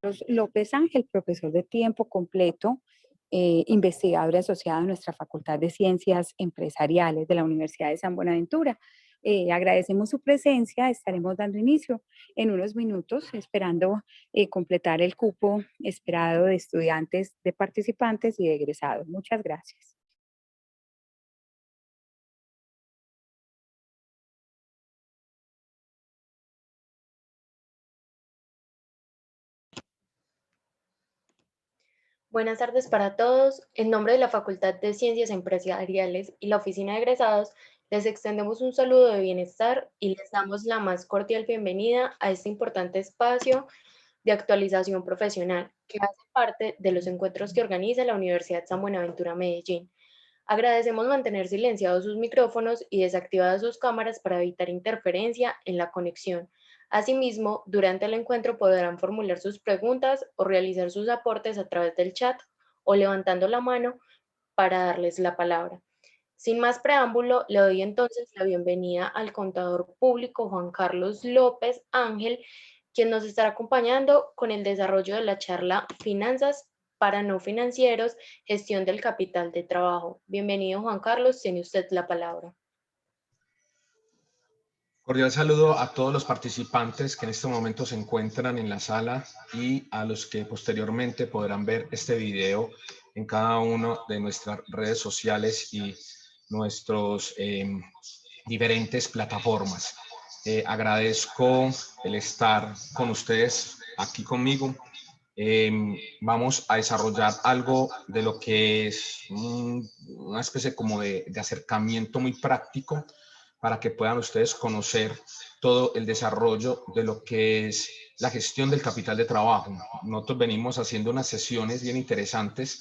Carlos López Ángel, profesor de tiempo completo, investigador asociado a nuestra Facultad de Ciencias Empresariales de la Universidad de San Buenaventura. Agradecemos su presencia, estaremos dando inicio en unos minutos, esperando completar el cupo esperado de estudiantes, de participantes y de egresados. Muchas gracias. Buenas tardes para todos. En nombre de la Facultad de Ciencias Empresariales y la Oficina de Egresados, les extendemos un saludo de bienestar y les damos la más cordial bienvenida a este importante espacio de actualización profesional que hace parte de los encuentros que organiza la Universidad San Buenaventura Medellín. Agradecemos mantener silenciados sus micrófonos y desactivadas sus cámaras para evitar interferencia en la conexión. Asimismo, durante el encuentro podrán formular sus preguntas o realizar sus aportes a través del chat o levantando la mano para darles la palabra. Sin más preámbulo, le doy entonces la bienvenida al contador público Juan Carlos López Ángel, quien nos estará acompañando con el desarrollo de la charla Finanzas para no financieros, gestión del capital de trabajo. Bienvenido, Juan Carlos, tiene usted la palabra. Cordial saludo a todos los participantes que en este momento se encuentran en la sala y a los que posteriormente podrán ver este video en cada una de nuestras redes sociales y nuestros diferentes plataformas. Agradezco el estar con ustedes aquí conmigo. Vamos a desarrollar algo de lo que es una especie como de acercamiento muy práctico para que puedan ustedes conocer todo el desarrollo de lo que es la gestión del capital de trabajo. Nosotros venimos haciendo unas sesiones bien interesantes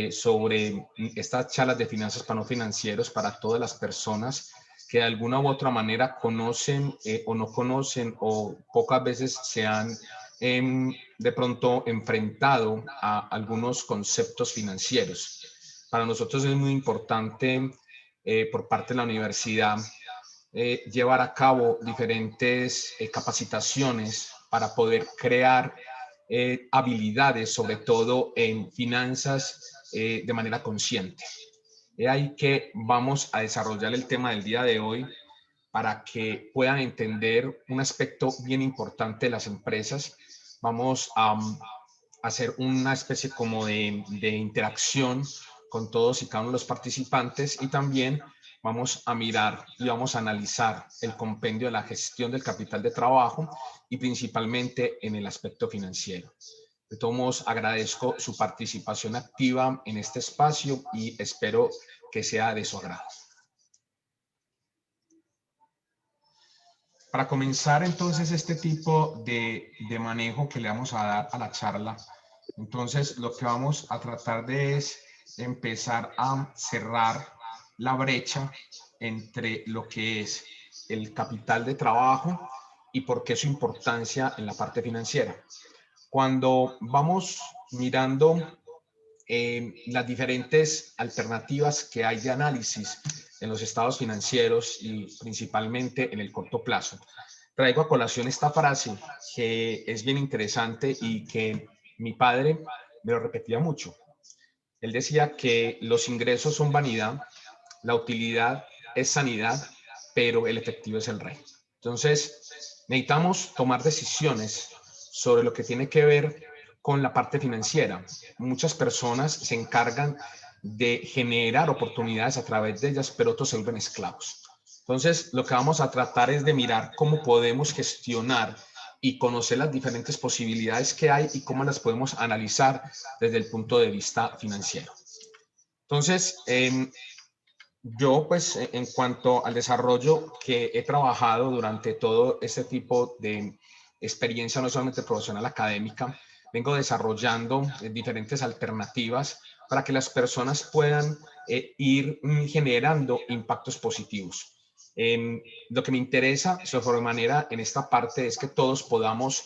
sobre estas charlas de finanzas para no financieros para todas las personas que de alguna u otra manera conocen o no conocen o pocas veces se han de pronto enfrentado a algunos conceptos financieros. Para nosotros es muy importante por parte de la universidad llevar a cabo diferentes capacitaciones para poder crear habilidades, sobre todo en finanzas, de manera consciente. Es ahí que vamos a desarrollar el tema del día de hoy para que puedan entender un aspecto bien importante de las empresas. Vamos a hacer una especie como de interacción con todos y cada uno de los participantes y también vamos a mirar y vamos a analizar el compendio de la gestión del capital de trabajo y principalmente en el aspecto financiero. De todos modos, agradezco su participación activa en este espacio y espero que sea de su agrado. Para comenzar entonces este tipo de manejo que le vamos a dar a la charla, entonces lo que vamos a tratar de es empezar a cerrar la brecha entre lo que es el capital de trabajo y por qué su importancia en la parte financiera. Cuando vamos mirando las diferentes alternativas que hay de análisis en los estados financieros y principalmente en el corto plazo, traigo a colación esta frase que es bien interesante y que mi padre me lo repetía mucho. Él decía que los ingresos son vanidad, la utilidad es sanidad, pero el efectivo es el rey. Entonces, necesitamos tomar decisiones sobre lo que tiene que ver con la parte financiera. Muchas personas se encargan de generar oportunidades a través de ellas, pero otros se vuelven esclavos. Entonces, lo que vamos a tratar es de mirar cómo podemos gestionar y conocer las diferentes posibilidades que hay y cómo las podemos analizar desde el punto de vista financiero. Entonces, yo, pues, en cuanto al desarrollo que he trabajado durante todo este tipo de experiencia, no solamente profesional, académica, vengo desarrollando diferentes alternativas para que las personas puedan ir generando impactos positivos. Lo que me interesa, sobremanera, en esta parte es que todos podamos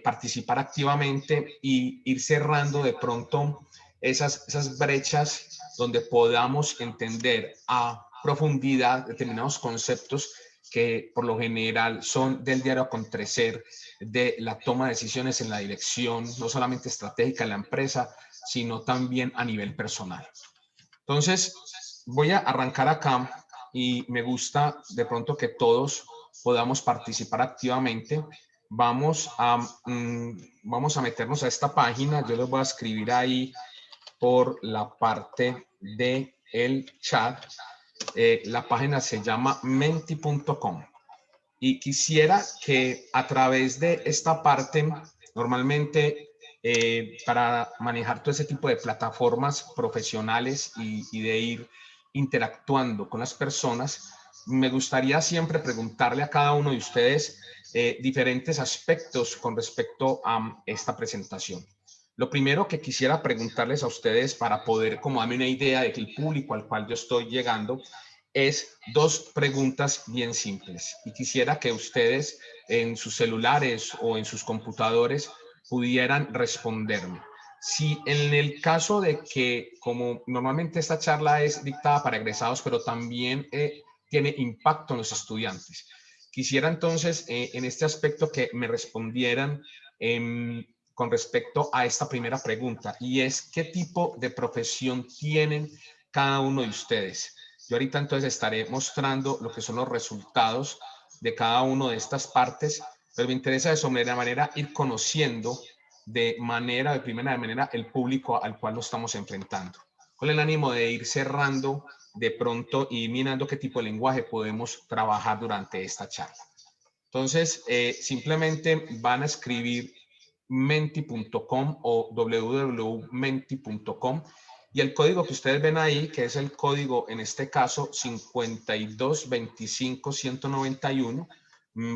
participar activamente y ir cerrando de pronto esas brechas donde podamos entender a profundidad determinados conceptos que por lo general son del diario acontecer, de la toma de decisiones en la dirección, no solamente estratégica de la empresa, sino también a nivel personal. Entonces, voy a arrancar acá y me gusta de pronto que todos podamos participar activamente. Vamos a meternos a esta página. Yo les voy a escribir ahí por la parte del chat. La página se llama menti.com y quisiera que a través de esta parte, normalmente para manejar todo ese tipo de plataformas profesionales y de ir interactuando con las personas, me gustaría siempre preguntarle a cada uno de ustedes diferentes aspectos con respecto a esta presentación. Lo primero que quisiera preguntarles a ustedes para poder como darme una idea de que el público al cual yo estoy llegando es dos preguntas bien simples y quisiera que ustedes en sus celulares o en sus computadores pudieran responderme. Si en el caso de que, como normalmente esta charla es dictada para egresados, pero también tiene impacto en los estudiantes, quisiera entonces en este aspecto que me respondieran con respecto a esta primera pregunta, y es ¿qué tipo de profesión tienen cada uno de ustedes? Yo ahorita entonces estaré mostrando lo que son los resultados de cada una de estas partes, pero me interesa de sobremanera ir conociendo de primera manera, el público al cual nos estamos enfrentando, con el ánimo de ir cerrando de pronto y mirando qué tipo de lenguaje podemos trabajar durante esta charla. Entonces, simplemente van a escribir menti.com o www.menti.com y el código que ustedes ven ahí, que es el código, en este caso, 5225191,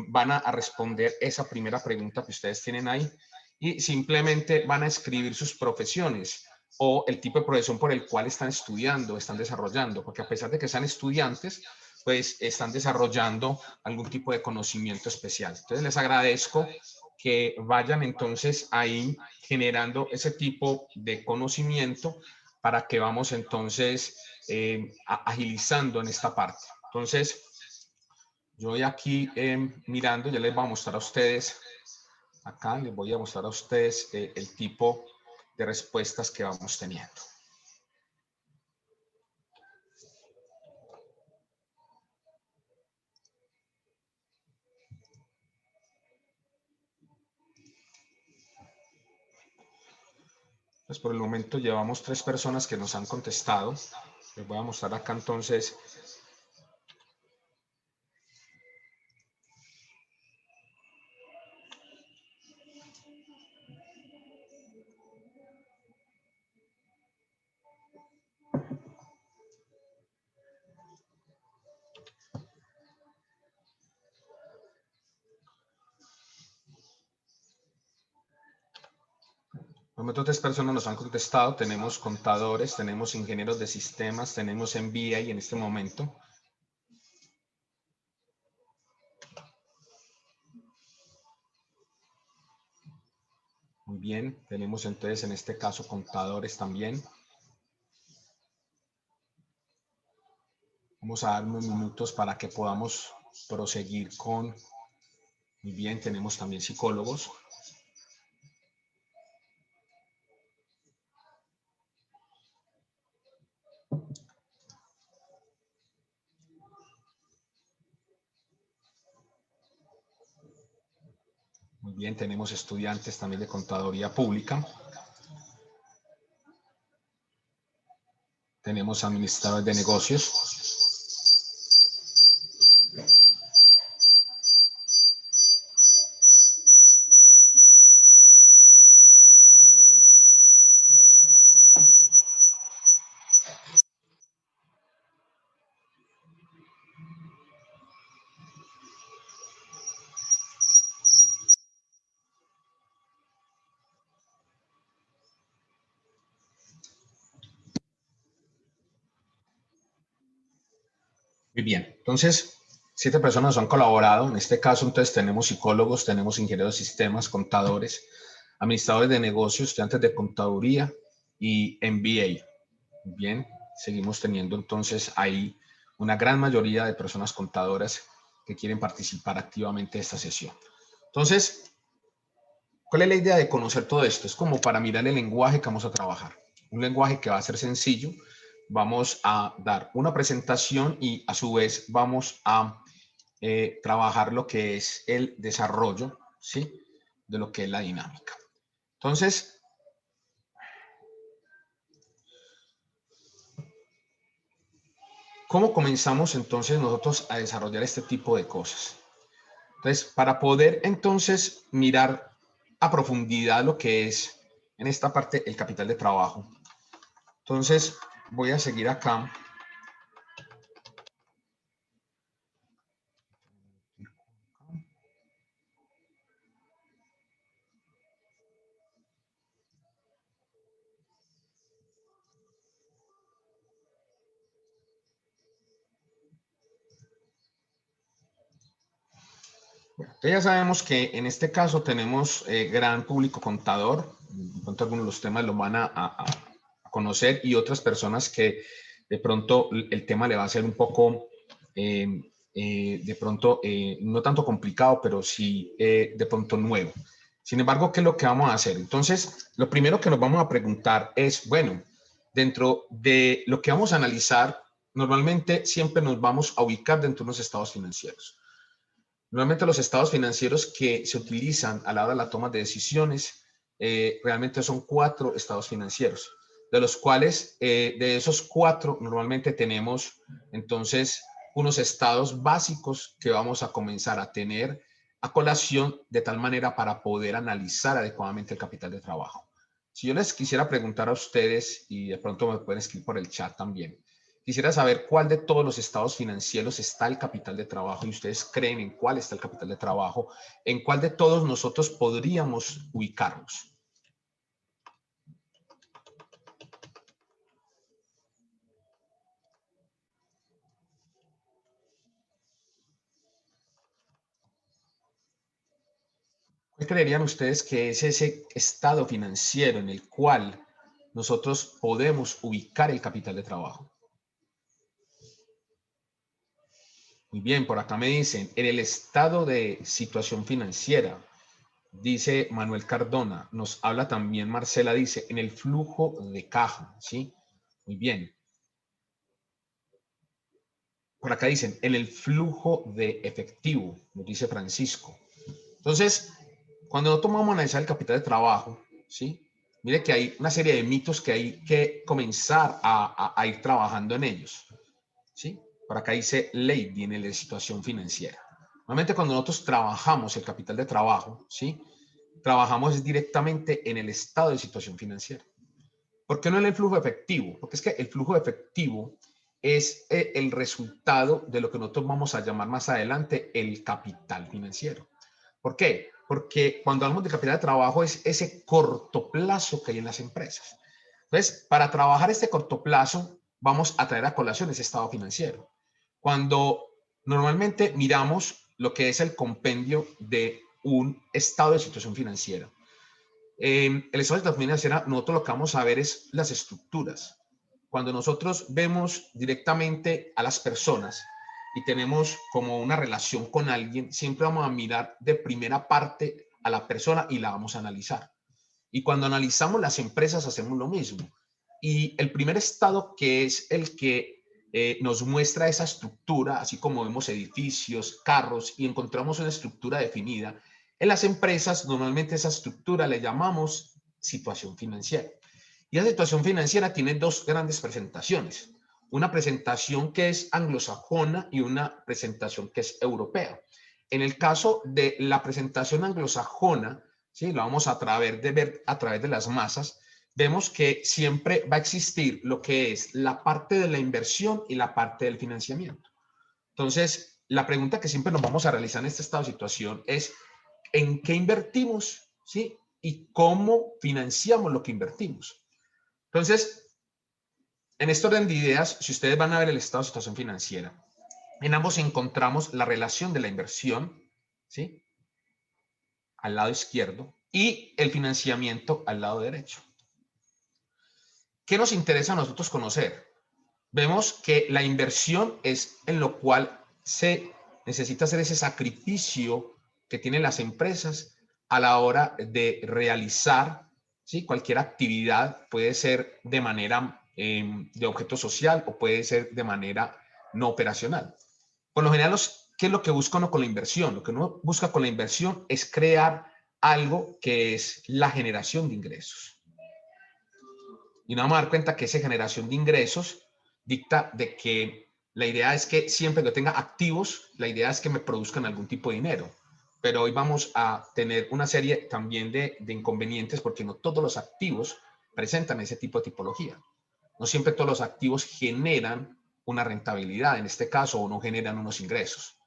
van a responder esa primera pregunta que ustedes tienen ahí y simplemente van a escribir sus profesiones o el tipo de profesión por el cual están estudiando, están desarrollando, porque a pesar de que sean estudiantes, pues están desarrollando algún tipo de conocimiento especial. Entonces les agradezco que vayan entonces ahí generando ese tipo de conocimiento para que vamos entonces agilizando en esta parte. Entonces, yo voy aquí mirando, ya les voy a mostrar a ustedes, acá les voy a mostrar a ustedes el tipo de respuestas que vamos teniendo. Pues por el momento llevamos 3 personas que nos han contestado. Les voy a mostrar acá entonces. Por el momento 3 personas nos han contestado. Tenemos contadores, tenemos ingenieros de sistemas, tenemos MBA en este momento. Muy bien, tenemos entonces en este caso contadores también. Vamos a dar unos minutos para que podamos proseguir con... Muy bien, tenemos también psicólogos. Muy bien, tenemos estudiantes también de contaduría pública. Tenemos administradores de negocios. Muy bien, entonces 7 personas han colaborado. En este caso, entonces tenemos psicólogos, tenemos ingenieros de sistemas, contadores, administradores de negocios, estudiantes de contaduría y MBA. Muy bien, seguimos teniendo entonces ahí una gran mayoría de personas contadoras que quieren participar activamente de esta sesión. Entonces, ¿cuál es la idea de conocer todo esto? Es como para mirar el lenguaje que vamos a trabajar. Un lenguaje que va a ser sencillo. Vamos a dar una presentación y a su vez vamos a trabajar lo que es el desarrollo, ¿sí? De lo que es la dinámica. Entonces, ¿cómo comenzamos entonces nosotros a desarrollar este tipo de cosas? Entonces, para poder entonces mirar a profundidad lo que es en esta parte el capital de trabajo. Entonces, voy a seguir acá. Bueno, ya sabemos que en este caso tenemos gran público contador. De pronto algunos de los temas los van a conocer y otras personas que de pronto el tema le va a ser un poco, de pronto, no tanto complicado, pero sí de pronto nuevo. Sin embargo, ¿qué es lo que vamos a hacer? Entonces, lo primero que nos vamos a preguntar es, bueno, dentro de lo que vamos a analizar, normalmente siempre nos vamos a ubicar dentro de unos estados financieros. Normalmente los estados financieros que se utilizan a la hora de la toma de decisiones realmente son 4 estados financieros, de los cuales de esos 4 normalmente tenemos entonces unos estados básicos que vamos a comenzar a tener a colación de tal manera para poder analizar adecuadamente el capital de trabajo. Si yo les quisiera preguntar a ustedes, y de pronto me pueden escribir por el chat también, quisiera saber cuál de todos los estados financieros está el capital de trabajo y ustedes creen en cuál está el capital de trabajo, en cuál de todos nosotros podríamos ubicarnos. ¿Cuál creerían ustedes que es ese estado financiero en el cual nosotros podemos ubicar el capital de trabajo? Muy bien, por acá me dicen, en el estado de situación financiera, dice Manuel Cardona, nos habla también Marcela, dice, en el flujo de caja, ¿sí? Muy bien. Por acá dicen, en el flujo de efectivo, nos dice Francisco. Entonces, cuando nosotros vamos a analizar el capital de trabajo, ¿sí? Mire que hay una serie de mitos que hay que comenzar a ir trabajando en ellos, ¿sí? Por acá dice Lady en la situación financiera. Normalmente cuando nosotros trabajamos el capital de trabajo, ¿sí? Trabajamos directamente en el estado de situación financiera. ¿Por qué no en el flujo efectivo? Porque es que el flujo efectivo es el resultado de lo que nosotros vamos a llamar más adelante el capital financiero. ¿Por qué? Porque cuando hablamos de capital de trabajo es ese corto plazo que hay en las empresas. Entonces, para trabajar este corto plazo, vamos a traer a colación ese estado financiero. Cuando normalmente miramos lo que es el compendio de un estado de situación financiera, el estado de situación financiera, nosotros lo que vamos a ver es las estructuras. Cuando nosotros vemos directamente a las personas y tenemos como una relación con alguien, siempre vamos a mirar de primera parte a la persona y la vamos a analizar. Y cuando analizamos las empresas hacemos lo mismo. Y el primer estado, que es el que nos muestra esa estructura, así como vemos edificios, carros y encontramos una estructura definida, en las empresas normalmente esa estructura le llamamos situación financiera. Y la situación financiera tiene 2 grandes presentaciones. Una presentación que es anglosajona y una presentación que es europea. En el caso de la presentación anglosajona, ¿sí? Lo vamos a través de ver a través de las masas, vemos que siempre va a existir lo que es la parte de la inversión y la parte del financiamiento. Entonces, la pregunta que siempre nos vamos a realizar en este estado de situación es ¿en qué invertimos? ¿Sí? Y cómo financiamos lo que invertimos. Entonces, en este orden de ideas, si ustedes van a ver el estado de situación financiera, en ambos encontramos la relación de la inversión, ¿sí? Al lado izquierdo y el financiamiento al lado derecho. ¿Qué nos interesa a nosotros conocer? Vemos que la inversión es en lo cual se necesita hacer ese sacrificio que tienen las empresas a la hora de realizar, ¿sí?, cualquier actividad. Puede ser de manera de objeto social o puede ser de manera no operacional. Por lo general, ¿qué es lo que busca uno con la inversión? Lo que uno busca con la inversión es crear algo que es la generación de ingresos. Y nos vamos a dar cuenta que esa generación de ingresos dicta de que la idea es que siempre que tenga activos, la idea es que me produzcan algún tipo de dinero. Pero hoy vamos a tener una serie también de inconvenientes porque no todos los activos presentan ese tipo de tipología. No siempre todos los activos generan una rentabilidad, en este caso, o no generan unos ingresos.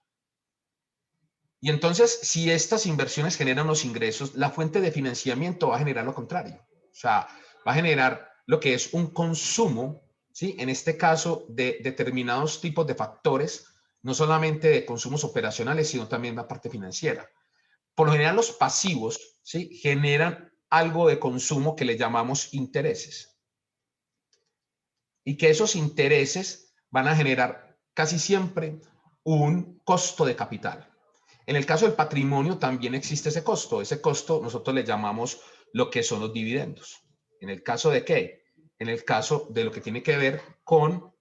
Y entonces, si estas inversiones generan unos ingresos, la fuente de financiamiento va a generar lo contrario. O sea, va a generar lo que es un consumo, ¿sí?, en este caso, de determinados tipos de factores, no solamente de consumos operacionales, sino también la parte financiera. Por lo general, los pasivos, ¿sí?, generan algo de consumo que le llamamos intereses. Y que esos intereses van a generar casi siempre un costo de capital. En el caso del patrimonio también existe ese costo. Ese costo nosotros le llamamos lo que son los dividendos. ¿En el caso de qué? En el caso de lo que tiene que ver con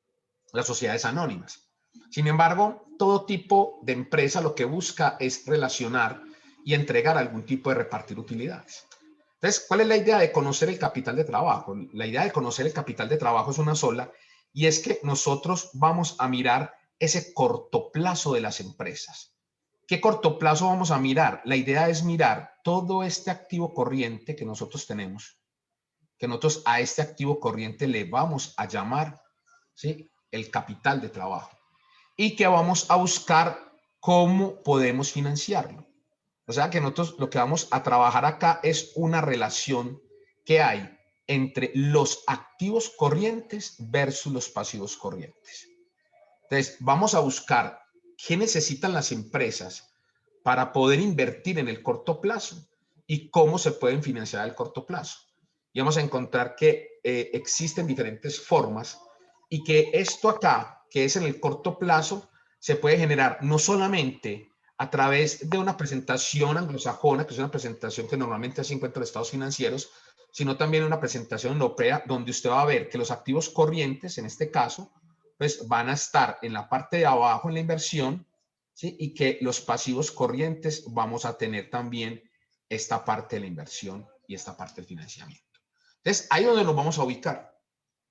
las sociedades anónimas. Sin embargo, todo tipo de empresa lo que busca es relacionar y entregar algún tipo de repartir utilidades. Entonces, ¿cuál es la idea de conocer el capital de trabajo? La idea de conocer el capital de trabajo es una sola, y es que nosotros vamos a mirar ese corto plazo de las empresas. ¿Qué corto plazo vamos a mirar? La idea es mirar todo este activo corriente que nosotros tenemos, que nosotros a este activo corriente le vamos a llamar, ¿sí?, el capital de trabajo, y que vamos a buscar cómo podemos financiarlo. O sea que nosotros lo que vamos a trabajar acá es una relación que hay entre los activos corrientes versus los pasivos corrientes. Entonces, vamos a buscar qué necesitan las empresas para poder invertir en el corto plazo y cómo se pueden financiar al corto plazo. Y vamos a encontrar que existen diferentes formas y que esto acá, que es en el corto plazo, se puede generar no solamente a través de una presentación anglosajona, que es una presentación que normalmente se encuentra en estados financieros, sino también una presentación europea donde usted va a ver que los activos corrientes, en este caso, pues van a estar en la parte de abajo en la inversión, ¿sí?, y que los pasivos corrientes vamos a tener también esta parte de la inversión y esta parte del financiamiento. Entonces, ahí es donde nos vamos a ubicar.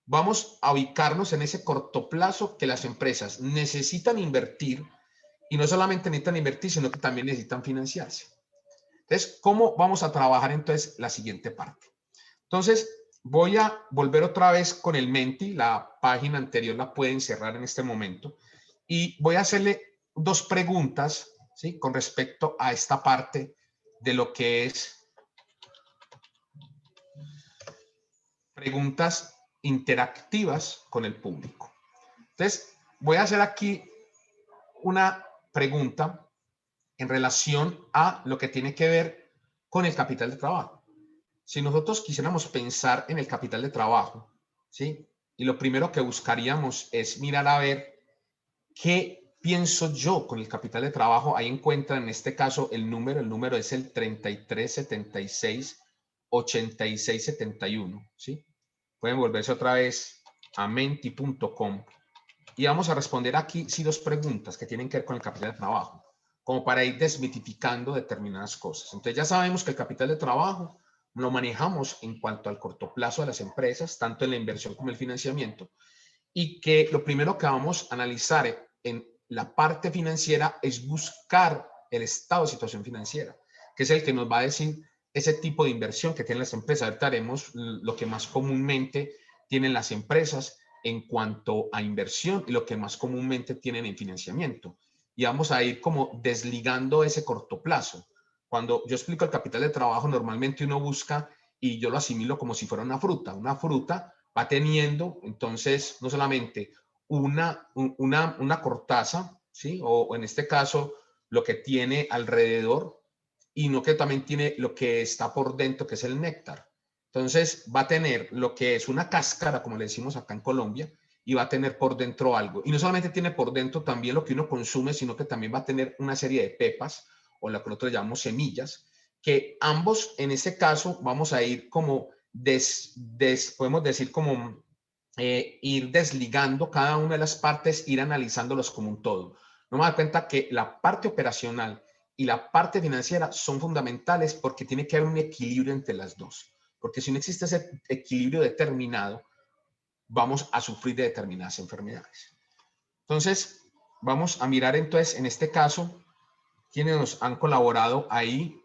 Vamos a ubicarnos en ese corto plazo que las empresas necesitan invertir, y no solamente necesitan invertir, sino que también necesitan financiarse. Entonces, ¿cómo vamos a trabajar entonces la siguiente parte? Entonces, voy a volver otra vez con el Menti. La página anterior la pueden cerrar en este momento. Y voy a hacerle dos preguntas, ¿sí?, con respecto a esta parte de lo que es preguntas interactivas con el público. Entonces, voy a hacer aquí una pregunta en relación a lo que tiene que ver con el capital de trabajo. Si nosotros quisiéramos pensar en el capital de trabajo, ¿sí?, y lo primero que buscaríamos es mirar a ver qué pienso yo con el capital de trabajo, ahí encuentran en este caso el número es el 3376-8671, ¿sí? Pueden volverse otra vez a menti.com y vamos a responder aquí sí dos preguntas que tienen que ver con el capital de trabajo, como para ir desmitificando determinadas cosas. Entonces ya sabemos que el capital de trabajo lo manejamos en cuanto al corto plazo de las empresas, tanto en la inversión como el financiamiento, y que lo primero que vamos a analizar en la parte financiera es buscar el estado de situación financiera, que es el que nos va a decir ese tipo de inversión que tienen las empresas. Ahorita haremos lo que más comúnmente tienen las empresas en cuanto a inversión y lo que más comúnmente tienen en financiamiento. Y vamos a ir como desligando ese corto plazo. Cuando yo explico el capital de trabajo, normalmente uno busca, y yo lo asimilo como si fuera una fruta. Una fruta va teniendo, entonces, no solamente una corteza, ¿sí?, o en este caso, lo que tiene alrededor, y no que también tiene lo que está por dentro, que es el néctar. Entonces, va a tener lo que es una cáscara, como le decimos acá en Colombia, y va a tener por dentro algo. Y no solamente tiene por dentro también lo que uno consume, sino que también va a tener una serie de pepas, o lo que nosotros llamamos semillas, que ambos, en este caso, vamos a ir como, podemos decir como ir desligando cada una de las partes, ir analizándolos como un todo. No me da cuenta que la parte operacional y la parte financiera son fundamentales porque tiene que haber un equilibrio entre las dos. Porque si no existe ese equilibrio determinado, vamos a sufrir de determinadas enfermedades. Entonces, vamos a mirar entonces, en este caso, quienes nos han colaborado ahí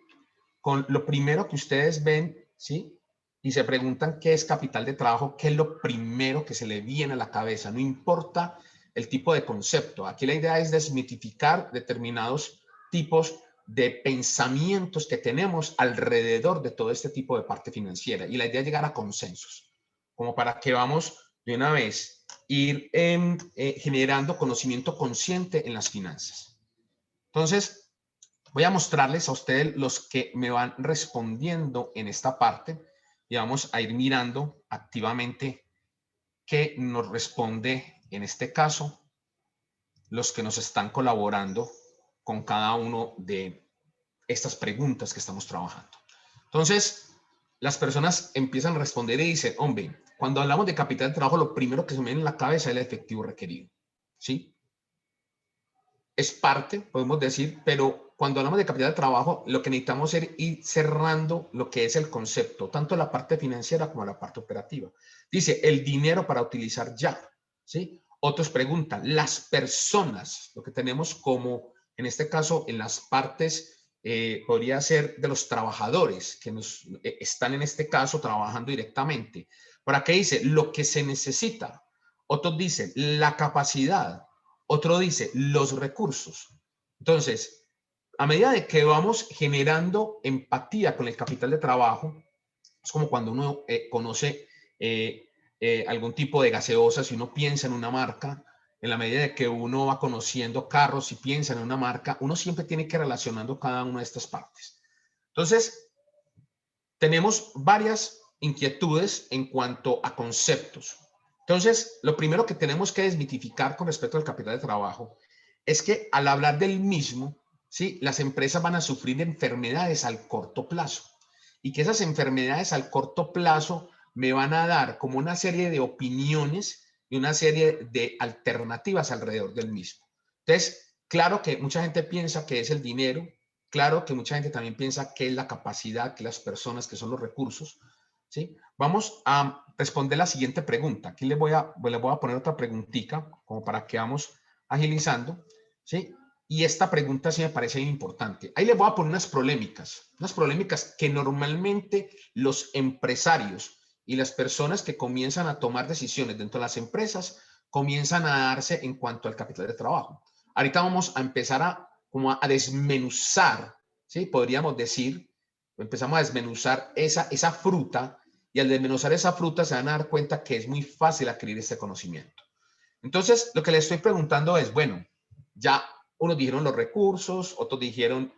con lo primero que ustedes ven, ¿sí? Y se preguntan qué es capital de trabajo, qué es lo primero que se le viene a la cabeza, no importa el tipo de concepto. Aquí la idea es desmitificar determinados tipos de pensamientos que tenemos alrededor de todo este tipo de parte financiera. Y la idea es llegar a consensos, como para que vamos de una vez ir generando conocimiento consciente en las finanzas. Entonces, voy a mostrarles a ustedes los que me van respondiendo en esta parte y vamos a ir mirando activamente qué nos responde en este caso los que nos están colaborando con cada uno de estas preguntas que estamos trabajando. Entonces, las personas empiezan a responder y dicen, hombre, cuando hablamos de capital de trabajo, lo primero que se me viene en la cabeza es el efectivo requerido, ¿sí? Es parte, podemos decir, pero cuando hablamos de capital de trabajo, lo que necesitamos es ir cerrando lo que es el concepto, tanto la parte financiera como la parte operativa. Dice, el dinero para utilizar ya, ¿sí? Otros preguntan, las personas, lo que tenemos como, en este caso, en las partes, podría ser de los trabajadores que nos están en este caso trabajando directamente. ¿Para qué dice? Lo que se necesita. Otros dicen, la capacidad. Otro dice, los recursos. Entonces, a medida de que vamos generando empatía con el capital de trabajo, es como cuando uno conoce algún tipo de gaseosa, si uno piensa en una marca, en la medida de que uno va conociendo carros y piensa en una marca, uno siempre tiene que ir relacionando cada una de estas partes. Entonces, tenemos varias inquietudes en cuanto a conceptos. Entonces, lo primero que tenemos que desmitificar con respecto al capital de trabajo es que al hablar del mismo, ¿sí? Las empresas van a sufrir enfermedades al corto plazo y que esas enfermedades al corto plazo me van a dar como una serie de opiniones y una serie de alternativas alrededor del mismo. Entonces, claro que mucha gente piensa que es el dinero, claro que mucha gente también piensa que es la capacidad, que las personas, que son los recursos, ¿sí? Vamos a responder la siguiente pregunta. Aquí les voy a poner otra preguntita como para que vamos agilizando, ¿sí? Y esta pregunta sí me parece bien importante. Ahí les voy a poner unas polémicas que normalmente los empresarios y las personas que comienzan a tomar decisiones dentro de las empresas comienzan a darse en cuanto al capital de trabajo. Ahorita vamos a empezar a desmenuzar, ¿sí? Podríamos decir, empezamos a desmenuzar esa fruta y al desmenuzar esa fruta se van a dar cuenta que es muy fácil adquirir este conocimiento. Entonces, lo que le estoy preguntando es, bueno, ya unos dijeron los recursos, otros dijeron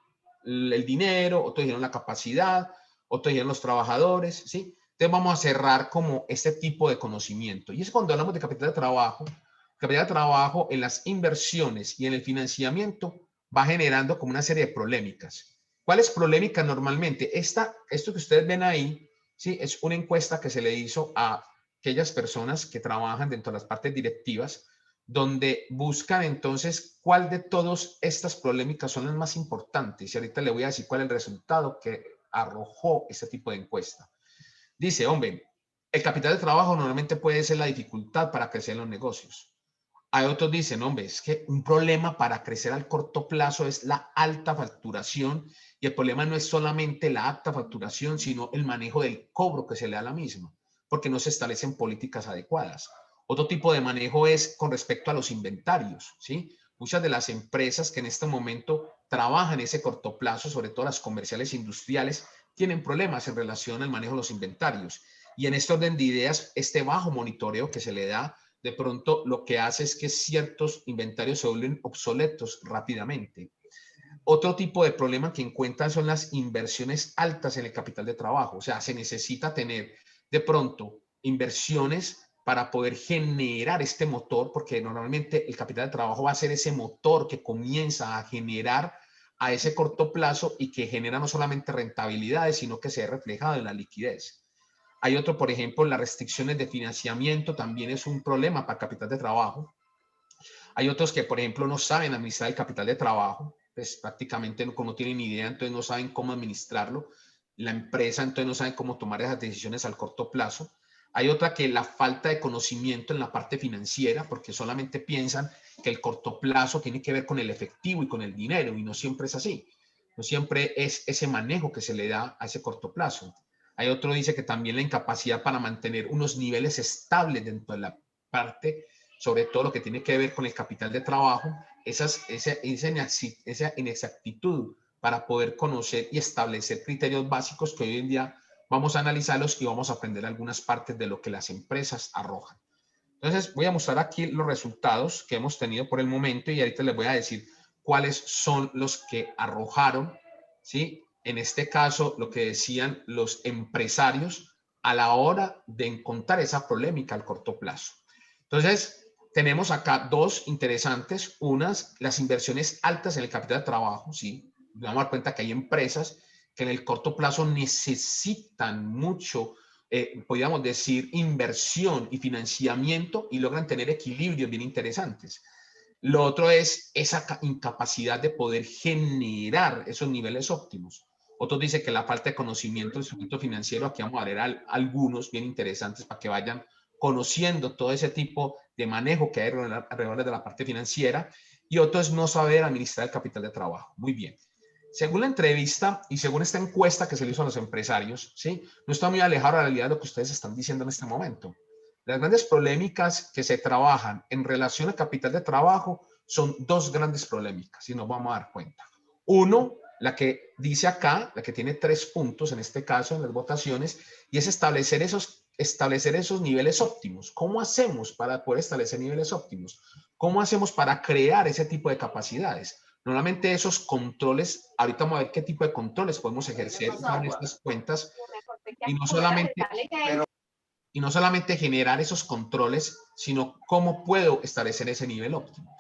el dinero, otros dijeron la capacidad, otros dijeron los trabajadores, ¿sí? Entonces vamos a cerrar como este tipo de conocimiento. Y es cuando hablamos de capital de trabajo en las inversiones y en el financiamiento va generando como una serie de polémicas. ¿Cuáles polémicas normalmente? Esto que ustedes ven ahí, ¿sí? Es una encuesta que se le hizo a aquellas personas que trabajan dentro de las partes directivas, donde buscan entonces cuál de todas estas polémicas son las más importantes. Y ahorita le voy a decir cuál es el resultado que arrojó este tipo de encuesta. Dice, hombre, el capital de trabajo normalmente puede ser la dificultad para crecer en los negocios. Hay otros dicen, hombre, es que un problema para crecer al corto plazo es la alta facturación y el problema no es solamente la alta facturación, sino el manejo del cobro que se le da a la misma, porque no se establecen políticas adecuadas. Otro tipo de manejo es con respecto a los inventarios, ¿sí? Muchas de las empresas que en este momento trabajan ese corto plazo, sobre todo las comerciales e industriales, tienen problemas en relación al manejo de los inventarios. Y en este orden de ideas, este bajo monitoreo que se le da de pronto lo que hace es que ciertos inventarios se vuelven obsoletos rápidamente. Otro tipo de problema que encuentran son las inversiones altas en el capital de trabajo. O sea, se necesita tener de pronto inversiones para poder generar este motor, porque normalmente el capital de trabajo va a ser ese motor que comienza a generar a ese corto plazo y que genera no solamente rentabilidades, sino que se ve reflejado en la liquidez. Hay otro, por ejemplo, las restricciones de financiamiento también es un problema para el capital de trabajo. Hay otros que, por ejemplo, no saben administrar el capital de trabajo, pues prácticamente no tienen ni idea, entonces no saben cómo administrarlo. La empresa, entonces no saben cómo tomar esas decisiones al corto plazo. Hay otra que la falta de conocimiento en la parte financiera, porque solamente piensan que el corto plazo tiene que ver con el efectivo y con el dinero, y no siempre es así. No siempre es ese manejo que se le da a ese corto plazo. Hay otro dice que también la incapacidad para mantener unos niveles estables dentro de la parte, sobre todo lo que tiene que ver con el capital de trabajo, esa inexactitud para poder conocer y establecer criterios básicos que hoy en día vamos a analizarlos y vamos a aprender algunas partes de lo que las empresas arrojan. Entonces voy a mostrar aquí los resultados que hemos tenido por el momento y ahorita les voy a decir cuáles son los que arrojaron, ¿sí? En este caso, lo que decían los empresarios a la hora de encontrar esa polémica al corto plazo. Entonces, tenemos acá dos interesantes. Unas, las inversiones altas en el capital de trabajo, ¿sí? Nos vamos a dar cuenta que hay empresas que en el corto plazo necesitan mucho, podríamos decir, inversión y financiamiento y logran tener equilibrios bien interesantes. Lo otro es esa incapacidad de poder generar esos niveles óptimos. Otros dicen que la falta de conocimiento del instrumento financiero, aquí vamos a ver algunos bien interesantes para que vayan conociendo todo ese tipo de manejo que hay alrededor de la parte financiera, y otro es no saber administrar el capital de trabajo. Muy bien. Según la entrevista y según esta encuesta que se le hizo a los empresarios, ¿sí? No está muy alejado de la realidad de lo que ustedes están diciendo en este momento. Las grandes polémicas que se trabajan en relación al capital de trabajo son dos grandes polémicas, y nos vamos a dar cuenta. Uno, la que dice acá, la que tiene 3 puntos en este caso en las votaciones, y es establecer esos niveles óptimos. ¿Cómo hacemos para poder establecer niveles óptimos? ¿Cómo hacemos para crear ese tipo de capacidades? Normalmente esos controles, ahorita vamos a ver qué tipo de controles podemos ejercer en estas cuentas, y no solamente generar esos controles, sino cómo puedo establecer ese nivel óptimo.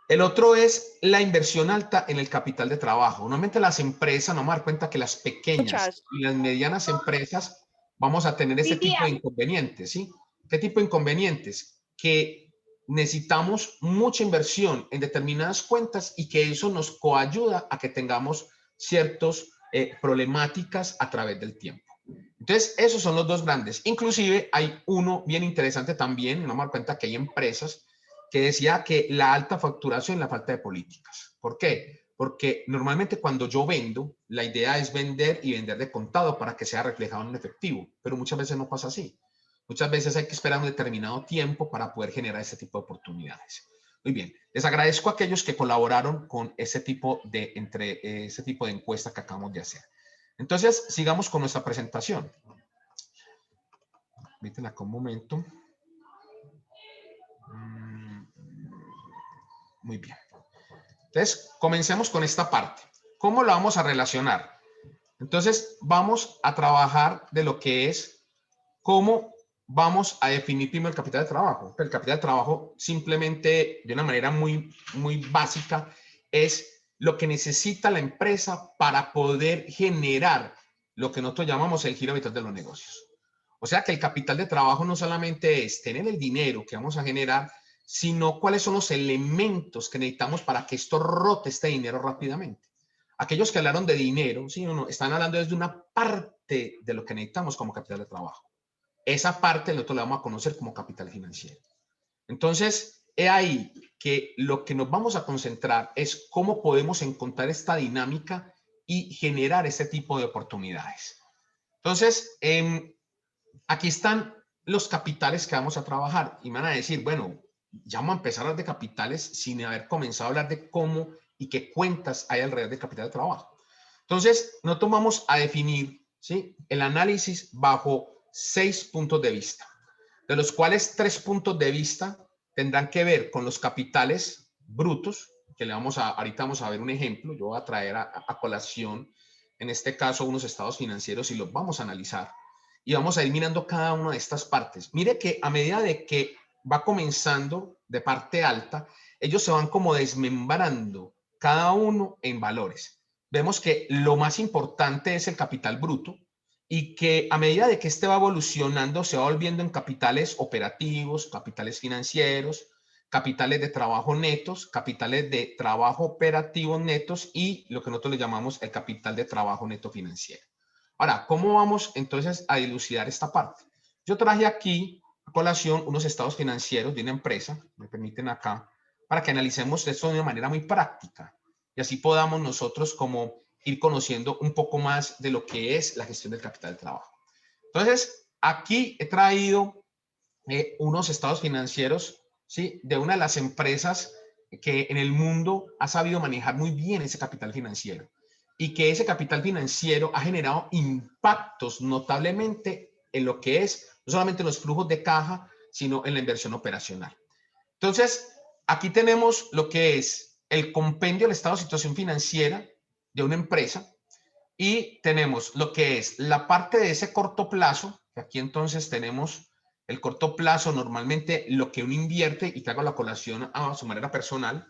El otro es la inversión alta en el capital de trabajo. Normalmente las empresas, nos vamos a dar cuenta que las pequeñas y las medianas empresas vamos a tener ese tipo de inconvenientes, ¿sí? ¿Qué tipo de inconvenientes? Que necesitamos mucha inversión en determinadas cuentas y que eso nos coayuda a que tengamos ciertas problemáticas a través del tiempo. Entonces, esos son los dos grandes. Inclusive hay uno bien interesante también, nos vamos a dar cuenta que hay empresas que decía que la alta facturación y la falta de políticas. ¿Por qué? Porque normalmente cuando yo vendo, la idea es vender y vender de contado para que sea reflejado en efectivo, pero muchas veces no pasa así. Muchas veces hay que esperar un determinado tiempo para poder generar ese tipo de oportunidades. Muy bien, les agradezco a aquellos que colaboraron con ese tipo de encuesta que acabamos de hacer. Entonces, sigamos con nuestra presentación. Permítanme acá un momento. Muy bien. Entonces, comencemos con esta parte. ¿Cómo la vamos a relacionar? Entonces, vamos a trabajar de lo que es cómo vamos a definir primero el capital de trabajo. El capital de trabajo, simplemente de una manera muy básica, es lo que necesita la empresa para poder generar lo que nosotros llamamos el giro vital de los negocios. O sea que el capital de trabajo no solamente es tener el dinero que vamos a generar, sino cuáles son los elementos que necesitamos para que esto rote este dinero rápidamente. Aquellos que hablaron de dinero, ¿sí o no? Están hablando desde una parte de lo que necesitamos como capital de trabajo. Esa parte nosotros la vamos a conocer como capital financiero. Entonces, he ahí que lo que nos vamos a concentrar es cómo podemos encontrar esta dinámica y generar este tipo de oportunidades. Entonces, aquí están los capitales que vamos a trabajar y me van a decir, bueno, ya vamos a empezar a hablar de capitales sin haber comenzado a hablar de cómo y qué cuentas hay alrededor del capital de trabajo. Entonces, nosotros vamos a definir, ¿sí?, el análisis bajo 6 puntos de vista, de los cuales 3 puntos de vista tendrán que ver con los capitales brutos, que ahorita vamos a ver un ejemplo. Yo voy a traer a colación, en este caso, unos estados financieros y los vamos a analizar. y vamos a ir mirando cada una de estas partes. Mire que a medida de que va comenzando de parte alta, ellos se van como desmembrando cada uno en valores. Vemos que lo más importante es el capital bruto y que a medida de que este va evolucionando se va volviendo en capitales operativos, capitales financieros, capitales de trabajo netos, capitales de trabajo operativo netos y lo que nosotros le llamamos el capital de trabajo neto financiero. Ahora, ¿cómo vamos entonces a dilucidar esta parte? Yo traje aquí a colación unos estados financieros de una empresa, me permiten acá, para que analicemos esto de una manera muy práctica y así podamos nosotros como ir conociendo un poco más de lo que es la gestión del capital de trabajo. Entonces, aquí he traído unos estados financieros, ¿sí?, de una de las empresas que en el mundo ha sabido manejar muy bien ese capital financiero y que ese capital financiero ha generado impactos notablemente en lo que es no solamente los flujos de caja, sino en la inversión operacional. Entonces, aquí tenemos lo que es el compendio del estado de situación financiera de una empresa y tenemos lo que es la parte de ese corto plazo, que aquí entonces tenemos el corto plazo, normalmente lo que uno invierte, y traigo la colación a su manera personal,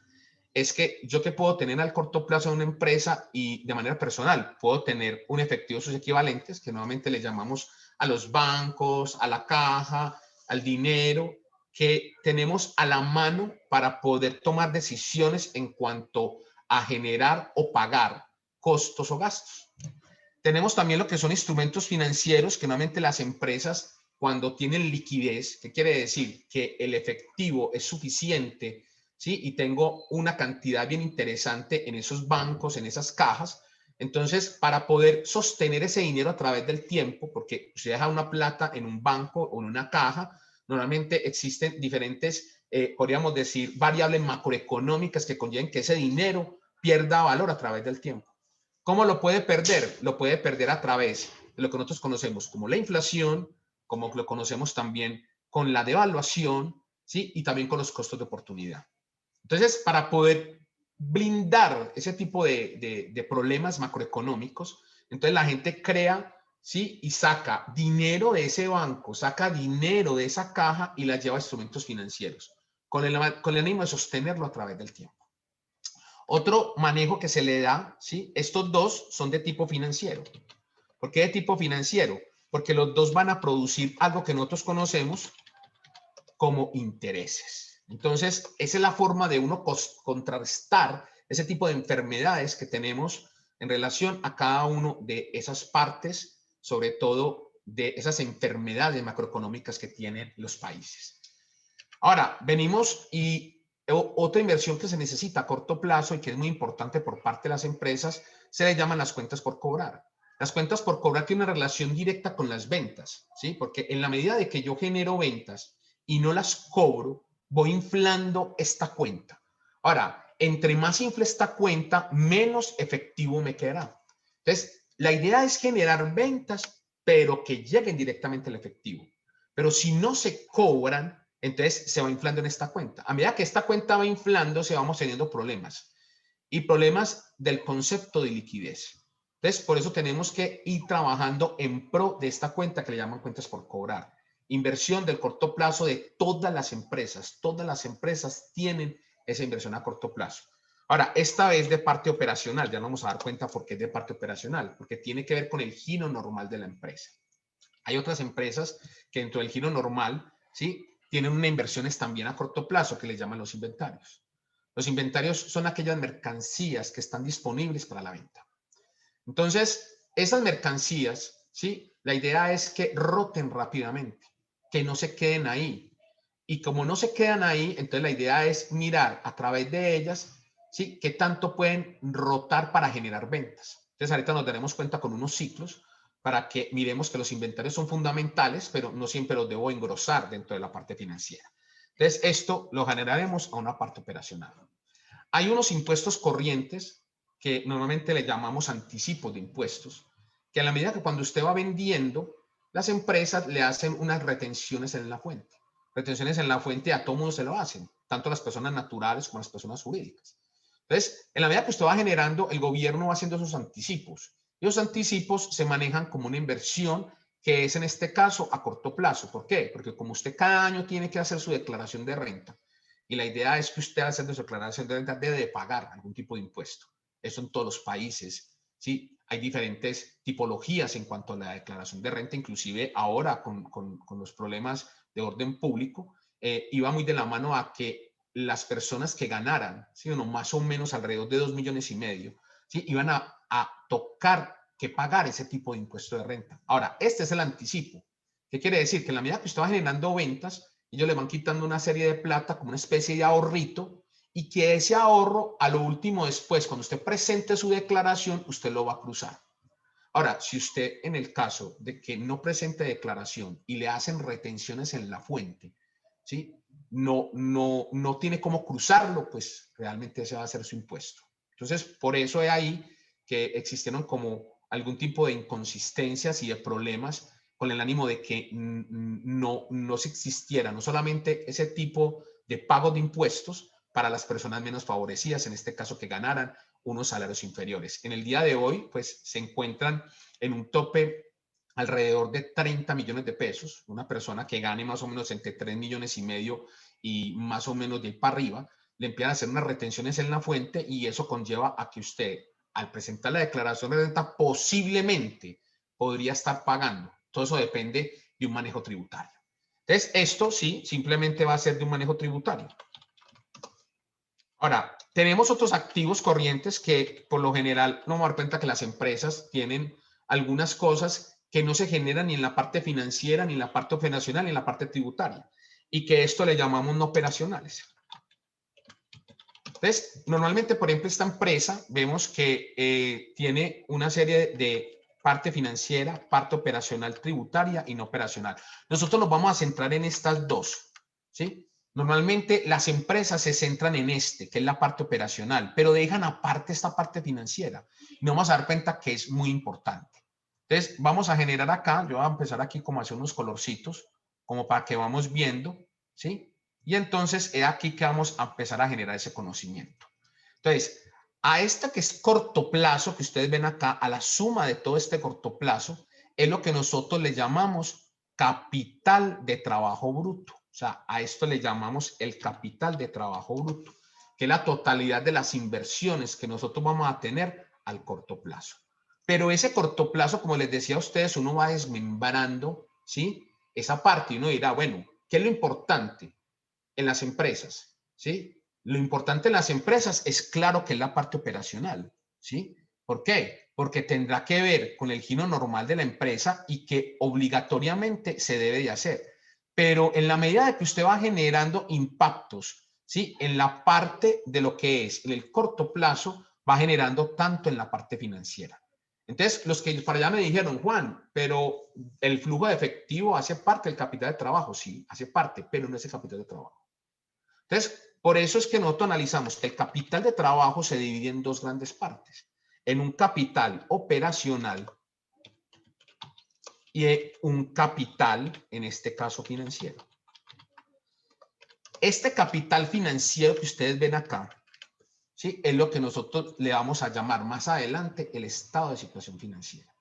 es que yo que puedo tener al corto plazo de una empresa y de manera personal, puedo tener un efectivo sus equivalentes, que nuevamente le llamamos a los bancos, a la caja, al dinero, que tenemos a la mano para poder tomar decisiones en cuanto a generar o pagar costos o gastos. Tenemos también lo que son instrumentos financieros que normalmente las empresas cuando tienen liquidez, ¿qué quiere decir? Que el efectivo es suficiente, ¿sí? Y tengo una cantidad bien interesante en esos bancos, en esas cajas. Entonces, para poder sostener ese dinero a través del tiempo, porque usted deja una plata en un banco o en una caja, normalmente existen diferentes, podríamos decir, variables macroeconómicas que conlleven que ese dinero pierda valor a través del tiempo. ¿Cómo lo puede perder? Lo puede perder a través de lo que nosotros conocemos como la inflación, como lo conocemos también con la devaluación, ¿sí? Y también con los costos de oportunidad. Entonces, para poder blindar ese tipo de problemas macroeconómicos, entonces la gente crea, ¿sí? Y saca dinero de ese banco, saca dinero de esa caja y la lleva a instrumentos financieros, con el ánimo de sostenerlo a través del tiempo. Otro manejo que se le da, ¿sí? Estos dos son de tipo financiero. ¿Por qué de tipo financiero? Porque los dos van a producir algo que nosotros conocemos como intereses. Entonces, esa es la forma de uno contrarrestar ese tipo de enfermedades que tenemos en relación a cada uno de esas partes, sobre todo de esas enfermedades macroeconómicas que tienen los países. Ahora, venimos y otra inversión que se necesita a corto plazo y que es muy importante por parte de las empresas, se le llaman las cuentas por cobrar. Las cuentas por cobrar tienen una relación directa con las ventas, ¿sí? Porque en la medida de que yo genero ventas y no las cobro, voy inflando esta cuenta. Ahora, entre más infle esta cuenta, menos efectivo me quedará. Entonces, la idea es generar ventas, pero que lleguen directamente al efectivo. Pero si no se cobran, entonces se va inflando en esta cuenta. A medida que esta cuenta va inflando, se vamos teniendo problemas. Y problemas del concepto de liquidez. Entonces, por eso tenemos que ir trabajando en pro de esta cuenta que le llaman cuentas por cobrar. Inversión del corto plazo de todas las empresas. Todas las empresas tienen esa inversión a corto plazo. Ahora, esta vez de parte operacional. Ya nos vamos a dar cuenta por qué es de parte operacional. Porque tiene que ver con el giro normal de la empresa. Hay otras empresas que dentro del giro normal, ¿sí?, tienen unas inversiones también a corto plazo que les llaman los inventarios. Los inventarios son aquellas mercancías que están disponibles para la venta. Entonces, esas mercancías, ¿sí?, la idea es que roten rápidamente, que no se queden ahí. Y como no se quedan ahí, entonces la idea es mirar a través de ellas, ¿sí?, qué tanto pueden rotar para generar ventas. Entonces, ahorita nos daremos cuenta con unos ciclos para que miremos que los inventarios son fundamentales, pero no siempre los debo engrosar dentro de la parte financiera. Entonces, esto lo generaremos a una parte operacional. Hay unos impuestos corrientes que normalmente le llamamos anticipos de impuestos, que a la medida que cuando usted va vendiendo, las empresas le hacen unas retenciones en la fuente. Retenciones en la fuente a todo mundo se lo hacen, tanto las personas naturales como las personas jurídicas. Entonces, en la medida que usted va generando, el gobierno va haciendo esos anticipos. Y los anticipos se manejan como una inversión que es en este caso a corto plazo. ¿Por qué? Porque como usted cada año tiene que hacer su declaración de renta, y la idea es que usted haciendo su declaración de renta debe de pagar algún tipo de impuesto. Eso en todos los países, ¿sí? Hay diferentes tipologías en cuanto a la declaración de renta, inclusive ahora con los problemas de orden público, iba muy de la mano a que las personas que ganaran, ¿sí? Más o menos alrededor de 2,5 millones, ¿sí? Iban a tocar que pagar ese tipo de impuesto de renta. Ahora, este es el anticipo. ¿Qué quiere decir? Que en la medida que usted va generando ventas, ellos le van quitando una serie de plata como una especie de ahorrito, y que ese ahorro a lo último después, cuando usted presente su declaración, usted lo va a cruzar. Ahora, si usted en el caso de que no presente declaración y le hacen retenciones en la fuente, ¿sí? No tiene cómo cruzarlo, pues realmente ese va a ser su impuesto. Entonces, por eso es ahí que existieron como algún tipo de inconsistencias y de problemas con el ánimo de que no se existiera no solamente ese tipo de pago de impuestos para las personas menos favorecidas, en este caso que ganaran unos salarios inferiores. En el día de hoy, pues se encuentran en un tope alrededor de 30 millones de pesos. Una persona que gane más o menos entre 3,5 millones y más o menos de ahí para arriba, le empiezan a hacer unas retenciones en la fuente, y eso conlleva a que usted, al presentar la declaración de renta, posiblemente podría estar pagando. Todo eso depende de un manejo tributario. Entonces, esto sí, simplemente va a ser de un manejo tributario. Ahora, tenemos otros activos corrientes que por lo general nos vamos a dar cuenta que las empresas tienen algunas cosas que no se generan ni en la parte financiera, ni en la parte operacional, ni en la parte tributaria, y que esto le llamamos no operacionales. Entonces, normalmente, por ejemplo, esta empresa vemos que tiene una serie de parte financiera, parte operacional, tributaria y no operacional. Nosotros nos vamos a centrar en estas dos, ¿sí? Normalmente las empresas se centran en que es la parte operacional, pero dejan aparte esta parte financiera. Y nos vamos a dar cuenta que es muy importante. Entonces, vamos a generar acá, yo voy a empezar aquí como a hacer unos colorcitos, como para que vamos viendo, ¿sí? Y entonces es aquí que vamos a empezar a generar ese conocimiento. Entonces, a esta que es corto plazo, que ustedes ven acá, a la suma de todo este corto plazo, es lo que nosotros le llamamos capital de trabajo bruto. O sea, a esto le llamamos el capital de trabajo bruto, que es la totalidad de las inversiones que nosotros vamos a tener al corto plazo. Pero ese corto plazo, como les decía a ustedes, uno va desmembrando, ¿sí? Esa parte, y uno dirá, bueno, ¿qué es lo importante en las empresas? ¿Sí? Lo importante en las empresas es claro que es la parte operacional, ¿sí? ¿Por qué? Porque tendrá que ver con el giro normal de la empresa y que obligatoriamente se debe de hacer. Pero en la medida de que usted va generando impactos, ¿sí? En la parte de lo que es en el corto plazo, va generando tanto en la parte financiera. Entonces, los que para allá me dijeron, Juan, pero el flujo de efectivo hace parte del capital de trabajo. Sí, hace parte, pero no es el capital de trabajo. Entonces, por eso es que nosotros analizamos que el capital de trabajo se divide en dos grandes partes. En un capital operacional y un capital, en este caso financiero. Este capital financiero que ustedes ven acá, ¿sí? Es lo que nosotros le vamos a llamar más adelante el estado de situación financiera.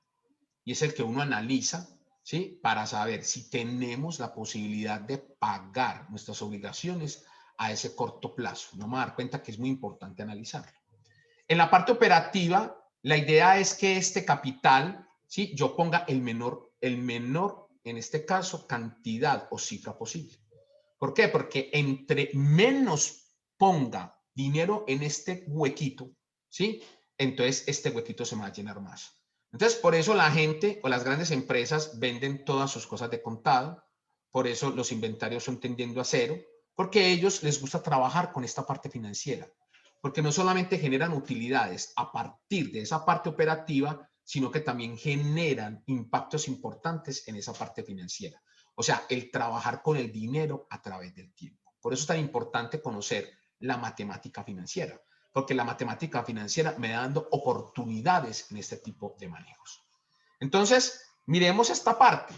Y es el que uno analiza, ¿sí? Para saber si tenemos la posibilidad de pagar nuestras obligaciones a ese corto plazo. No me voy a dar cuenta que es muy importante analizarlo. En la parte operativa, la idea es que este capital, ¿sí? Yo ponga el menor, en este caso, cantidad o cifra posible. ¿Por qué? Porque entre menos ponga dinero en este huequito, ¿sí? Entonces este huequito se va a llenar más. Entonces, por eso la gente o las grandes empresas venden todas sus cosas de contado, por eso los inventarios son tendiendo a cero, porque a ellos les gusta trabajar con esta parte financiera, porque no solamente generan utilidades a partir de esa parte operativa, sino que también generan impactos importantes en esa parte financiera. O sea, el trabajar con el dinero a través del tiempo. Por eso es tan importante conocer la matemática financiera, porque la matemática financiera me da dando oportunidades en este tipo de manejos. Entonces, miremos esta parte.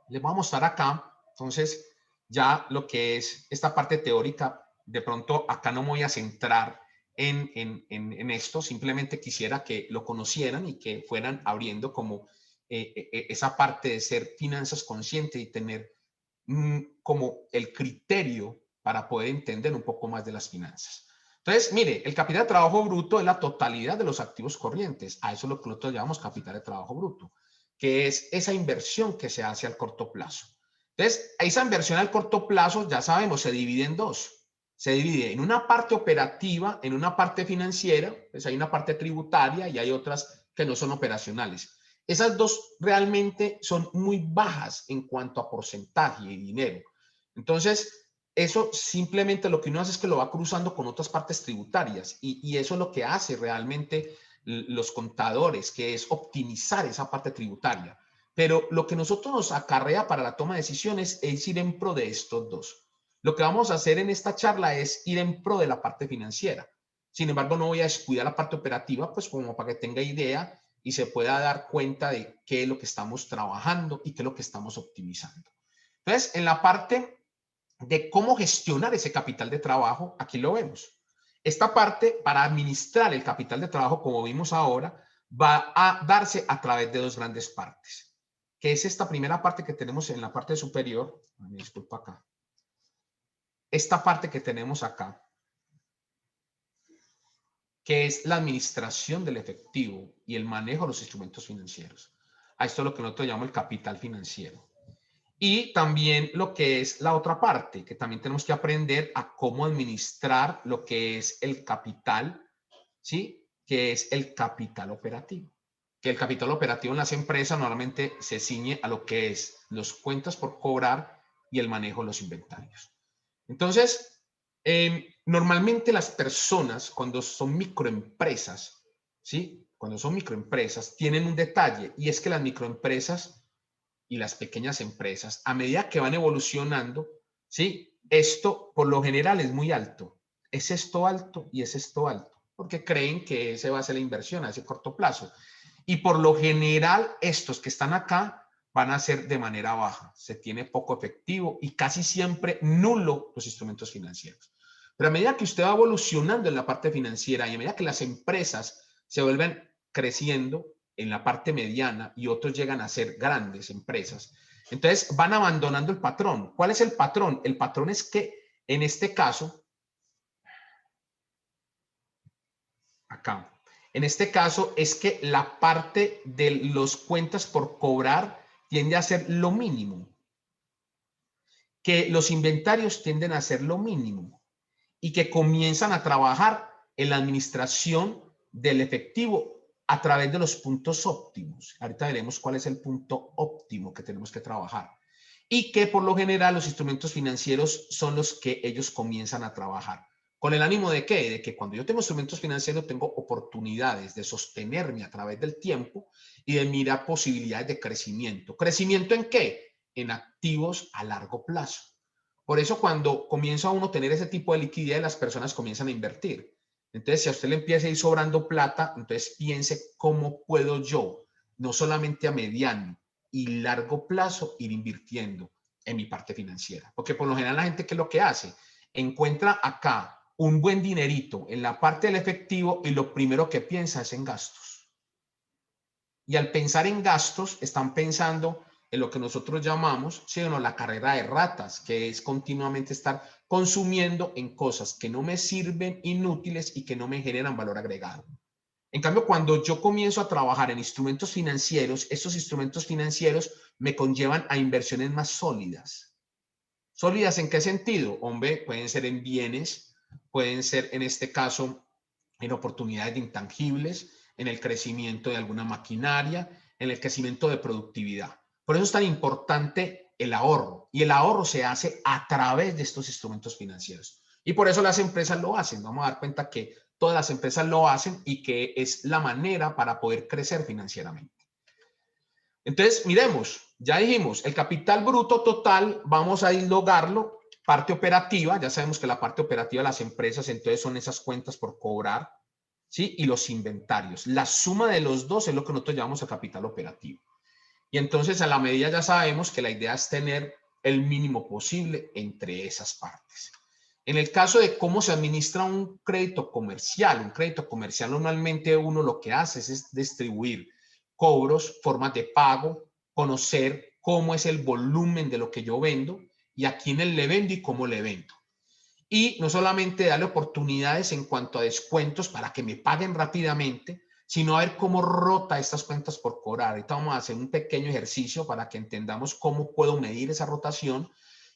Les voy a mostrar acá, entonces, ya lo que es esta parte teórica. De pronto, acá no me voy a centrar en esto, simplemente quisiera que lo conocieran y que fueran abriendo como esa parte de ser finanzas consciente y tener como el criterio para poder entender un poco más de las finanzas. Entonces, mire, el capital de trabajo bruto es la totalidad de los activos corrientes. A eso es lo que nosotros llamamos capital de trabajo bruto, que es esa inversión que se hace al corto plazo. Entonces, esa inversión al corto plazo, ya sabemos, se divide en dos. Se divide en una parte operativa, en una parte financiera, pues hay una parte tributaria y hay otras que no son operacionales. Esas dos realmente son muy bajas en cuanto a porcentaje y dinero. Entonces, eso simplemente lo que uno hace es que lo va cruzando con otras partes tributarias y eso es lo que hace realmente los contadores, que es optimizar esa parte tributaria. Pero lo que nosotros nos acarrea para la toma de decisiones es ir en pro de estos dos. Lo que vamos a hacer en esta charla es ir en pro de la parte financiera. Sin embargo, no voy a descuidar la parte operativa, pues como para que tenga idea y se pueda dar cuenta de qué es lo que estamos trabajando y qué es lo que estamos optimizando. Entonces, en la parte de cómo gestionar ese capital de trabajo, aquí lo vemos. Esta parte, para administrar el capital de trabajo, como vimos ahora, va a darse a través de dos grandes partes, que es esta primera parte que tenemos en la parte superior. Me disculpa acá. Esta parte que tenemos acá, que es la administración del efectivo y el manejo de los instrumentos financieros. A esto es lo que nosotros llamamos el capital financiero. Y también lo que es la otra parte, que también tenemos que aprender a cómo administrar lo que es el capital, ¿sí? Que es el capital operativo. Que el capital operativo en las empresas normalmente se ciñe a lo que es los cuentas por cobrar y el manejo de los inventarios. Entonces, normalmente las personas cuando son microempresas, ¿sí? Cuando son microempresas tienen un detalle y es que las microempresas y las pequeñas empresas, a medida que van evolucionando, ¿sí? Esto por lo general es muy alto. Es esto alto y es esto alto, porque creen que ese va a ser la inversión a ese corto plazo. Y por lo general, estos que están acá van a ser de manera baja. Se tiene poco efectivo y casi siempre nulo los instrumentos financieros. Pero a medida que usted va evolucionando en la parte financiera y a medida que las empresas se vuelven creciendo, en la parte mediana y otros llegan a ser grandes empresas. Entonces van abandonando el patrón. ¿Cuál es el patrón? El patrón es que en este caso, acá, en este caso es que la parte de los cuentas por cobrar tiende a ser lo mínimo, que los inventarios tienden a ser lo mínimo y que comienzan a trabajar en la administración del efectivo a través de los puntos óptimos. Ahorita veremos cuál es el punto óptimo que tenemos que trabajar. Y que por lo general los instrumentos financieros son los que ellos comienzan a trabajar. ¿Con el ánimo de qué? De que cuando yo tengo instrumentos financieros tengo oportunidades de sostenerme a través del tiempo y de mirar posibilidades de crecimiento. ¿Crecimiento en qué? En activos a largo plazo. Por eso cuando comienza uno a tener ese tipo de liquidez, las personas comienzan a invertir. Entonces, si a usted le empieza a ir sobrando plata, entonces piense cómo puedo yo, no solamente a mediano y largo plazo, ir invirtiendo en mi parte financiera. Porque por lo general la gente, ¿qué es lo que hace? Encuentra acá un buen dinerito en la parte del efectivo y lo primero que piensa es en gastos. Y al pensar en gastos, están pensando en lo que nosotros llamamos, ¿sí o no?, la carrera de ratas, que es continuamente estar consumiendo en cosas que no me sirven, inútiles y que no me generan valor agregado. En cambio, cuando yo comienzo a trabajar en instrumentos financieros, estos instrumentos financieros me conllevan a inversiones más sólidas. ¿Sólidas en qué sentido? Hombre, pueden ser en bienes, pueden ser en este caso en oportunidades de intangibles, en el crecimiento de alguna maquinaria, en el crecimiento de productividad. Por eso es tan importante el ahorro. Y el ahorro se hace a través de estos instrumentos financieros. Y por eso las empresas lo hacen. Vamos a dar cuenta que todas las empresas lo hacen y que es la manera para poder crecer financieramente. Entonces, miremos, ya dijimos, el capital bruto total, vamos a dislogarlo, parte operativa, ya sabemos que la parte operativa de las empresas, entonces son esas cuentas por cobrar, ¿sí? Y los inventarios. La suma de los dos es lo que nosotros llamamos el capital operativo. Y entonces, a la medida ya sabemos que la idea es tener el mínimo posible entre esas partes. En el caso de cómo se administra un crédito comercial normalmente uno lo que hace es distribuir cobros, formas de pago, conocer cómo es el volumen de lo que yo vendo y a quién le vendo y cómo le vendo. Y no solamente darle oportunidades en cuanto a descuentos para que me paguen rápidamente, sino a ver cómo rota estas cuentas por cobrar. Ahorita vamos a hacer un pequeño ejercicio para que entendamos cómo puedo medir esa rotación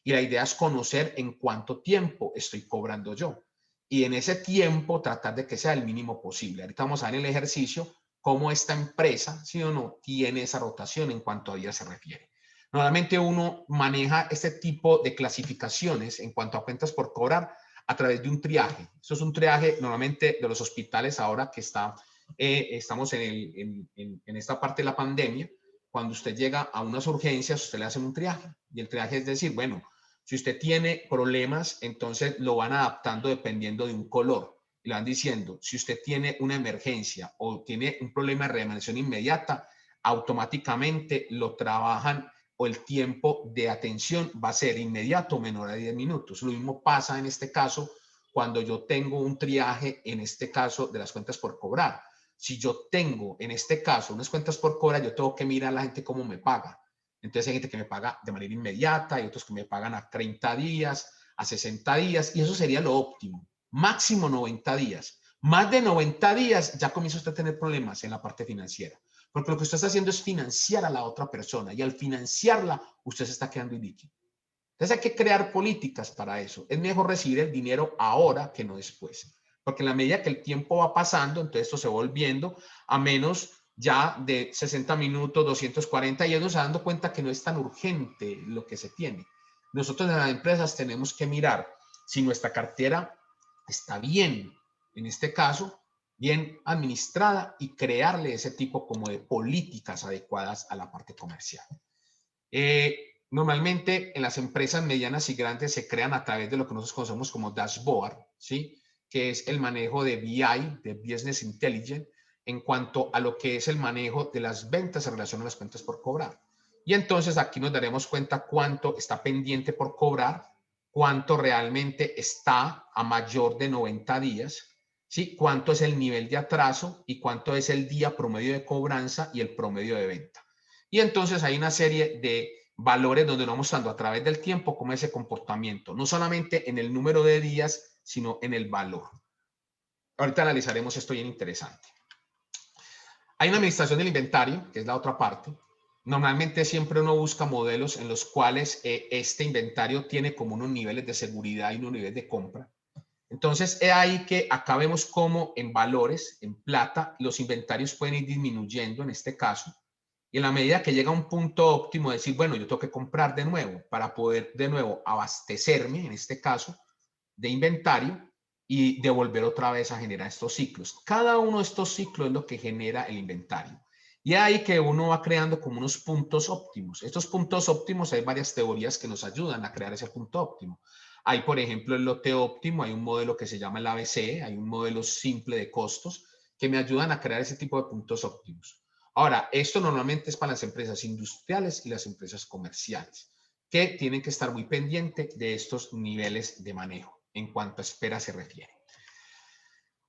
y la idea es conocer en cuánto tiempo estoy cobrando yo. Y en ese tiempo tratar de que sea el mínimo posible. Ahorita vamos a ver en el ejercicio cómo esta empresa, sí o no, tiene esa rotación en cuanto a días se refiere. Normalmente uno maneja este tipo de clasificaciones en cuanto a cuentas por cobrar a través de un triaje. Eso es un triaje normalmente de los hospitales ahora que estamos en esta parte de la pandemia. Cuando usted llega a unas urgencias, usted le hacen un triaje. Y el triaje es decir, bueno, si usted tiene problemas, entonces lo van adaptando dependiendo de un color. Y le van diciendo, si usted tiene una emergencia o tiene un problema de reanimación inmediata, automáticamente lo trabajan o el tiempo de atención va a ser inmediato o menor a 10 minutos. Lo mismo pasa en este caso cuando yo tengo un triaje, en este caso de las cuentas por cobrar. Si yo tengo, en este caso, unas cuentas por cobrar, yo tengo que mirar a la gente cómo me paga. Entonces hay gente que me paga de manera inmediata y otros que me pagan a 30 días, a 60 días, y eso sería lo óptimo. Máximo 90 días. Más de 90 días ya comienza usted a tener problemas en la parte financiera. Porque lo que usted está haciendo es financiar a la otra persona y al financiarla, usted se está quedando ilíquido. Entonces hay que crear políticas para eso. Es mejor recibir el dinero ahora que no después. Porque en la medida que el tiempo va pasando, entonces esto se va volviendo a menos ya de 60 minutos, 240, y ellos se dando cuenta que no es tan urgente lo que se tiene. Nosotros en las empresas tenemos que mirar si nuestra cartera está bien, en este caso, bien administrada y crearle ese tipo como de políticas adecuadas a la parte comercial. Normalmente en las empresas medianas y grandes se crean a través de lo que nosotros conocemos como dashboard, ¿sí? Que es el manejo de BI, de Business Intelligence, en cuanto a lo que es el manejo de las ventas en relación a las cuentas por cobrar. Y entonces aquí nos daremos cuenta cuánto está pendiente por cobrar, cuánto realmente está a mayor de 90 días, ¿sí? Cuánto es el nivel de atraso y cuánto es el día promedio de cobranza y el promedio de venta. Y entonces hay una serie de valores donde nos vamos mostrando a través del tiempo cómo es ese comportamiento, no solamente en el número de días, sino en el valor. Ahorita analizaremos esto bien interesante. Hay una administración del inventario, que es la otra parte. Normalmente siempre uno busca modelos en los cuales este inventario tiene como unos niveles de seguridad y unos niveles de compra. Entonces, es ahí que acá vemos cómo en valores, en plata, los inventarios pueden ir disminuyendo en este caso. Y en la medida que llega a un punto óptimo, decir, bueno, yo tengo que comprar de nuevo para poder de nuevo abastecerme, en este caso, de inventario y de volver otra vez a generar estos ciclos. Cada uno de estos ciclos es lo que genera el inventario. Y ahí que uno va creando como unos puntos óptimos. Estos puntos óptimos, hay varias teorías que nos ayudan a crear ese punto óptimo. Hay, por ejemplo, el lote óptimo, hay un modelo que se llama el ABC, hay un modelo simple de costos que me ayudan a crear ese tipo de puntos óptimos. Ahora, esto normalmente es para las empresas industriales y las empresas comerciales, que tienen que estar muy pendientes de estos niveles de manejo en cuanto a espera se refiere.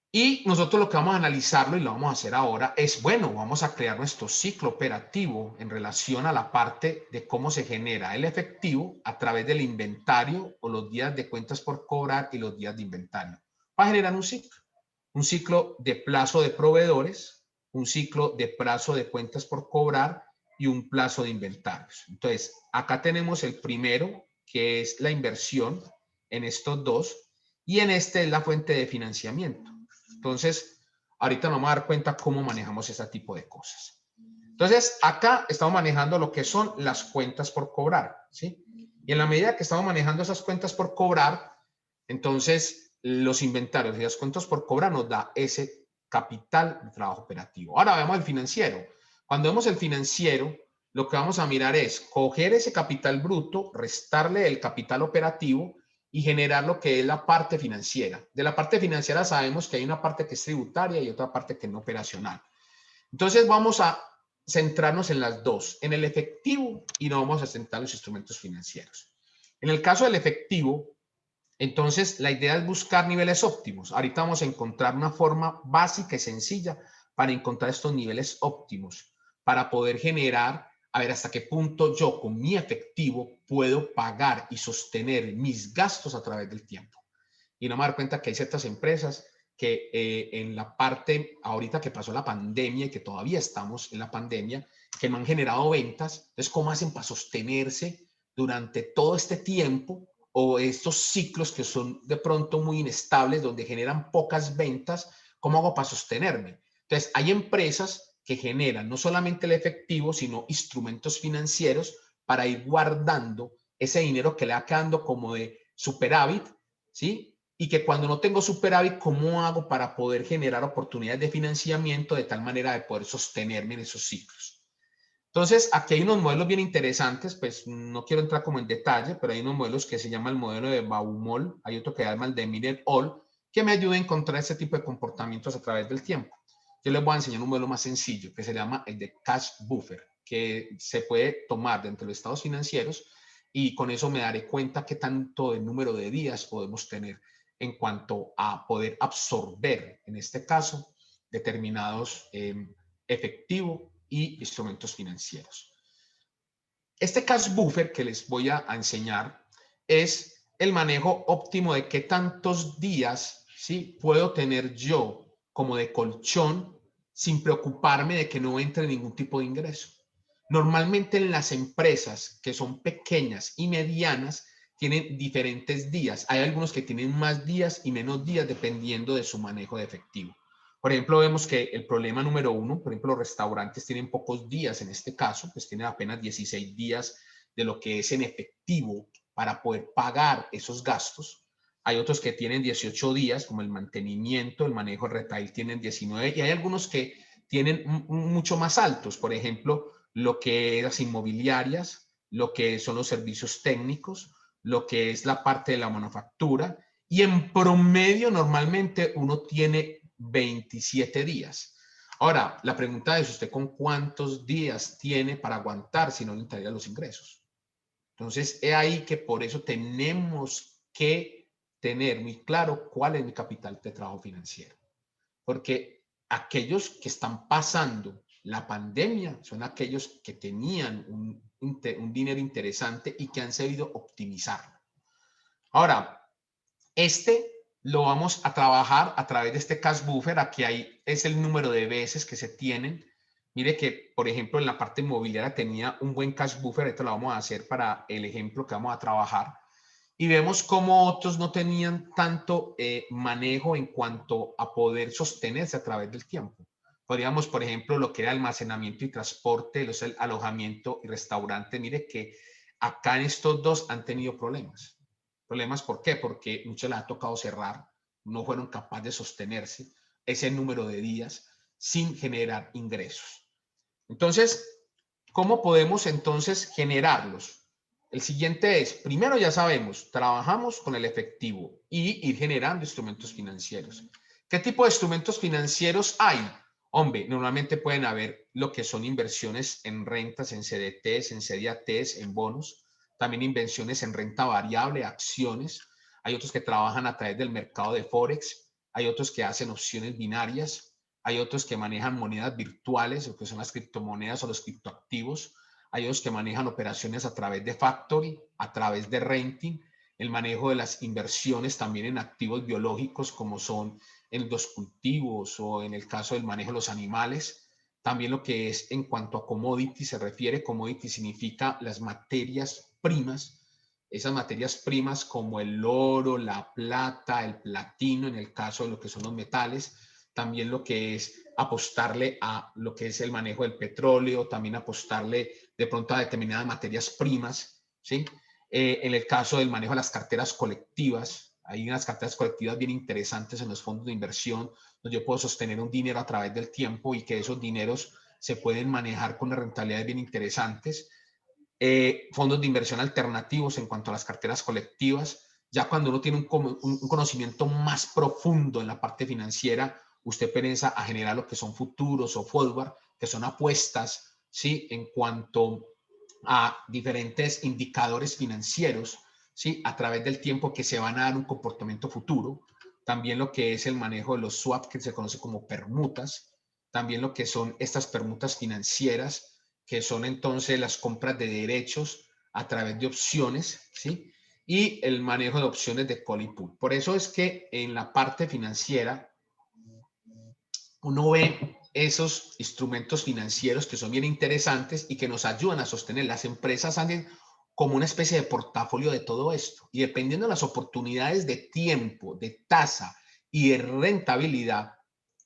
Y nosotros lo que vamos a analizarlo y lo vamos a hacer ahora es, bueno, vamos a crear nuestro ciclo operativo en relación a la parte de cómo se genera el efectivo a través del inventario o los días de cuentas por cobrar y los días de inventario. Va a generar un ciclo de plazo de proveedores, un ciclo de plazo de cuentas por cobrar y un plazo de inventarios. Entonces, acá tenemos el primero, que es la inversión en estos dos, y en este es la fuente de financiamiento. Entonces, ahorita nos vamos a dar cuenta cómo manejamos este tipo de cosas. Entonces, acá estamos manejando lo que son las cuentas por cobrar, ¿sí? Y en la medida que estamos manejando esas cuentas por cobrar, entonces los inventarios y las cuentas por cobrar nos da ese capital de trabajo operativo. Ahora vemos el financiero. Cuando vemos el financiero, lo que vamos a mirar es coger ese capital bruto, restarle el capital operativo y generar lo que es la parte financiera. De la parte financiera sabemos que hay una parte que es tributaria y otra parte que no operacional. Entonces vamos a centrarnos en las dos, en el efectivo, y no vamos a centrar en los instrumentos financieros. En el caso del efectivo, entonces la idea es buscar niveles óptimos. Ahorita vamos a encontrar una forma básica y sencilla para encontrar estos niveles óptimos, para poder generar, a ver hasta qué punto yo con mi efectivo puedo pagar y sostener mis gastos a través del tiempo. Y no me dar cuenta que hay ciertas empresas que en la parte, ahorita que pasó la pandemia y que todavía estamos en la pandemia, que no han generado ventas. Entonces, ¿cómo hacen para sostenerse durante todo este tiempo o estos ciclos que son de pronto muy inestables, donde generan pocas ventas? ¿Cómo hago para sostenerme? Entonces, hay empresas que generan no solamente el efectivo, sino instrumentos financieros para ir guardando ese dinero que le va quedando como de superávit, ¿sí? Y que cuando no tengo superávit, ¿cómo hago para poder generar oportunidades de financiamiento de tal manera de poder sostenerme en esos ciclos? Entonces, aquí hay unos modelos bien interesantes, pues no quiero entrar como en detalle, pero hay unos modelos que se llama el modelo de Baumol, hay otro que se llama el de Miller-All, que me ayuda a encontrar ese tipo de comportamientos a través del tiempo. Yo les voy a enseñar un modelo más sencillo, que se llama el de Cash Buffer, que se puede tomar dentro de los estados financieros y con eso me daré cuenta qué tanto de número de días podemos tener en cuanto a poder absorber, en este caso, determinados efectivo y instrumentos financieros. Este cash buffer que les voy a enseñar es el manejo óptimo de qué tantos días, ¿sí?, puedo tener yo como de colchón sin preocuparme de que no entre ningún tipo de ingreso. Normalmente en las empresas que son pequeñas y medianas tienen diferentes días. Hay algunos que tienen más días y menos días dependiendo de su manejo de efectivo. Por ejemplo, vemos que el problema número uno, por ejemplo, los restaurantes tienen pocos días en este caso, pues tienen apenas 16 días de lo que es en efectivo para poder pagar esos gastos. Hay otros que tienen 18 días, como el mantenimiento, el manejo de retail tienen 19, y hay algunos que tienen mucho más altos, por ejemplo, lo que es las inmobiliarias, lo que son los servicios técnicos, lo que es la parte de la manufactura, y en promedio normalmente uno tiene 27 días. Ahora, la pregunta es, ¿usted con cuántos días tiene para aguantar si no le entrarían los ingresos? Entonces, es ahí que por eso tenemos que tener muy claro cuál es mi capital de trabajo financiero. Porque aquellos que están pasando la pandemia son aquellos que tenían un dinero interesante y que han sabido optimizarlo. Ahora, este lo vamos a trabajar a través de este cash buffer. Aquí es el número de veces que se tienen. Mire que, por ejemplo, en la parte inmobiliaria tenía un buen cash buffer. Esto lo vamos a hacer para el ejemplo que vamos a trabajar. Y vemos cómo otros no tenían tanto manejo en cuanto a poder sostenerse a través del tiempo. Podríamos, por ejemplo, lo que era almacenamiento y transporte, los alojamiento y restaurante. Mire que acá en estos dos han tenido problemas. ¿Problemas por qué? Porque muchos les ha tocado cerrar, no fueron capaces de sostenerse ese número de días sin generar ingresos. Entonces, ¿cómo podemos entonces generarlos? El siguiente es, primero ya sabemos, trabajamos con el efectivo y ir generando instrumentos financieros. ¿Qué tipo de instrumentos financieros hay? Hombre, normalmente pueden haber lo que son inversiones en rentas, en CDTs, en CDATs, en bonos, también inversiones en renta variable, acciones. Hay otros que trabajan a través del mercado de Forex, hay otros que hacen opciones binarias, hay otros que manejan monedas virtuales, lo que son las criptomonedas o los criptoactivos. Hay otros que manejan operaciones a través de factory, a través de renting, el manejo de las inversiones también en activos biológicos como son en los cultivos o en el caso del manejo de los animales. También lo que es en cuanto a commodity se refiere, commodity significa las materias primas, esas materias primas como el oro, la plata, el platino, en el caso de lo que son los metales, también lo que es apostarle a lo que es el manejo del petróleo, también apostarle de pronto a determinadas materias primas, ¿sí? En el caso del manejo de las carteras colectivas, hay unas carteras colectivas bien interesantes en los fondos de inversión, donde yo puedo sostener un dinero a través del tiempo y que esos dineros se pueden manejar con rentabilidades bien interesantes. Fondos de inversión alternativos en cuanto a las carteras colectivas. Ya cuando uno tiene un conocimiento más profundo en la parte financiera, usted piensa a generar lo que son futuros o forward, que son apuestas, ¿sí?, en cuanto a diferentes indicadores financieros, ¿sí?, a través del tiempo que se van a dar un comportamiento futuro. También lo que es el manejo de los swaps, que se conoce como permutas. también lo que son estas permutas financieras, que son entonces las compras de derechos a través de opciones, ¿sí? Y el manejo de opciones de call y put. Por eso es que en la parte financiera uno ve esos instrumentos financieros que son bien interesantes y que nos ayudan a sostener. Las empresas hacen como una especie de portafolio de todo esto. Y dependiendo de las oportunidades de tiempo, de tasa y de rentabilidad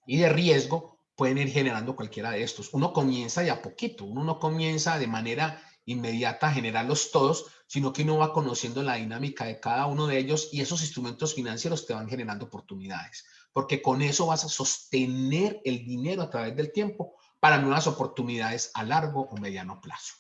y de riesgo, pueden ir generando cualquiera de estos. Uno comienza de a poquito, uno no comienza de manera inmediata a generarlos todos, sino que uno va conociendo la dinámica de cada uno de ellos y esos instrumentos financieros te van generando oportunidades, porque con eso vas a sostener el dinero a través del tiempo para nuevas oportunidades a largo o mediano plazo.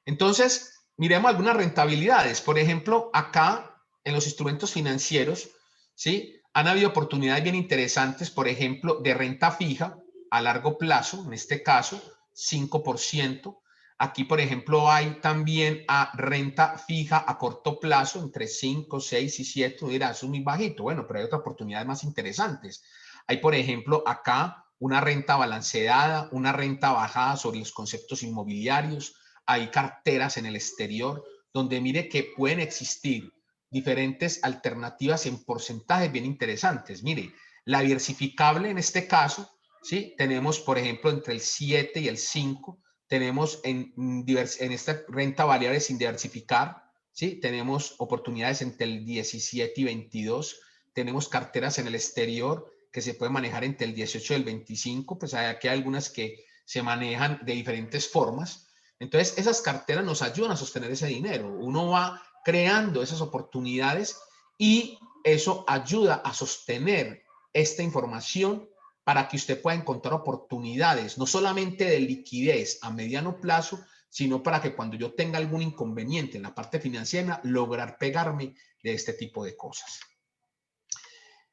Entonces, miremos algunas rentabilidades. Por ejemplo, acá en los instrumentos financieros, ¿sí? Han habido oportunidades bien interesantes, por ejemplo, de renta fija a largo plazo, en este caso, 5%. Aquí, por ejemplo, hay también a renta fija a corto plazo, entre 5, 6 y 7. Mira, eso es muy bajito. Bueno, pero hay otras oportunidades más interesantes. Hay, por ejemplo, acá una renta balanceada, una renta bajada sobre los conceptos inmobiliarios. Hay carteras en el exterior donde mire que pueden existir diferentes alternativas en porcentajes bien interesantes. Mire, la diversificable en este caso, ¿sí? Tenemos, por ejemplo, entre el 7 y el 5, tenemos en esta renta variable sin diversificar, ¿sí? Tenemos oportunidades entre el 17 y 22, tenemos carteras en el exterior que se pueden manejar entre el 18 y el 25, pues aquí hay algunas que se manejan de diferentes formas. Entonces, esas carteras nos ayudan a sostener ese dinero. Uno va creando esas oportunidades y eso ayuda a sostener esta información para que usted pueda encontrar oportunidades, no solamente de liquidez a mediano plazo, sino para que cuando yo tenga algún inconveniente en la parte financiera, lograr pegarme de este tipo de cosas.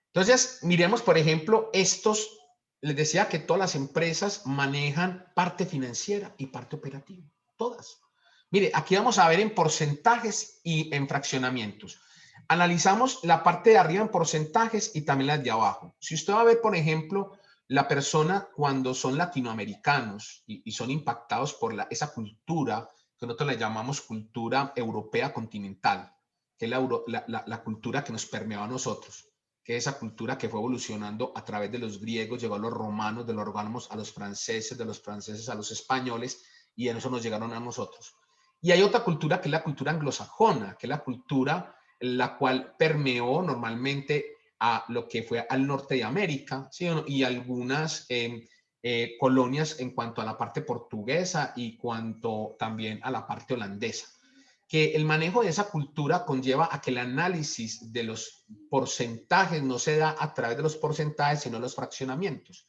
Entonces, miremos, por ejemplo, estos, les decía que todas las empresas manejan parte financiera y parte operativa, todas. Mire, aquí vamos a ver en porcentajes y en fraccionamientos. Analizamos la parte de arriba en porcentajes y también las de abajo. Si usted va a ver, por ejemplo, la persona cuando son latinoamericanos y son impactados por esa cultura que nosotros le llamamos cultura europea continental, que es la cultura que nos permeaba a nosotros, que es esa cultura que fue evolucionando a través de los griegos, llegó a los romanos, de los romanos a los franceses, de los franceses a los españoles, y en eso nos llegaron a nosotros. Y hay otra cultura que es la cultura anglosajona, que es la cultura la cual permeó normalmente a lo que fue al norte de América, ¿sí? Y algunas colonias en cuanto a la parte portuguesa y cuanto también a la parte holandesa. Que el manejo de esa cultura conlleva a que el análisis de los porcentajes no se da a través de los porcentajes, sino los fraccionamientos.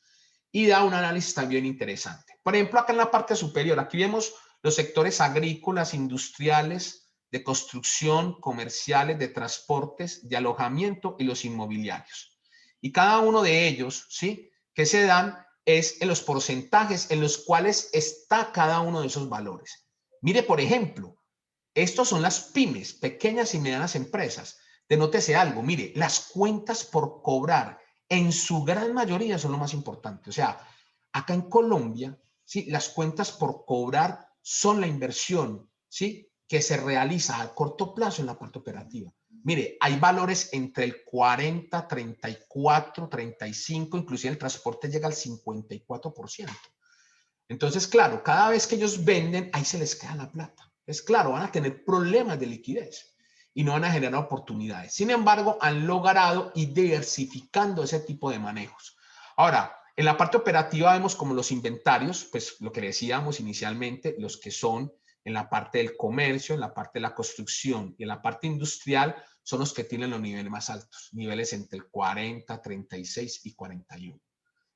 Y da un análisis también interesante. Por ejemplo, acá en la parte superior, aquí vemos los sectores agrícolas, industriales, de construcción, comerciales, de transportes, de alojamiento y los inmobiliarios. Y cada uno de ellos, ¿sí? Que se dan es en los porcentajes en los cuales está cada uno de esos valores. Mire, por ejemplo, estos son las pymes, pequeñas y medianas empresas. Denótese algo, mire, las cuentas por cobrar en su gran mayoría son lo más importante. O sea, acá en Colombia, ¿sí? Las cuentas por cobrar son la inversión, ¿sí? Que se realiza a corto plazo en la parte operativa. Mire, hay valores entre el 40, 34, 35, inclusive el transporte llega al 54%. Entonces, claro, cada vez que ellos venden, ahí se les queda la plata. Es claro, van a tener problemas de liquidez y no van a generar oportunidades. Sin embargo, han logrado ir diversificando ese tipo de manejos. Ahora, en la parte operativa vemos como los inventarios, pues lo que decíamos inicialmente, los que son en la parte del comercio, en la parte de la construcción y en la parte industrial, son los que tienen los niveles más altos, niveles entre el 40, 36 y 41.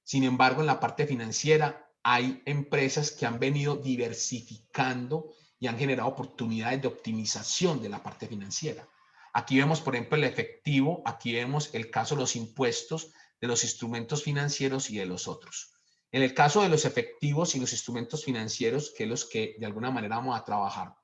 Sin embargo, en la parte financiera hay empresas que han venido diversificando y han generado oportunidades de optimización de la parte financiera. Aquí vemos, por ejemplo, el efectivo, aquí vemos el caso de los impuestos, de los instrumentos financieros y de los otros. En el caso de los efectivos y los instrumentos financieros, que es los que de alguna manera vamos a trabajar,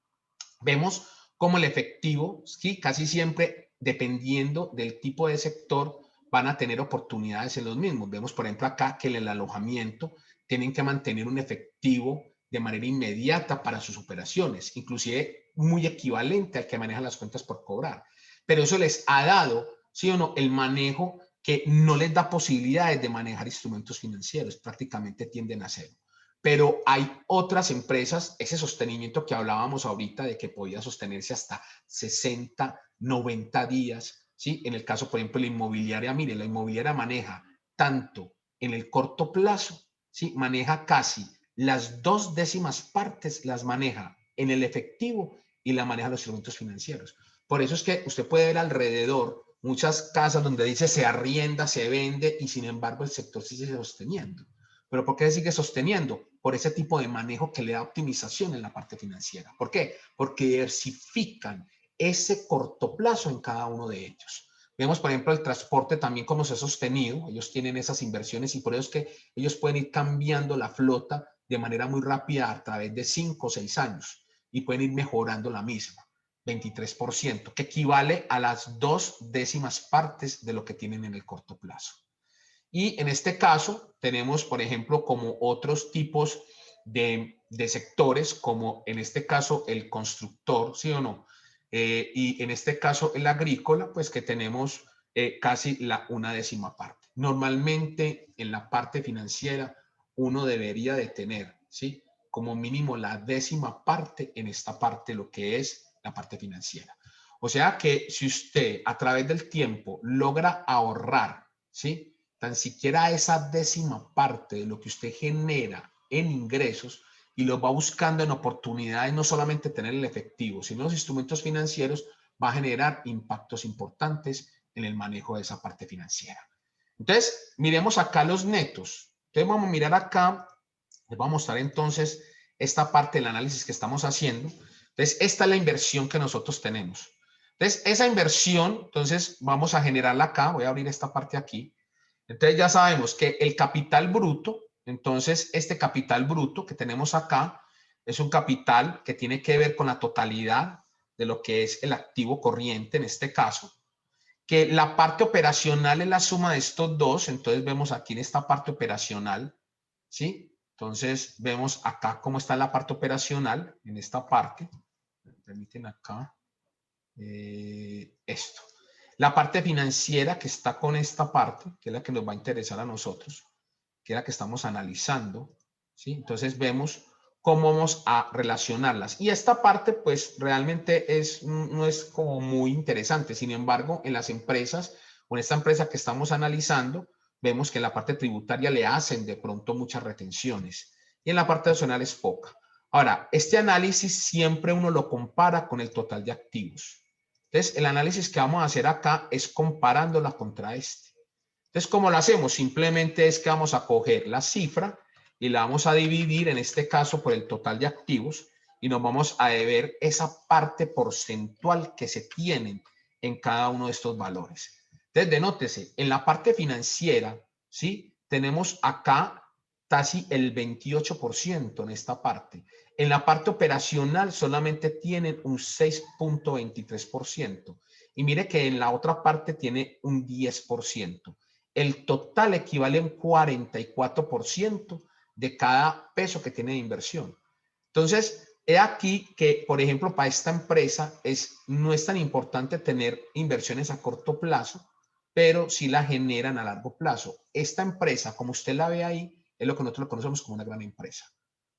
vemos cómo el efectivo, ¿sí? Casi siempre, dependiendo del tipo de sector, van a tener oportunidades en los mismos. Vemos, por ejemplo, acá que en el alojamiento tienen que mantener un efectivo de manera inmediata para sus operaciones, inclusive muy equivalente al que maneja las cuentas por cobrar. Pero eso les ha dado, sí o no, el manejo que no les da posibilidades de manejar instrumentos financieros, prácticamente tienden a cero. Pero hay otras empresas, ese sostenimiento que hablábamos ahorita de que podía sostenerse hasta 60, 90 días, ¿sí? En el caso, por ejemplo, de la inmobiliaria, mire, la inmobiliaria maneja tanto en el corto plazo, ¿sí? Maneja casi las 2/10 partes, las maneja en el efectivo y la maneja los instrumentos financieros. Por eso es que usted puede ver alrededor muchas casas donde dice se arrienda, se vende y sin embargo el sector sigue sosteniendo. ¿Pero por qué sigue sosteniendo? Por ese tipo de manejo que le da optimización en la parte financiera. ¿Por qué? Porque diversifican ese corto plazo en cada uno de ellos. Vemos, por ejemplo, el transporte también cómo se ha sostenido. Ellos tienen esas inversiones y por eso es que ellos pueden ir cambiando la flota de manera muy rápida a través de 5 o 6 años y pueden ir mejorando la misma. 23%, que equivale a las 2/10 partes de lo que tienen en el corto plazo. Y en este caso tenemos, por ejemplo, como otros tipos de sectores, como en este caso el constructor, ¿sí o no? Y en este caso el agrícola, pues que tenemos casi la 1/10 parte. Normalmente en la parte financiera uno debería de tener, ¿sí? Como mínimo la 10ª parte en esta parte, lo que es la parte financiera. O sea que si usted a través del tiempo logra ahorrar, ¿sí? Tan siquiera esa 10ª parte de lo que usted genera en ingresos y lo va buscando en oportunidades, no solamente tener el efectivo, sino los instrumentos financieros, va a generar impactos importantes en el manejo de esa parte financiera. Entonces, miremos acá los netos. Entonces, vamos a mirar acá, les voy a mostrar entonces esta parte del análisis que estamos haciendo. Entonces, esta es la inversión que nosotros tenemos. Entonces, esa inversión, entonces, vamos a generarla acá. Voy a abrir esta parte aquí. Entonces ya sabemos que el capital bruto, entonces este capital bruto que tenemos acá es un capital que tiene que ver con la totalidad de lo que es el activo corriente en este caso, que la parte operacional es la suma de estos dos, entonces vemos aquí en esta parte operacional, ¿sí? Entonces vemos acá cómo está la parte operacional en esta parte, me permiten acá, esto. La parte financiera que está con esta parte, que es la que nos va a interesar a nosotros, que es la que estamos analizando, ¿sí? Entonces vemos cómo vamos a relacionarlas. Y esta parte, pues, realmente no es como muy interesante. Sin embargo, en las empresas, o en esta empresa que estamos analizando, vemos que en la parte tributaria le hacen de pronto muchas retenciones. Y en la parte adicional es poca. Ahora, este análisis siempre uno lo compara con el total de activos. Entonces, el análisis que vamos a hacer acá es comparándola contra este. Entonces, ¿cómo lo hacemos? Simplemente es que vamos a coger la cifra y la vamos a dividir, en este caso, por el total de activos y nos vamos a ver esa parte porcentual que se tienen en cada uno de estos valores. Entonces, denótese, en la parte financiera, ¿sí? Tenemos acá casi el 28% en esta parte. En la parte operacional solamente tienen un 6.23%. Y mire que en la otra parte tiene un 10%. El total equivale a un 44% de cada peso que tiene de inversión. Entonces, he aquí que, por ejemplo, para esta empresa no es tan importante tener inversiones a corto plazo, pero sí la generan a largo plazo. Esta empresa, como usted la ve ahí, es lo que nosotros conocemos como una gran empresa.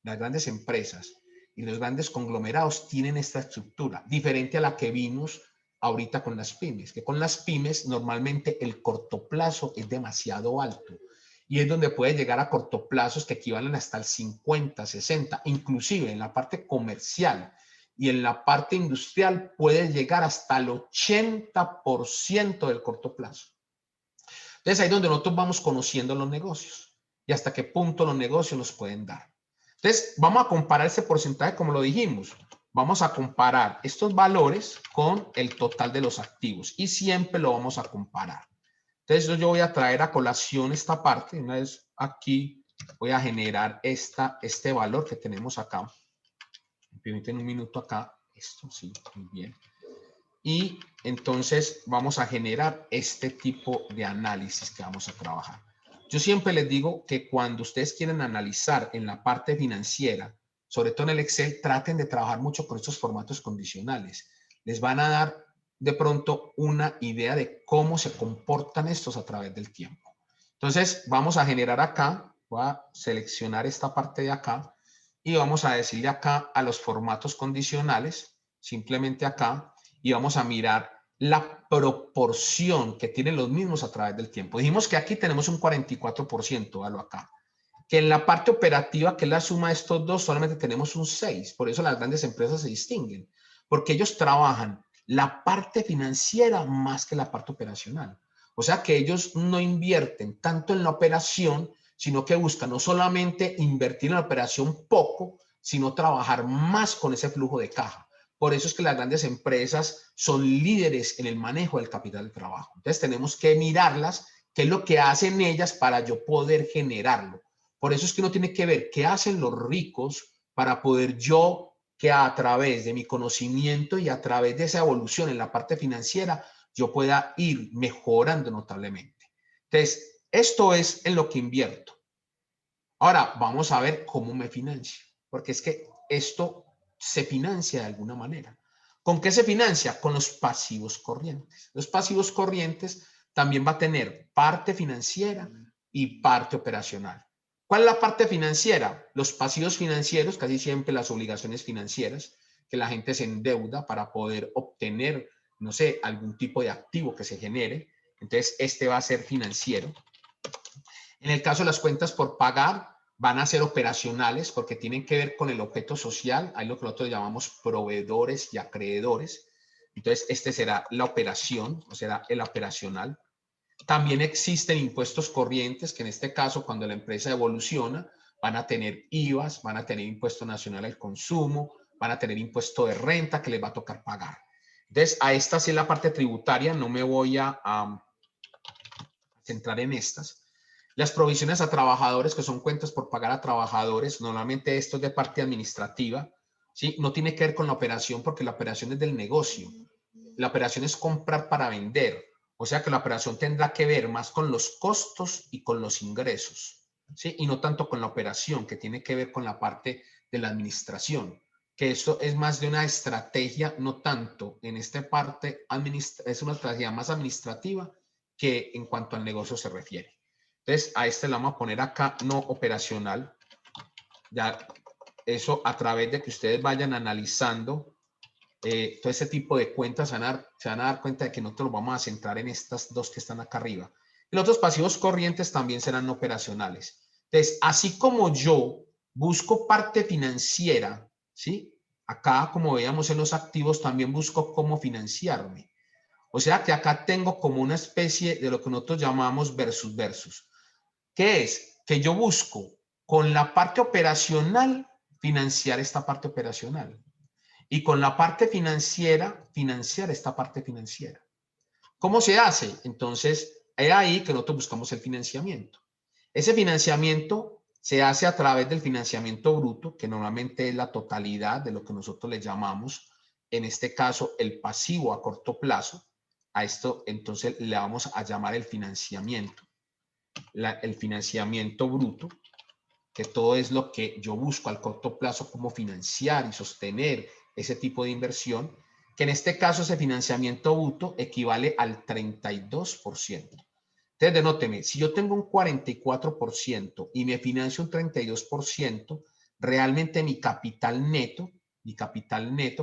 Las grandes empresas y los grandes conglomerados tienen esta estructura, diferente a la que vimos ahorita con las pymes, que con las pymes normalmente el corto plazo es demasiado alto y es donde puede llegar a corto plazos que equivalen hasta el 50, 60, inclusive en la parte comercial y en la parte industrial puede llegar hasta el 80% del corto plazo. Entonces ahí es donde nosotros vamos conociendo los negocios y hasta qué punto los negocios nos pueden dar. Entonces vamos a comparar ese porcentaje como lo dijimos. Vamos a comparar estos valores con el total de los activos y siempre lo vamos a comparar. Entonces yo voy a traer a colación esta parte. Una vez aquí voy a generar este valor que tenemos acá. Me permiten un minuto acá. Esto sí, muy bien. y entonces vamos a generar este tipo de análisis que vamos a trabajar. Yo siempre les digo que cuando ustedes quieren analizar en la parte financiera, sobre todo en el Excel, traten de trabajar mucho con estos formatos condicionales. Les van a dar de pronto una idea de cómo se comportan estos a través del tiempo. Entonces vamos a generar acá, voy a seleccionar esta parte de acá y vamos a decirle acá a los formatos condicionales, simplemente acá, y vamos a mirar la proporción que tienen los mismos a través del tiempo. Dijimos que aquí tenemos un 44%, véalo acá. Que en la parte operativa, que es la suma de estos dos, solamente tenemos un 6%. Por eso las grandes empresas se distinguen, porque ellos trabajan la parte financiera más que la parte operacional. O sea que ellos no invierten tanto en la operación, sino que buscan no solamente invertir en la operación poco, sino trabajar más con ese flujo de caja. Por eso es que las grandes empresas son líderes en el manejo del capital de trabajo. Entonces tenemos que mirarlas, qué es lo que hacen ellas para yo poder generarlo. Por eso es que uno tiene que ver qué hacen los ricos para poder yo, que a través de mi conocimiento y a través de esa evolución en la parte financiera, yo pueda ir mejorando notablemente. Entonces, esto es en lo que invierto. Ahora, vamos a ver cómo me financio, porque es que esto se financia de alguna manera. ¿Con qué se financia? Con los pasivos corrientes. Los pasivos corrientes también va a tener parte financiera y parte operacional. ¿Cuál es la parte financiera? Los pasivos financieros, casi siempre las obligaciones financieras, que la gente se endeuda para poder obtener, no sé, algún tipo de activo que se genere. Entonces, este va a ser financiero. En el caso de las cuentas por pagar, van a ser operacionales porque tienen que ver con el objeto social. Hay lo que nosotros llamamos proveedores y acreedores. Entonces, este será la operación, o será el operacional. También existen impuestos corrientes, que en este caso, cuando la empresa evoluciona, van a tener IVAs, van a tener impuesto nacional al consumo, van a tener impuesto de renta que les va a tocar pagar. Entonces, a esta sí es la parte tributaria, no me voy a centrar en estas. Las provisiones a trabajadores, que son cuentas por pagar a trabajadores, normalmente esto es de parte administrativa, ¿sí? No tiene que ver con la operación porque la operación es del negocio. La operación es comprar para vender. O sea que la operación tendrá que ver más con los costos y con los ingresos, ¿sí? Y no tanto con la operación, que tiene que ver con la parte de la administración, que esto es más de una estrategia, no tanto en esta parte, es una estrategia más administrativa que en cuanto al negocio se refiere. Entonces, a este le vamos a poner acá no operacional. Ya, eso a través de que ustedes vayan analizando todo ese tipo de cuentas, se van a dar cuenta de que nosotros lo vamos a centrar en estas dos que están acá arriba. Y los otros pasivos corrientes también serán no operacionales. Entonces, así como yo busco parte financiera, ¿sí? Acá, como veíamos en los activos, también busco cómo financiarme. O sea que acá tengo como una especie de lo que nosotros llamamos versus versus. ¿Qué es? Que yo busco con la parte operacional financiar esta parte operacional y con la parte financiera financiar esta parte financiera. ¿Cómo se hace? Entonces, es ahí que nosotros buscamos el financiamiento. Ese financiamiento se hace a través del financiamiento bruto, que normalmente es la totalidad de lo que nosotros le llamamos, en este caso, el pasivo a corto plazo. A esto, entonces, le vamos a llamar el financiamiento. El financiamiento bruto, que todo es lo que yo busco al corto plazo, como financiar y sostener ese tipo de inversión, que en este caso ese financiamiento bruto equivale al 32%. Entonces, denóteme, si yo tengo un 44% y me financio un 32%, realmente mi capital neto,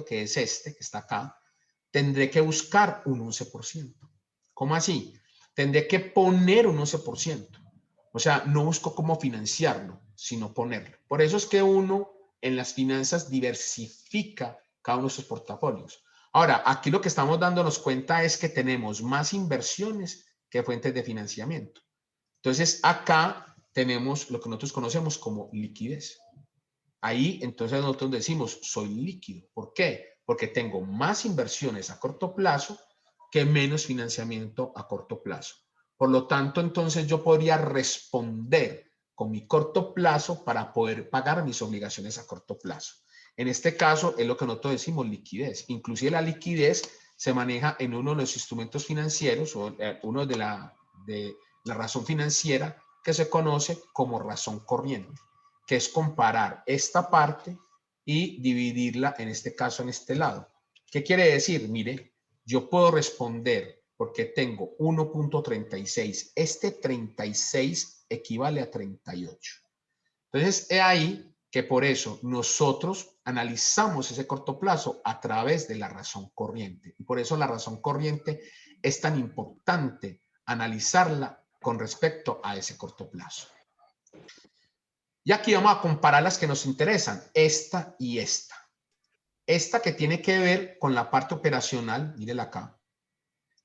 que es este, que está acá, tendré que buscar un 11%. ¿Cómo así? Tendré que poner un 11%. O sea, no busco cómo financiarlo, sino ponerlo. Por eso es que uno en las finanzas diversifica cada uno de sus portafolios. Ahora, aquí lo que estamos dándonos cuenta es que tenemos más inversiones que fuentes de financiamiento. Entonces, acá tenemos lo que nosotros conocemos como liquidez. Ahí, entonces, nosotros decimos, soy líquido. ¿Por qué? Porque tengo más inversiones a corto plazo que menos financiamiento a corto plazo. Por lo tanto, entonces yo podría responder con mi corto plazo para poder pagar mis obligaciones a corto plazo. En este caso es lo que nosotros decimos liquidez. Inclusive la liquidez se maneja en uno de los instrumentos financieros o uno de la razón financiera que se conoce como razón corriente, que es comparar esta parte y dividirla, en este caso, en este lado. ¿Qué quiere decir? Mire, yo puedo responder porque tengo 1.36. Este 36 equivale a 38. Entonces, es ahí que por eso nosotros analizamos ese corto plazo a través de la razón corriente. Y por eso la razón corriente es tan importante analizarla con respecto a ese corto plazo. Y aquí vamos a comparar las que nos interesan, esta y esta. Esta que tiene que ver con la parte operacional, mírela acá,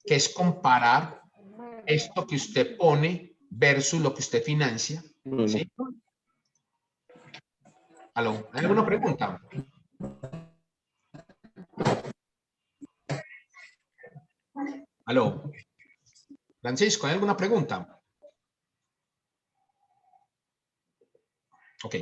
que es comparar esto que usted pone versus lo que usted financia. ¿Sí? ¿Aló? ¿Hay alguna pregunta? ¿Aló? Francisco, ¿hay alguna pregunta? Ok.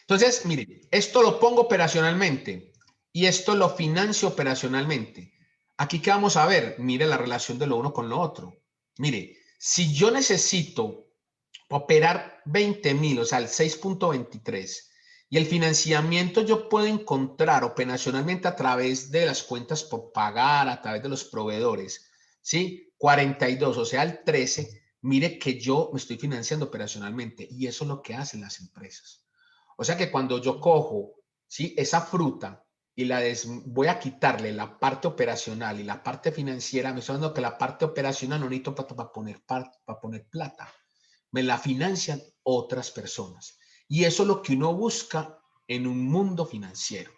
Entonces, mire, esto lo pongo operacionalmente y esto lo financio operacionalmente. Aquí, ¿qué vamos a ver? Mire la relación de lo uno con lo otro. Mire, si yo necesito operar 20.000, o sea, el 6.23, y el financiamiento yo puedo encontrar operacionalmente a través de las cuentas por pagar, a través de los proveedores, ¿sí? 42, o sea, el 13, mire que yo me estoy financiando operacionalmente y eso es lo que hacen las empresas. O sea que cuando yo cojo, ¿sí?, esa fruta y voy a quitarle la parte operacional y la parte financiera, me estoy dando que la parte operacional no necesito para poner plata. Me la financian otras personas. Y eso es lo que uno busca en un mundo financiero.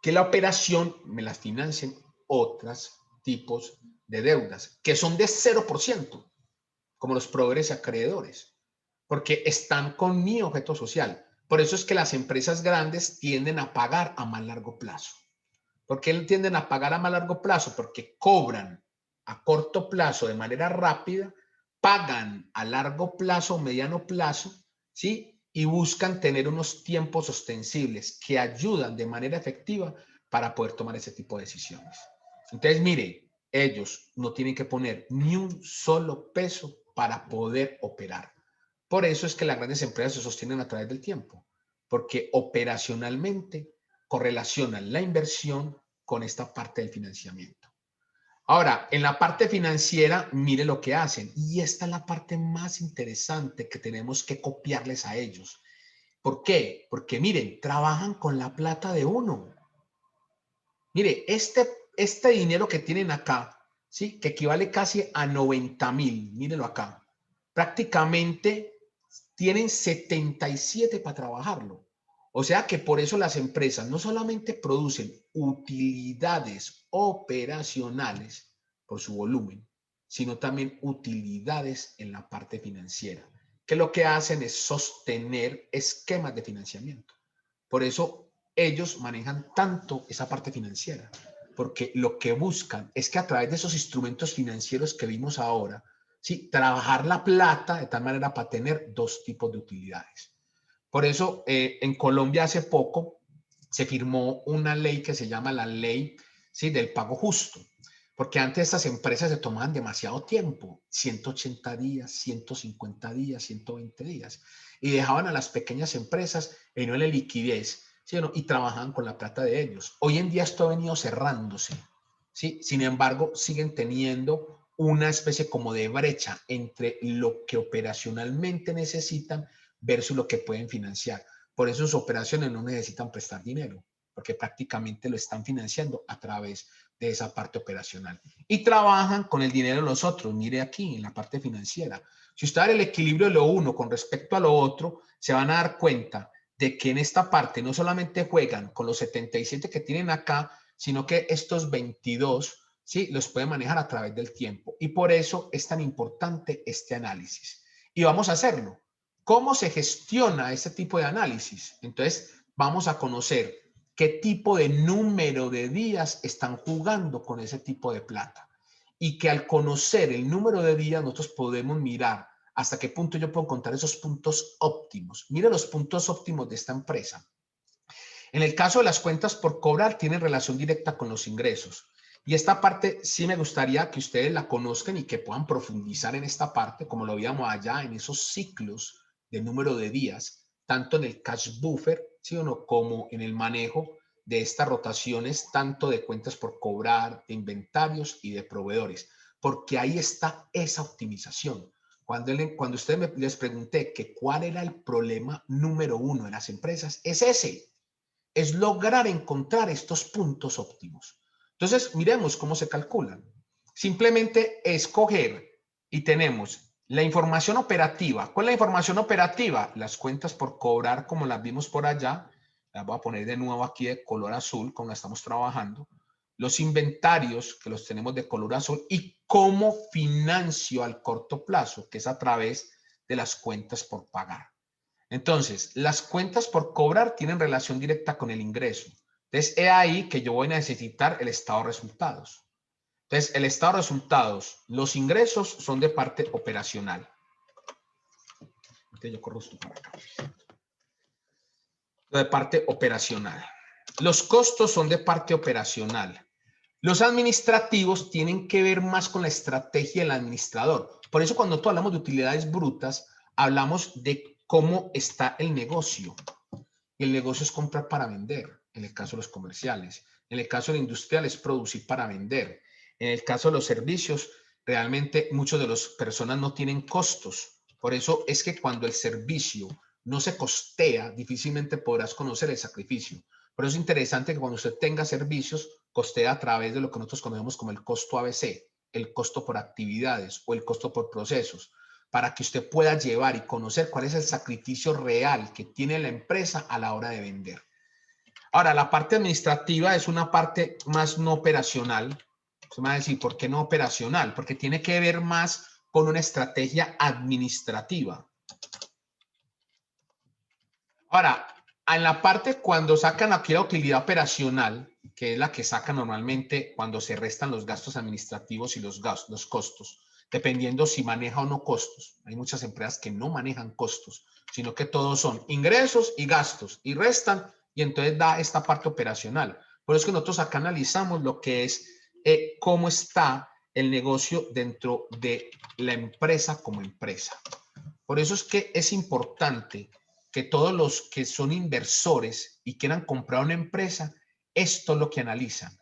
Que la operación me la financien otros tipos de deudas, que son de 0%, como los proveedores y acreedores, porque están con mi objeto social. Por eso es que las empresas grandes tienden a pagar a más largo plazo. ¿Por qué tienden a pagar a más largo plazo? Porque cobran a corto plazo de manera rápida, pagan a largo plazo o mediano plazo, ¿sí? Y buscan tener unos tiempos ostensibles que ayudan de manera efectiva para poder tomar ese tipo de decisiones. Entonces, mire, ellos no tienen que poner ni un solo peso para poder operar. Por eso es que las grandes empresas se sostienen a través del tiempo, porque operacionalmente correlacionan la inversión con esta parte del financiamiento. Ahora, en la parte financiera, mire lo que hacen. Y esta es la parte más interesante que tenemos que copiarles a ellos. ¿Por qué? Porque miren, trabajan con la plata de uno. Mire, este dinero que tienen acá, ¿sí?, que equivale casi a 90.000, mírenlo acá. Prácticamente tienen 77 para trabajarlo. O sea que por eso las empresas no solamente producen utilidades operacionales por su volumen, sino también utilidades en la parte financiera, que lo que hacen es sostener esquemas de financiamiento. Por eso ellos manejan tanto esa parte financiera, porque lo que buscan es que a través de esos instrumentos financieros que vimos ahora, ¿sí?, trabajar la plata de tal manera para tener dos tipos de utilidades. Por eso, en Colombia hace poco se firmó una ley que se llama la ley, ¿sí?, del pago justo, porque antes estas empresas se tomaban demasiado tiempo, 180 días, 150 días, 120 días, y dejaban a las pequeñas empresas en una liquidez, ¿sí?, y trabajaban con la plata de ellos. Hoy en día esto ha venido cerrándose, ¿sí? Sin embargo, siguen teniendo una especie como de brecha entre lo que operacionalmente necesitan versus lo que pueden financiar. Por eso sus operaciones no necesitan prestar dinero, porque prácticamente lo están financiando a través de esa parte operacional. Y trabajan con el dinero de los otros. Mire aquí en la parte financiera. Si usted da el equilibrio de lo uno con respecto a lo otro, se van a dar cuenta de que en esta parte no solamente juegan con los 77 que tienen acá, sino que estos 22, ¿sí?, los pueden manejar a través del tiempo. Y por eso es tan importante este análisis. Y vamos a hacerlo. ¿Cómo se gestiona este tipo de análisis? Entonces, vamos a conocer qué tipo de número de días están jugando con ese tipo de plata. Y que al conocer el número de días, nosotros podemos mirar hasta qué punto yo puedo encontrar esos puntos óptimos. Mira los puntos óptimos de esta empresa. En el caso de las cuentas por cobrar, tienen relación directa con los ingresos. Y esta parte sí me gustaría que ustedes la conozcan y que puedan profundizar en esta parte, como lo veíamos allá, en esos ciclos de número de días, tanto en el cash buffer, ¿sí o no?, como en el manejo de estas rotaciones, tanto de cuentas por cobrar, de inventarios y de proveedores, porque ahí está esa optimización. Cuando ustedes les pregunté que cuál era el problema número uno de las empresas, es ese, es lograr encontrar estos puntos óptimos. Entonces, miremos cómo se calculan. Simplemente escoger y tenemos la información operativa. ¿Cuál es la información operativa? Las cuentas por cobrar, como las vimos por allá. Las voy a poner de nuevo aquí de color azul, como la estamos trabajando. Los inventarios, que los tenemos de color azul. Y cómo financio al corto plazo, que es a través de las cuentas por pagar. Entonces, las cuentas por cobrar tienen relación directa con el ingreso. Entonces, es ahí que yo voy a necesitar el estado de resultados. Entonces, el estado de resultados, los ingresos son de parte operacional. Entonces, yo corro esto para acá. De parte operacional. Los costos son de parte operacional. Los administrativos tienen que ver más con la estrategia del administrador. Por eso, cuando tú hablamos de utilidades brutas, hablamos de cómo está el negocio. Y el negocio es comprar para vender, en el caso de los comerciales. En el caso de los industriales, es producir para vender. En el caso de los servicios, realmente muchos de las personas no tienen costos. Por eso es que cuando el servicio no se costea, difícilmente podrás conocer el sacrificio. Por eso es interesante que cuando usted tenga servicios, costea a través de lo que nosotros conocemos como el costo ABC, el costo por actividades o el costo por procesos, para que usted pueda llevar y conocer cuál es el sacrificio real que tiene la empresa a la hora de vender. Ahora, la parte administrativa es una parte más no operacional. Usted me va a decir, ¿por qué no operacional? Porque tiene que ver más con una estrategia administrativa. Ahora, en la parte cuando sacan aquí la utilidad operacional, que es la que sacan normalmente cuando se restan los gastos administrativos y los costos, dependiendo si maneja o no costos. Hay muchas empresas que no manejan costos, sino que todos son ingresos y gastos y restan y entonces da esta parte operacional. Por eso es que nosotros acá analizamos lo que es cómo está el negocio dentro de la empresa como empresa. Por eso es que es importante que todos los que son inversores y quieran comprar una empresa, esto es lo que analizan.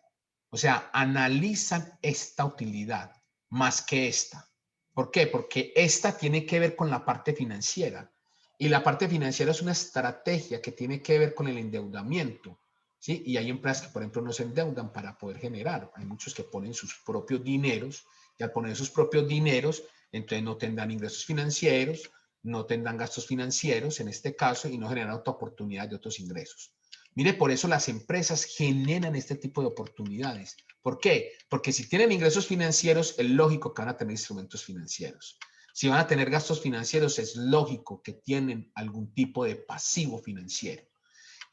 O sea, analizan esta utilidad más que esta. ¿Por qué? Porque esta tiene que ver con la parte financiera. Y la parte financiera es una estrategia que tiene que ver con el endeudamiento. ¿Sí? Y hay empresas que, por ejemplo, no se endeudan para poder generar. Hay muchos que ponen sus propios dineros y al poner sus propios dineros, entonces no tendrán ingresos financieros, no tendrán gastos financieros en este caso y no generan otra oportunidad de otros ingresos. Mire, por eso las empresas generan este tipo de oportunidades. ¿Por qué? Porque si tienen ingresos financieros, es lógico que van a tener instrumentos financieros. Si van a tener gastos financieros, es lógico que tienen algún tipo de pasivo financiero.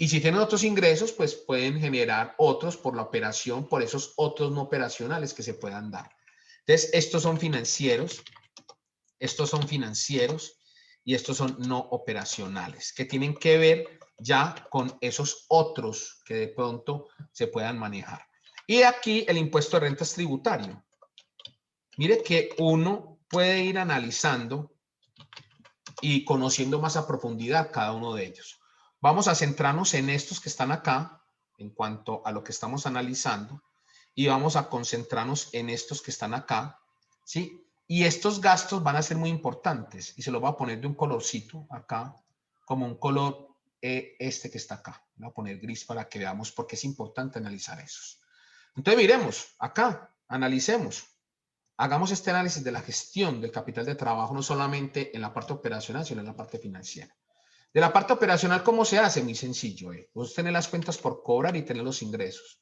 Y si tienen otros ingresos, pues pueden generar otros por la operación, por esos otros no operacionales que se puedan dar. Entonces, estos son financieros y estos son no operacionales, que tienen que ver ya con esos otros que de pronto se puedan manejar. Y aquí el impuesto de renta es tributario. Mire que uno puede ir analizando y conociendo más a profundidad cada uno de ellos. Vamos a centrarnos en estos que están acá, en cuanto a lo que estamos analizando, y vamos a concentrarnos en estos que están acá, ¿sí? Y estos gastos van a ser muy importantes, y se los voy a poner de un colorcito acá, como un color este que está acá. Voy a poner gris para que veamos por qué es importante analizar esos. Entonces miremos acá, analicemos. Hagamos este análisis de la gestión del capital de trabajo, no solamente en la parte operacional, sino en la parte financiera. De la parte operacional, ¿cómo se hace? Muy sencillo. Vos tenés las cuentas por cobrar y tenés los ingresos.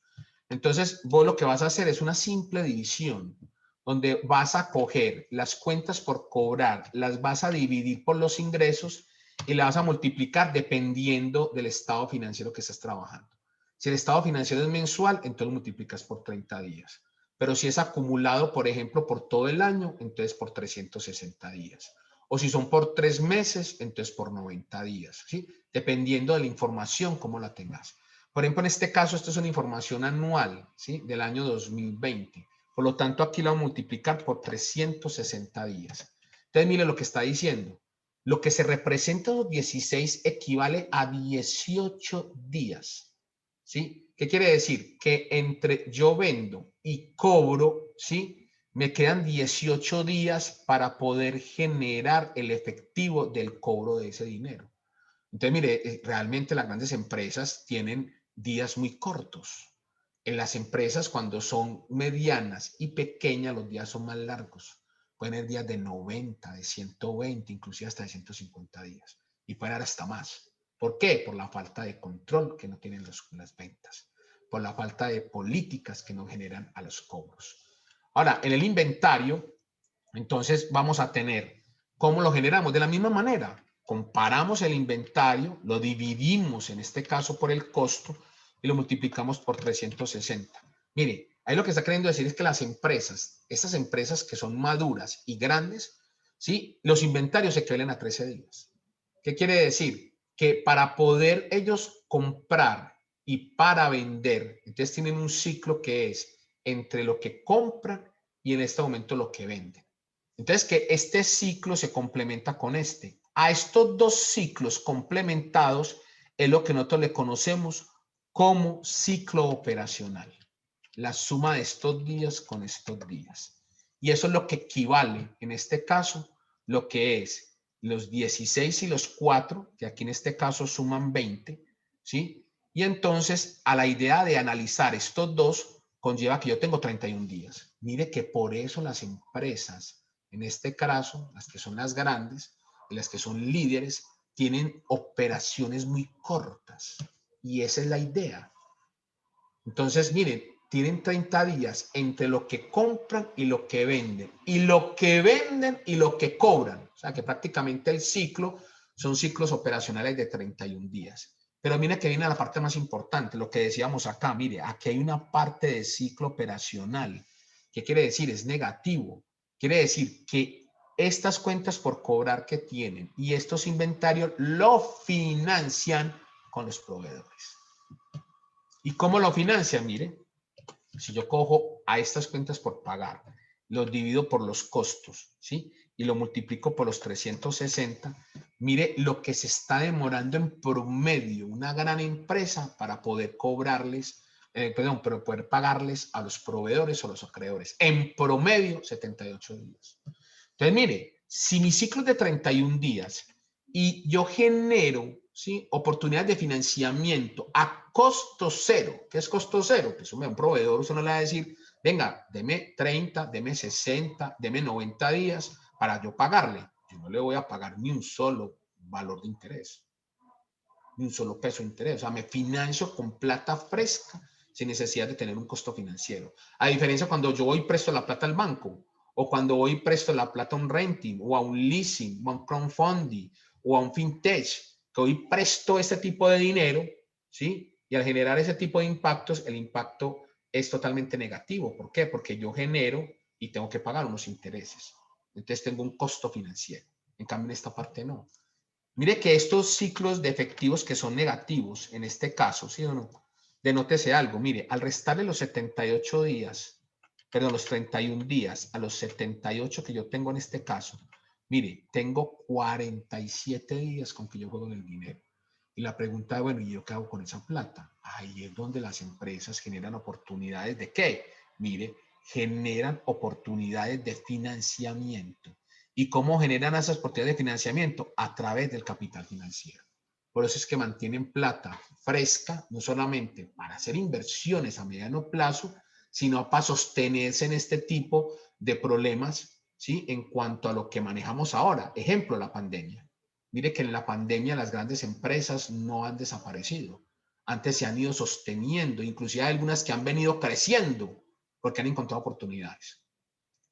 Entonces, vos lo que vas a hacer es una simple división, donde vas a coger las cuentas por cobrar, las vas a dividir por los ingresos y las vas a multiplicar dependiendo del estado financiero que estás trabajando. Si el estado financiero es mensual, entonces lo multiplicas por 30 días. Pero si es acumulado, por ejemplo, por todo el año, entonces por 360 días. O si son por 3 meses, entonces por 90 días, ¿sí? Dependiendo de la información, cómo la tengas. Por ejemplo, en este caso, esto es una información anual, ¿sí? Del año 2020. Por lo tanto, aquí lo vamos a multiplicar por 360 días. Entonces, mire lo que está diciendo. Lo que se representa los 16 equivale a 18 días, ¿sí? ¿Qué quiere decir? Que entre yo vendo y cobro, ¿sí? Me quedan 18 días para poder generar el efectivo del cobro de ese dinero. Entonces, mire, realmente las grandes empresas tienen días muy cortos. En las empresas, cuando son medianas y pequeñas, los días son más largos. Pueden haber días de 90, de 120, inclusive hasta de 150 días. Y pueden haber hasta más. ¿Por qué? Por la falta de control que no tienen las ventas. Por la falta de políticas que no generan a los cobros. Ahora, en el inventario, entonces vamos a tener, ¿cómo lo generamos? De la misma manera. Comparamos el inventario, lo dividimos en este caso por el costo y lo multiplicamos por 360. Mire, ahí lo que está queriendo decir es que las empresas, estas empresas que son maduras y grandes, ¿sí? Los inventarios se equivalen a 13 días. ¿Qué quiere decir? Que para poder ellos comprar y para vender, entonces tienen un ciclo que es entre lo que compran y en este momento lo que venden. Entonces, que este ciclo se complementa con este. A estos dos ciclos complementados es lo que nosotros le conocemos como ciclo operacional. La suma de estos días con estos días. Y eso es lo que equivale, en este caso, lo que es los 16 y los 4, que aquí en este caso suman 20, ¿sí? Y entonces, a la idea de analizar estos dos, conlleva que yo tengo 31 días. Mire que por eso las empresas, en este caso, las que son las grandes, las que son líderes, tienen operaciones muy cortas. Y esa es la idea. Entonces, miren, tienen 30 días entre lo que compran y lo que venden. Y lo que venden y lo que cobran. O sea, que prácticamente el ciclo son ciclos operacionales de 31 días. Pero mire que viene la parte más importante, lo que decíamos acá. Mire, aquí hay una parte de ciclo operacional. ¿Qué quiere decir? Es negativo. Quiere decir que estas cuentas por cobrar que tienen y estos inventarios lo financian con los proveedores. ¿Y cómo lo financian? Mire, si yo cojo a estas cuentas por pagar, los divido por los costos, ¿sí? Y lo multiplico por los 360, mire lo que se está demorando en promedio una gran empresa para poder cobrarles, para poder pagarles a los proveedores o los acreedores. En promedio, 78 días. Entonces, mire, si mi ciclo es de 31 días y yo genero, ¿sí?, oportunidades de financiamiento a costo cero. ¿Qué es costo cero? Pues un proveedor, usted no le va a decir, venga, deme 30, deme 60, deme 90 días para yo pagarle. Yo no le voy a pagar ni un solo valor de interés, ni un solo peso de interés. O sea, me financio con plata fresca sin necesidad de tener un costo financiero. A diferencia cuando yo voy y presto la plata al banco, o cuando voy y presto la plata a un renting, o a un leasing, o a un crowdfunding, o a un fintech, que hoy presto este tipo de dinero, ¿sí? Y al generar ese tipo de impactos, el impacto es totalmente negativo. ¿Por qué? Porque yo genero y tengo que pagar unos intereses. Entonces tengo un costo financiero. En cambio, en esta parte no. Mire que estos ciclos de efectivos que son negativos, en este caso, ¿sí o no? Denótese algo. Mire, al restarle los 78 días, perdón, los 31 días a los 78 que yo tengo en este caso, mire, tengo 47 días con que yo juego en el dinero. Y la pregunta es, bueno, ¿y yo qué hago con esa plata? Ahí es donde las empresas generan oportunidades de ¿qué? Mire, generan oportunidades de financiamiento. ¿Y cómo generan esas oportunidades de financiamiento? A través del capital financiero. Por eso es que mantienen plata fresca, no solamente para hacer inversiones a mediano plazo, sino para sostenerse en este tipo de problemas, ¿sí? En cuanto a lo que manejamos ahora. Ejemplo, la pandemia. Mire que en la pandemia las grandes empresas no han desaparecido. Antes se han ido sosteniendo, inclusive hay algunas que han venido creciendo porque han encontrado oportunidades.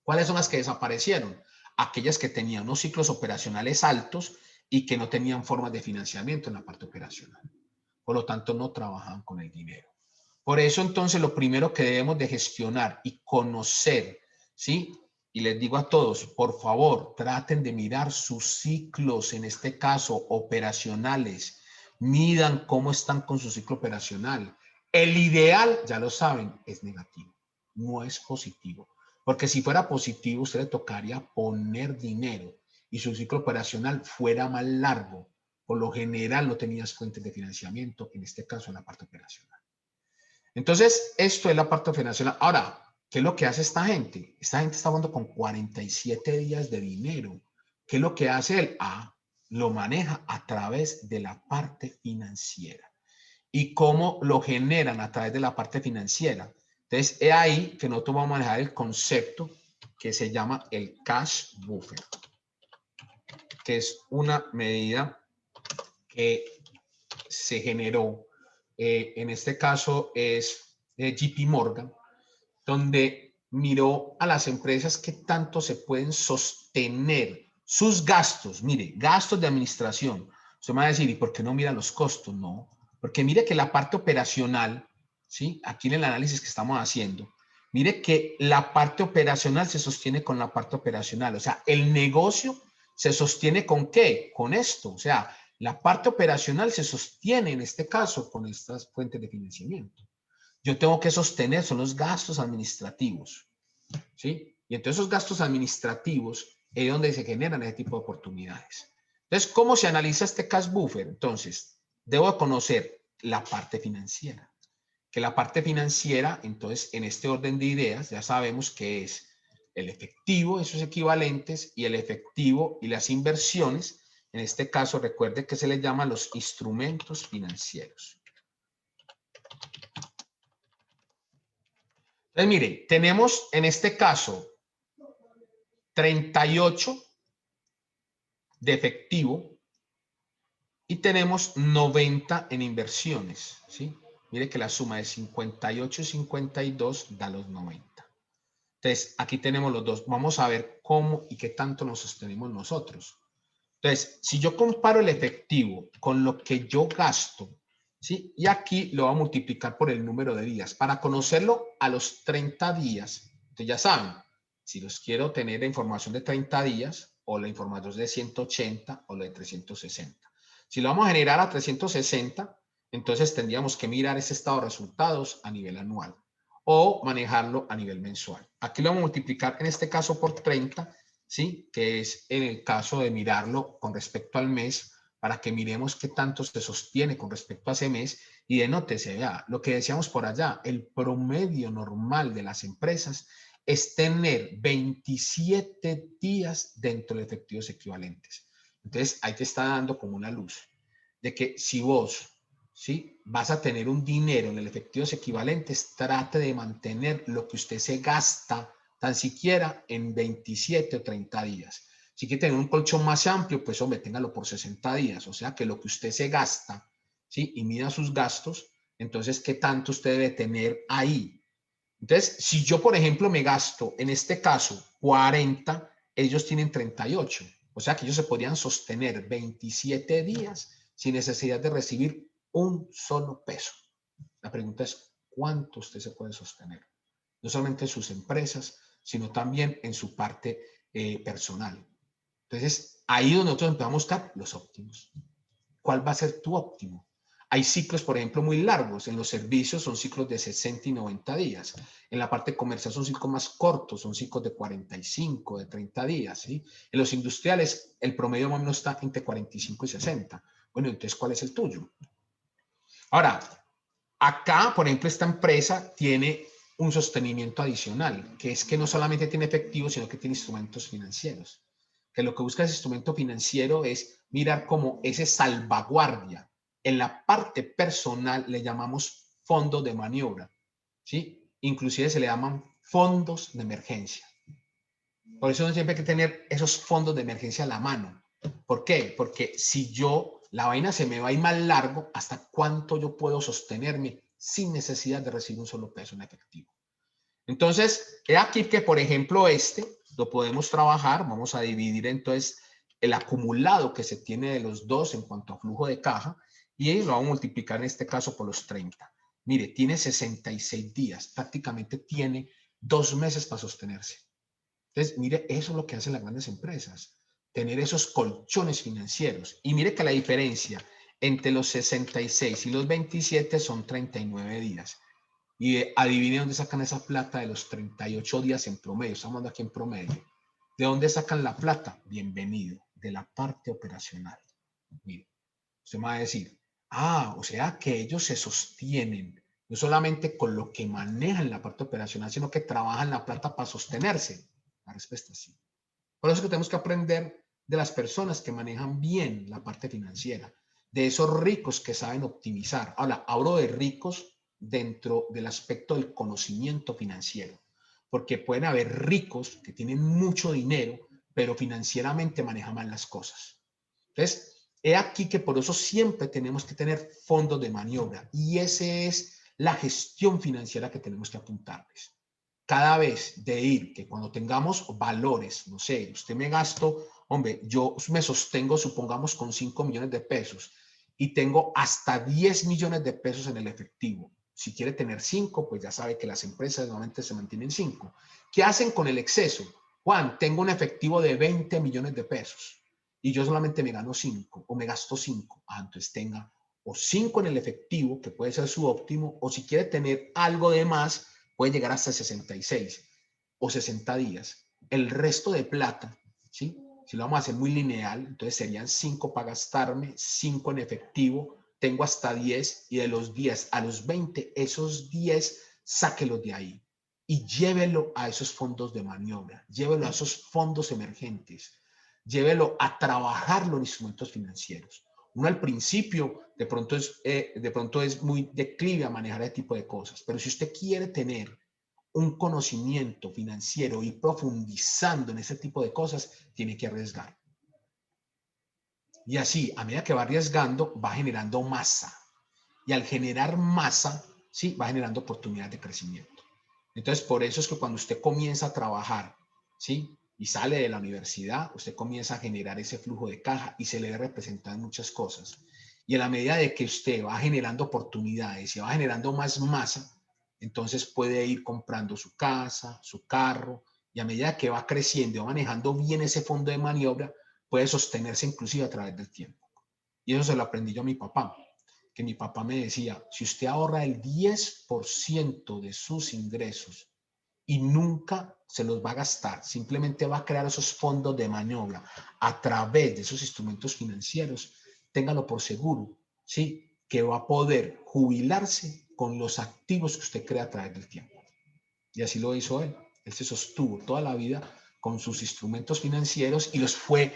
¿Cuáles son las que desaparecieron? Aquellas que tenían unos ciclos operacionales altos y que no tenían formas de financiamiento en la parte operacional. Por lo tanto, no trabajaban con el dinero. Por eso, entonces, lo primero que debemos de gestionar y conocer, ¿sí? Y les digo a todos, por favor, traten de mirar sus ciclos, en este caso, operacionales. midan cómo están con su ciclo operacional. El ideal, ya lo saben, es negativo, no es positivo. Porque si fuera positivo, usted le tocaría poner dinero y su ciclo operacional fuera más largo. Por lo general no tenías fuentes de financiamiento, en este caso en la parte operacional. Entonces, esto es la parte operacional. Ahora, ¿qué es lo que hace esta gente? Esta gente está jugando con 47 días de dinero. ¿Qué es lo que hace él? Lo maneja a través de la parte financiera. ¿Y cómo lo generan a través de la parte financiera? Entonces, es ahí que nosotros vamos a manejar el concepto que se llama el cash buffer, que es una medida que se generó, en este caso es JP Morgan, donde miró a las empresas que tanto se pueden sostener sus gastos. Mire, gastos de administración. Usted me va a decir, ¿y por qué no mira los costos? No, porque mire que la parte operacional, ¿sí? Aquí en el análisis que estamos haciendo, mire que la parte operacional se sostiene con la parte operacional. O sea, el negocio se sostiene ¿con qué? Con esto. O sea, la parte operacional se sostiene en este caso con estas fuentes de financiamiento. Yo tengo que sostener, son los gastos administrativos, ¿sí? Y entonces esos gastos administrativos es donde se generan ese tipo de oportunidades. Entonces, ¿cómo se analiza este cash buffer? Entonces, debo conocer la parte financiera. Que la parte financiera, entonces, en este orden de ideas, ya sabemos que es el efectivo, esos equivalentes, y el efectivo y las inversiones. En este caso, recuerde que se les llaman los instrumentos financieros. Entonces, mire, tenemos en este caso 38 de efectivo y tenemos 90 en inversiones, ¿sí? Mire que la suma de 58 y 52 da los 90. Entonces, aquí tenemos los dos. Vamos a ver cómo y qué tanto nos sostenemos nosotros. Entonces, si yo comparo el efectivo con lo que yo gasto, ¿sí? Y aquí lo voy a multiplicar por el número de días. Para conocerlo a los 30 días, ustedes ya saben, si los quiero tener la información de 30 días o la información de 180 o la de 360. Si lo vamos a generar a 360, entonces tendríamos que mirar ese estado de resultados a nivel anual o manejarlo a nivel mensual. Aquí lo vamos a multiplicar en este caso por 30, ¿sí? Que es en el caso de mirarlo con respecto al mes, para que miremos qué tanto se sostiene con respecto a ese mes y denótese, vea, lo que decíamos por allá, el promedio normal de las empresas es tener 27 días dentro de efectivos equivalentes. Entonces, ahí te está dando como una luz de que si vos, ¿sí? Vas a tener un dinero en el efectivos equivalentes, trate de mantener lo que usted se gasta tan siquiera en 27 o 30 días. Si quiere tener un colchón más amplio, pues hombre, téngalo por 60 días. O sea que lo que usted se gasta, ¿sí? Y mida sus gastos, entonces, ¿qué tanto usted debe tener ahí? Entonces, si yo, por ejemplo, me gasto, en este caso, 40, ellos tienen 38. O sea que ellos se podrían sostener 27 días sin necesidad de recibir un solo peso. La pregunta es, ¿cuánto usted se puede sostener? No solamente en sus empresas, sino también en su parte personal. Entonces, ahí donde nosotros empezamos a buscar los óptimos. ¿Cuál va a ser tu óptimo? Hay ciclos, por ejemplo, muy largos. En los servicios son ciclos de 60 y 90 días. En la parte comercial son ciclos más cortos, son ciclos de 45, de 30 días. ¿Sí? En los industriales, el promedio más o menos está entre 45 y 60. Bueno, entonces, ¿cuál es el tuyo? Ahora, acá, por ejemplo, esta empresa tiene un sostenimiento adicional, que es que no solamente tiene efectivo, sino que tiene instrumentos financieros. Que lo que busca ese instrumento financiero es mirar como ese salvaguardia. En la parte personal le llamamos fondo de maniobra, ¿sí? Inclusive se le llaman fondos de emergencia. Por eso siempre hay que tener esos fondos de emergencia a la mano. ¿Por qué? Porque si la vaina se me va a ir más largo, ¿hasta cuánto yo puedo sostenerme sin necesidad de recibir un solo peso en efectivo? Entonces, he aquí que, por ejemplo, lo podemos trabajar, vamos a dividir entonces el acumulado que se tiene de los dos en cuanto a flujo de caja y lo vamos a multiplicar en este caso por los 30. Mire, tiene 66 días, prácticamente tiene 2 meses para sostenerse. Entonces, mire, eso es lo que hacen las grandes empresas, tener esos colchones financieros. Y mire que la diferencia Entre los 66 y los 27 son 39 días. Y adivinen dónde sacan esa plata de los 38 días en promedio. Estamos hablando aquí en promedio. ¿De dónde sacan la plata? Bienvenido, de la parte operacional. Mire, usted me va a decir, o sea que ellos se sostienen no solamente con lo que manejan la parte operacional, sino que trabajan la plata para sostenerse. La respuesta es sí. Por eso es que tenemos que aprender de las personas que manejan bien la parte financiera, de esos ricos que saben optimizar. Ahora, hablo de ricos dentro del aspecto del conocimiento financiero, porque pueden haber ricos que tienen mucho dinero, pero financieramente manejan mal las cosas. Entonces, he aquí que por eso siempre tenemos que tener fondos de maniobra y esa es la gestión financiera que tenemos que apuntarles. Cada vez de ir, que cuando tengamos valores, no sé, usted me gasto, hombre, yo me sostengo, supongamos, con 5 millones de pesos y tengo hasta 10 millones de pesos en el efectivo. Si quiere tener 5, pues ya sabe que las empresas normalmente se mantienen 5. ¿Qué hacen con el exceso? Juan, tengo un efectivo de 20 millones de pesos y yo solamente me gano 5 o me gasto 5. Entonces tenga o 5 en el efectivo, que puede ser su óptimo, o si quiere tener algo de más, puede llegar hasta 66 o 60 días. El resto de plata, ¿sí? Si lo vamos a hacer muy lineal, entonces serían 5 para gastarme, 5 en efectivo, tengo hasta 10 y de los 10 a los 20, esos 10 sáquelos de ahí y llévelo a esos fondos de maniobra, llévelo a esos fondos emergentes, llévelo a trabajarlo en instrumentos financieros. Uno al principio de pronto es muy declive a manejar ese tipo de cosas, pero si usted quiere tener un conocimiento financiero y profundizando en ese tipo de cosas, tiene que arriesgar. Y así, a medida que va arriesgando, va generando masa. Y al generar masa, sí, va generando oportunidades de crecimiento. Entonces, por eso es que cuando usted comienza a trabajar, ¿sí? Y sale de la universidad, usted comienza a generar ese flujo de caja y se le ve representar muchas cosas. Y a la medida de que usted va generando oportunidades y va generando más masa, entonces puede ir comprando su casa, su carro, y a medida que va creciendo y va manejando bien ese fondo de maniobra, puede sostenerse inclusive a través del tiempo. Y eso se lo aprendí yo a mi papá, que mi papá me decía, si usted ahorra el 10% de sus ingresos y nunca se los va a gastar, simplemente va a crear esos fondos de maniobra a través de esos instrumentos financieros, téngalo por seguro, ¿sí? Que va a poder jubilarse con los activos que usted crea a través del tiempo. Y así lo hizo él. Él se sostuvo toda la vida con sus instrumentos financieros y los fue,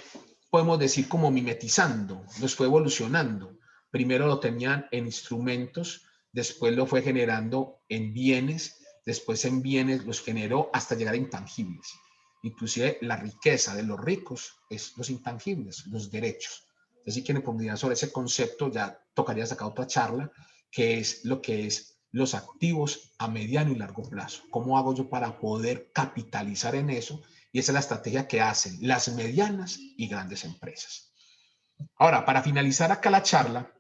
podemos decir, como mimetizando, los fue evolucionando. Primero lo tenían en instrumentos, después lo fue generando en bienes, después en bienes los generó hasta llegar a intangibles. Inclusive la riqueza de los ricos es los intangibles, los derechos. Entonces, si quieren profundizar sobre ese concepto, ya tocaría sacar otra charla, que es lo que es los activos a mediano y largo plazo. ¿Cómo hago yo para poder capitalizar en eso? Y esa es la estrategia que hacen las medianas y grandes empresas. Ahora, para finalizar acá la charla,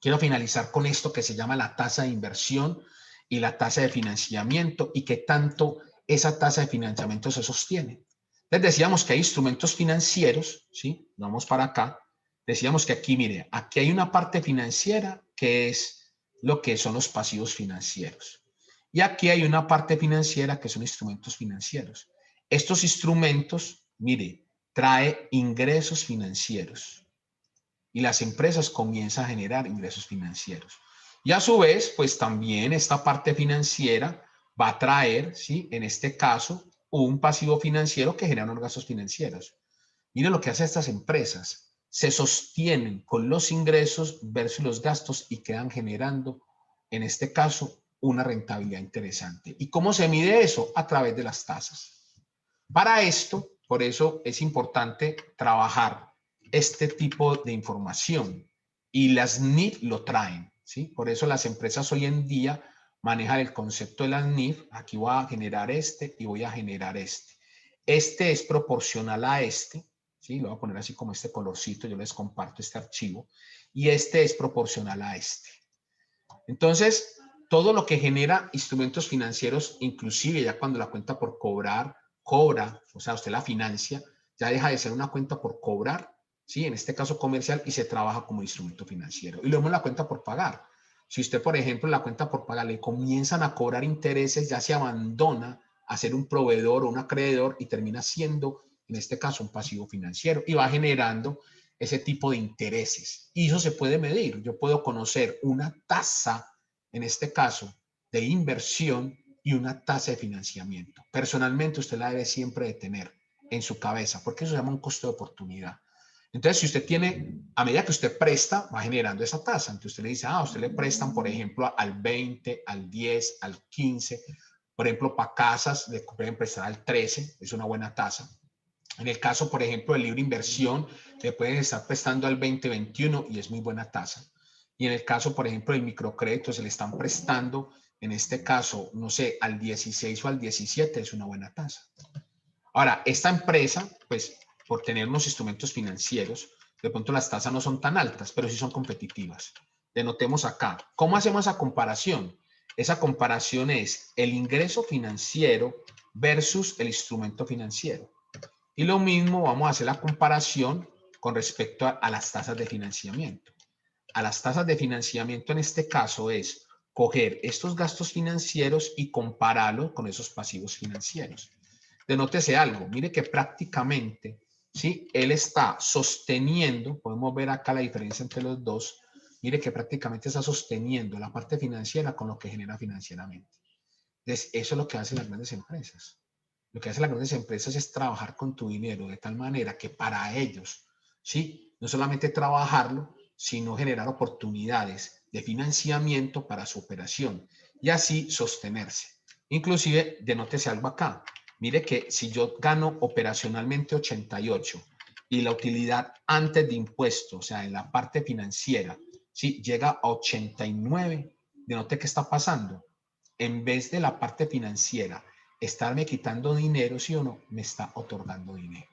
quiero finalizar con esto que se llama la tasa de inversión y la tasa de financiamiento y qué tanto esa tasa de financiamiento se sostiene. Les decíamos que hay instrumentos financieros, ¿sí? Vamos para acá. Decíamos que aquí, mire, aquí hay una parte financiera que es lo que son los pasivos financieros. Y aquí hay una parte financiera que son instrumentos financieros. Estos instrumentos, mire, trae ingresos financieros y las empresas comienzan a generar ingresos financieros. Y a su vez, pues también esta parte financiera va a traer, ¿sí? En este caso, un pasivo financiero que genera unos gastos financieros. Miren lo que hacen estas empresas. Se sostienen con los ingresos versus los gastos y quedan generando, en este caso, una rentabilidad interesante. ¿Y cómo se mide eso? A través de las tasas. Para esto, por eso es importante trabajar este tipo de información y las NIF lo traen, ¿sí? Por eso las empresas hoy en día manejan el concepto de las NIF. Aquí voy a generar este y voy a generar este. Este es proporcional a este, ¿sí? Lo voy a poner así como este colorcito, yo les comparto este archivo, y este es proporcional a este. Entonces, todo lo que genera instrumentos financieros, inclusive ya cuando la cuenta por cobrar, cobra, o sea, usted la financia, ya deja de ser una cuenta por cobrar ¿sí? En este caso comercial, y se trabaja como instrumento financiero. Y luego la cuenta por pagar. Si usted, por ejemplo, en la cuenta por pagar le comienzan a cobrar intereses, ya se abandona a ser un proveedor o un acreedor y termina siendo, en este caso, un pasivo financiero y va generando ese tipo de intereses. Y eso se puede medir. Yo puedo conocer una tasa, en este caso, de inversión y una tasa de financiamiento. Personalmente, usted la debe siempre de tener en su cabeza, porque eso se llama un costo de oportunidad. Entonces, si usted tiene, a medida que usted presta, va generando esa tasa. Entonces, usted le dice, a usted le prestan, por ejemplo, al 20, al 10, al 15. Por ejemplo, para casas le pueden prestar al 13, es una buena tasa. En el caso, por ejemplo, del libre inversión, le pueden estar prestando al 20, 21 y es muy buena tasa. Y en el caso, por ejemplo, del microcrédito, se le están prestando, en este caso, no sé, al 16 o al 17, es una buena tasa. Ahora, esta empresa, pues, por tener unos instrumentos financieros, de pronto las tasas no son tan altas, pero sí son competitivas. Denotemos acá. ¿Cómo hacemos esa comparación? Esa comparación es el ingreso financiero versus el instrumento financiero. Y lo mismo vamos a hacer la comparación con respecto a las tasas de financiamiento. A las tasas de financiamiento en este caso es coger estos gastos financieros y compararlos con esos pasivos financieros. Denótese algo, mire que prácticamente, ¿sí? Él está sosteniendo, podemos ver acá la diferencia entre los dos, mire que prácticamente está sosteniendo la parte financiera con lo que genera financieramente. Entonces, eso es lo que hacen las grandes empresas. Lo que hacen las grandes empresas es trabajar con tu dinero de tal manera que para ellos, ¿sí? No solamente trabajarlo, sino generar oportunidades de financiamiento para su operación y así sostenerse. Inclusive, denótese algo acá. Mire que si yo gano operacionalmente 88 y la utilidad antes de impuestos, o sea, en la parte financiera, ¿sí? Llega a 89, denote qué está pasando. En vez de la parte financiera estarme quitando dinero, sí o no, me está otorgando dinero.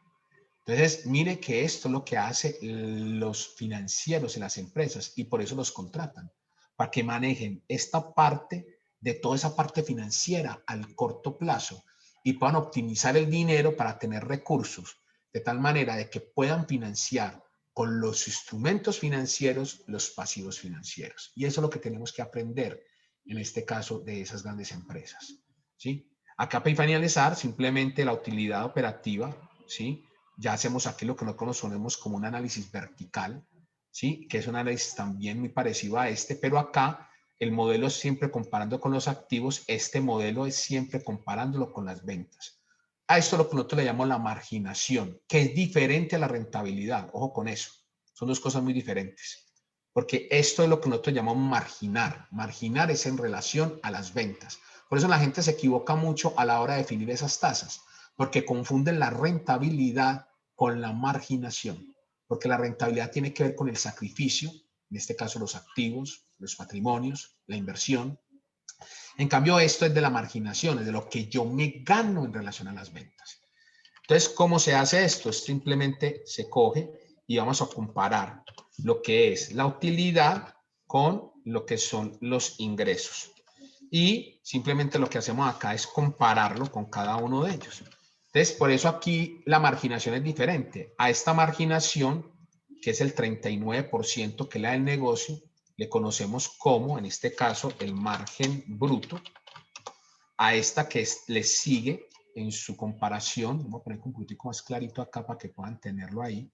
Entonces, mire que esto es lo que hace los financieros en las empresas y por eso los contratan, para que manejen esta parte de toda esa parte financiera al corto plazo y puedan optimizar el dinero para tener recursos de tal manera de que puedan financiar con los instrumentos financieros los pasivos financieros. Y eso es lo que tenemos que aprender en este caso de esas grandes empresas, ¿sí? Acá para finalizar, simplemente la utilidad operativa, ¿sí? Ya hacemos aquí lo que nosotros conocemos como un análisis vertical, ¿sí? Que es un análisis también muy parecido a este, pero acá el modelo es siempre comparando con los activos, este modelo es siempre comparándolo con las ventas. A esto lo que nosotros le llamamos la marginación, que es diferente a la rentabilidad. Ojo con eso, son dos cosas muy diferentes. Porque esto es lo que nosotros llamamos marginar. Marginar es en relación a las ventas. Por eso la gente se equivoca mucho a la hora de definir esas tasas, porque confunden la rentabilidad con la marginación. Porque la rentabilidad tiene que ver con el sacrificio, en este caso los activos, los patrimonios, la inversión. En cambio, esto es de la marginación, es de lo que yo me gano en relación a las ventas. Entonces, ¿cómo se hace esto? Simplemente se coge y vamos a comparar lo que es la utilidad con lo que son los ingresos. Y simplemente lo que hacemos acá es compararlo con cada uno de ellos. Entonces, por eso aquí la marginación es diferente. A esta marginación, que es el 39% que es la del negocio, le conocemos como, en este caso, el margen bruto. A esta que le sigue en su comparación, vamos a poner un poquitico más clarito acá para que puedan tenerlo ahí,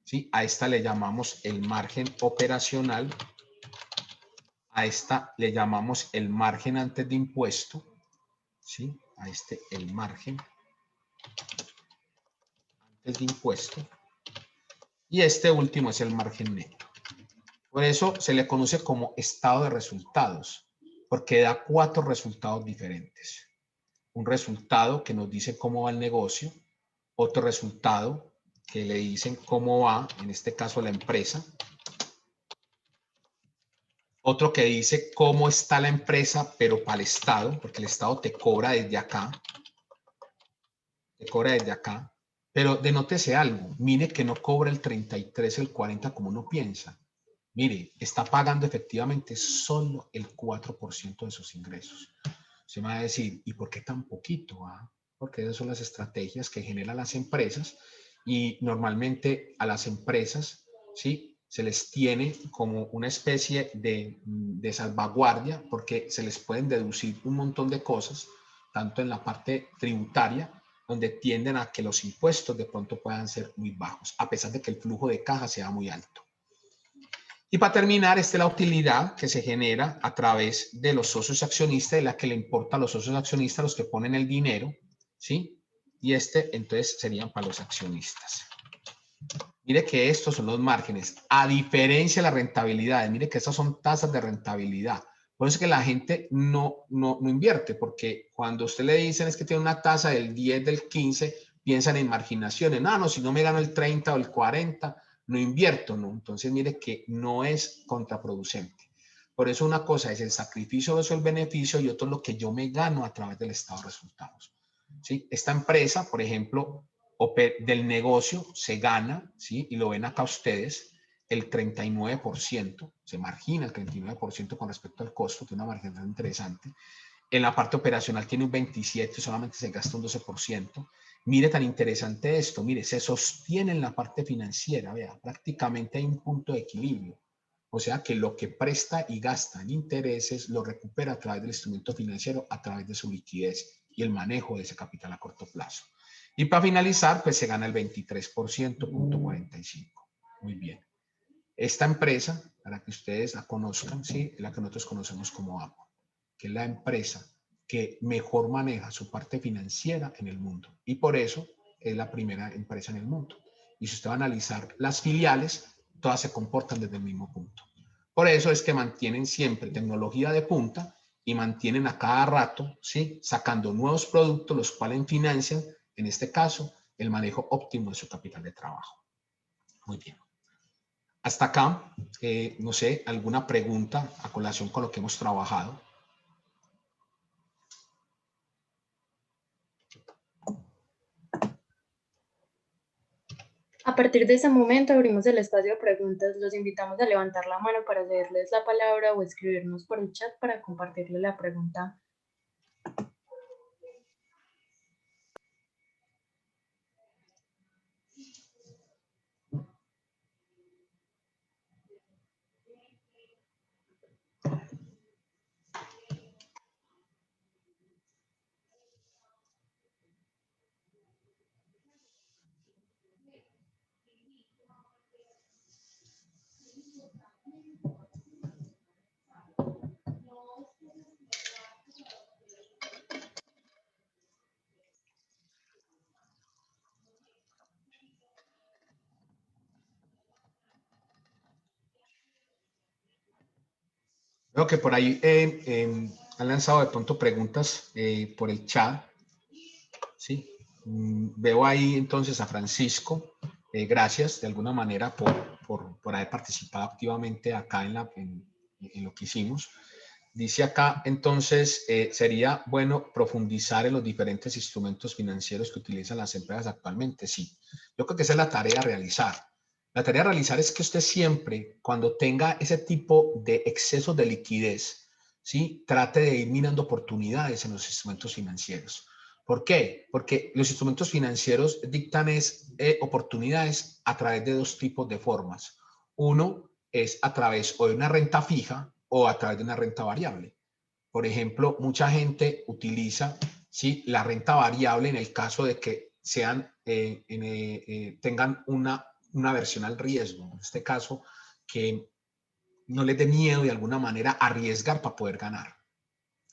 ¿sí? A esta le llamamos el margen operacional, a esta le llamamos el margen antes de impuesto, ¿sí? A este el margen antes de impuesto, y este último es el margen neto. Por eso se le conoce como estado de resultados, porque da 4 resultados diferentes. Un resultado que nos dice cómo va el negocio, otro resultado que le dicen cómo va, en este caso la empresa, otro que dice cómo está la empresa, pero para el Estado, porque el Estado te cobra desde acá, pero denótese algo, mire que no cobra el 33, el 40 como uno piensa. Mire, está pagando efectivamente solo el 4% de sus ingresos. Se me va a decir, ¿y por qué tan poquito? Porque esas son las estrategias que generan las empresas y normalmente a las empresas, ¿sí?, se les tiene como una especie de salvaguardia porque se les pueden deducir un montón de cosas, tanto en la parte tributaria, donde tienden a que los impuestos de pronto puedan ser muy bajos, a pesar de que el flujo de caja sea muy alto. Y para terminar, esta es la utilidad que se genera a través de los socios accionistas, de la que le importa a los socios accionistas, los que ponen el dinero, ¿sí? Y entonces, serían para los accionistas. Mire que estos son los márgenes, a diferencia de las rentabilidades. Mire que estas son tasas de rentabilidad. Por eso es que la gente no invierte, porque cuando usted le dicen es que tiene una tasa del 10, del 15, piensan en marginaciones. No, si no me gano el 30 o el 40, no invierto, ¿no? Entonces, mire que no es contraproducente. Por eso una cosa es el sacrificio versus el beneficio y otro es lo que yo me gano a través del estado de resultados. ¿Sí? Esta empresa, por ejemplo, del negocio se gana, ¿sí?, y lo ven acá ustedes, el 39%, se margina el 39% con respecto al costo, tiene una marginalidad interesante. En la parte operacional tiene un 27%, solamente se gasta un 12%. Mire tan interesante esto, mire, se sostiene en la parte financiera, vea, prácticamente hay un punto de equilibrio. O sea que lo que presta y gasta en intereses lo recupera a través del instrumento financiero, a través de su liquidez y el manejo de ese capital a corto plazo. Y para finalizar, pues se gana el 23.45%. Muy bien. Esta empresa, para que ustedes la conozcan, ¿sí?, es la que nosotros conocemos como Apple, que es la empresa que mejor maneja su parte financiera en el mundo. Y por eso es la primera empresa en el mundo. Y si usted va a analizar las filiales, todas se comportan desde el mismo punto. Por eso es que mantienen siempre tecnología de punta y mantienen a cada rato, ¿sí?, sacando nuevos productos, los cuales financian, en este caso, el manejo óptimo de su capital de trabajo. Muy bien. Hasta acá, no sé, alguna pregunta a colación con lo que hemos trabajado. A partir de ese momento abrimos el espacio de preguntas. Los invitamos a levantar la mano para cederles la palabra o escribirnos por el chat para compartirles la pregunta. Veo que por ahí han lanzado de pronto preguntas por el chat, ¿sí? Veo ahí entonces a Francisco. Gracias de alguna manera por haber participado activamente acá en lo que hicimos. Dice acá, entonces, ¿sería bueno profundizar en los diferentes instrumentos financieros que utilizan las empresas actualmente? Sí, yo creo que esa es la tarea a realizar. La tarea a realizar es que usted siempre, cuando tenga ese tipo de exceso de liquidez, ¿sí?, trate de ir mirando oportunidades en los instrumentos financieros. ¿Por qué? Porque los instrumentos financieros dictan oportunidades a través de dos tipos de formas. Uno es a través o de una renta fija o a través de una renta variable. Por ejemplo, mucha gente utiliza, ¿sí?, la renta variable en el caso de que tengan una aversión al riesgo. En este caso, que no les dé miedo de alguna manera arriesgar para poder ganar.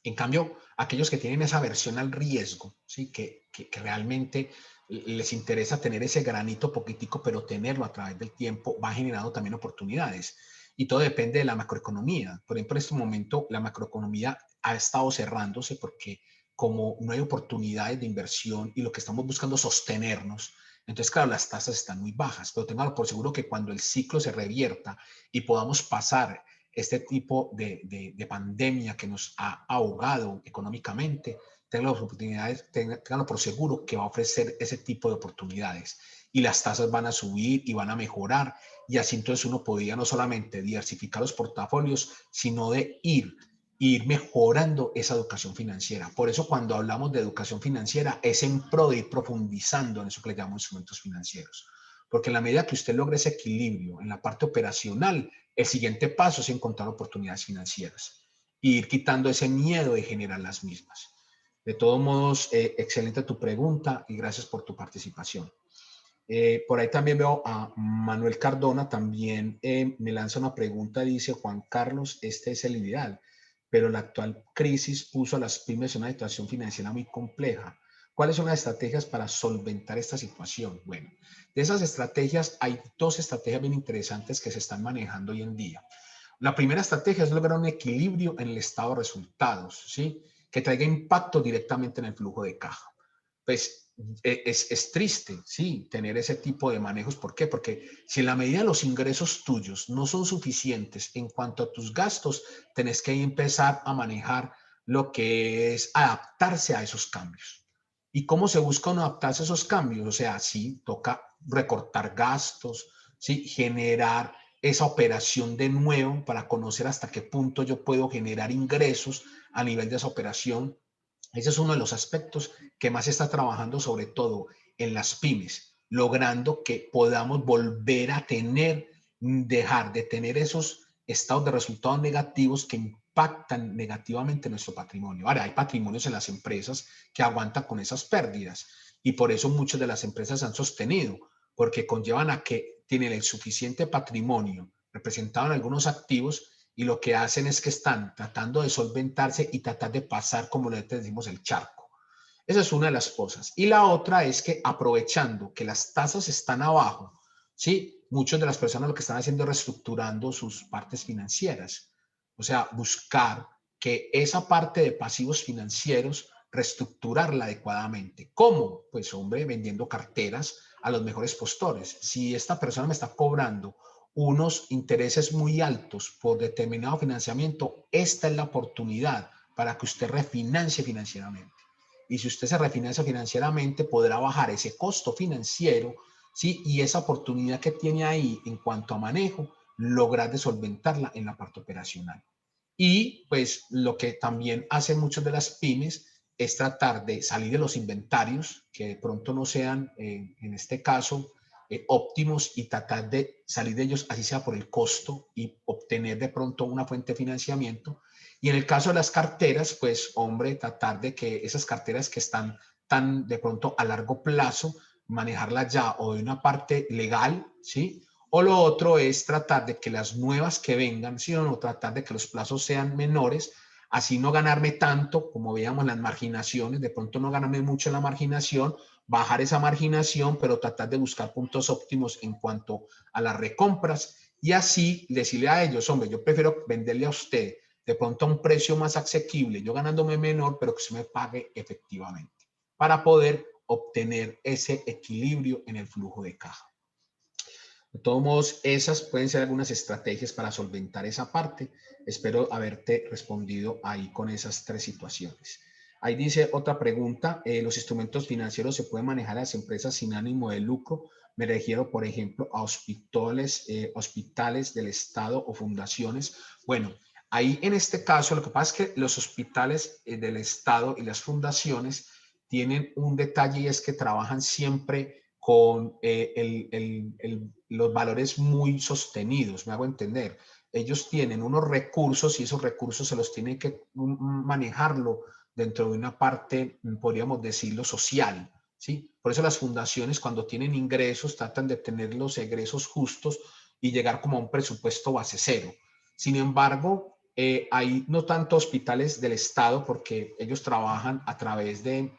En cambio, aquellos que tienen esa aversión al riesgo, ¿sí?, que realmente les interesa tener ese granito poquitico, pero tenerlo a través del tiempo, va generando también oportunidades. Y todo depende de la macroeconomía. Por ejemplo, en este momento la macroeconomía ha estado cerrándose porque como no hay oportunidades de inversión y lo que estamos buscando es sostenernos, entonces, claro, las tasas están muy bajas, pero téngalo por seguro que cuando el ciclo se revierta y podamos pasar este tipo de pandemia que nos ha ahogado económicamente, ténganlo por seguro que va a ofrecer ese tipo de oportunidades y las tasas van a subir y van a mejorar y así entonces uno podría no solamente diversificar los portafolios, sino de ir ir mejorando esa educación financiera. Por eso cuando hablamos de educación financiera es en pro de ir profundizando en eso que le llamamos instrumentos financieros. Porque en la medida que usted logre ese equilibrio en la parte operacional, el siguiente paso es encontrar oportunidades financieras y ir quitando ese miedo de generar las mismas. De todos modos, excelente tu pregunta y gracias por tu participación. Por ahí también veo a Manuel Cardona, también me lanza una pregunta, dice Juan Carlos, este es el ideal, pero la actual crisis puso a las pymes en una situación financiera muy compleja. ¿Cuáles son las estrategias para solventar esta situación? Bueno, de esas estrategias hay dos estrategias bien interesantes que se están manejando hoy en día. La primera estrategia es lograr un equilibrio en el estado de resultados, ¿sí? Que traiga impacto directamente en el flujo de caja. Pues es triste, sí, tener ese tipo de manejos. ¿Por qué? Porque si en la medida de los ingresos tuyos no son suficientes en cuanto a tus gastos, tenés que empezar a manejar lo que es adaptarse a esos cambios. ¿Y cómo se busca no adaptarse a esos cambios? O sea, sí, toca recortar gastos, sí, generar esa operación de nuevo para conocer hasta qué punto yo puedo generar ingresos a nivel de esa operación. Ese es uno de los aspectos que más se está trabajando, sobre todo en las pymes, logrando que podamos volver a tener, dejar de tener esos estados de resultados negativos que impactan negativamente nuestro patrimonio. Ahora, hay patrimonios en las empresas que aguantan con esas pérdidas y por eso muchas de las empresas se han sostenido, porque conllevan a que tienen el suficiente patrimonio representado en algunos activos y lo que hacen es que están tratando de solventarse y tratar de pasar, como le decimos, el charco. Esa es una de las cosas. Y la otra es que aprovechando que las tasas están abajo, ¿sí? Muchas de las personas lo que están haciendo es reestructurando sus partes financieras. O sea, buscar que esa parte de pasivos financieros, reestructurarla adecuadamente. ¿Cómo? Pues hombre, vendiendo carteras a los mejores postores. Si esta persona me está cobrando unos intereses muy altos por determinado financiamiento, esta es la oportunidad para que usted refinancie financieramente. Y si usted se refinancia financieramente, podrá bajar ese costo financiero, ¿sí? Y esa oportunidad que tiene ahí en cuanto a manejo, lograr de solventarla en la parte operacional. Y pues lo que también hacen muchas de las pymes es tratar de salir de los inventarios, que de pronto no sean, en este caso, óptimos y tratar de salir de ellos, así sea por el costo y obtener de pronto una fuente de financiamiento. Y en el caso de las carteras, pues hombre, tratar de que esas carteras que están tan de pronto a largo plazo, manejarlas ya o de una parte legal, ¿sí? O lo otro es tratar de que las nuevas que vengan, ¿sí o no? Tratar de que los plazos sean menores, así no ganarme tanto, como veíamos las marginaciones, de pronto no ganarme mucho en la marginación, bajar esa marginación, pero tratar de buscar puntos óptimos en cuanto a las recompras y así decirle a ellos, hombre, yo prefiero venderle a usted de pronto a un precio más asequible, yo ganándome menor, pero que se me pague efectivamente, para poder obtener ese equilibrio en el flujo de caja. De todos modos, esas pueden ser algunas estrategias para solventar esa parte. Espero haberte respondido ahí con esas tres situaciones. Ahí dice otra pregunta, los instrumentos financieros se pueden manejar a las empresas sin ánimo de lucro. Me refiero, por ejemplo, a hospitales del Estado o fundaciones. Bueno, ahí en este caso lo que pasa es que los hospitales del Estado y las fundaciones tienen un detalle y es que trabajan siempre con los valores muy sostenidos, me hago entender. Ellos tienen unos recursos y esos recursos se los tienen que manejarlo dentro de una parte, podríamos decirlo, social, ¿sí? Por eso las fundaciones cuando tienen ingresos tratan de tener los egresos justos y llegar como a un presupuesto base cero. Sin embargo, hay no tanto hospitales del Estado porque ellos trabajan a través de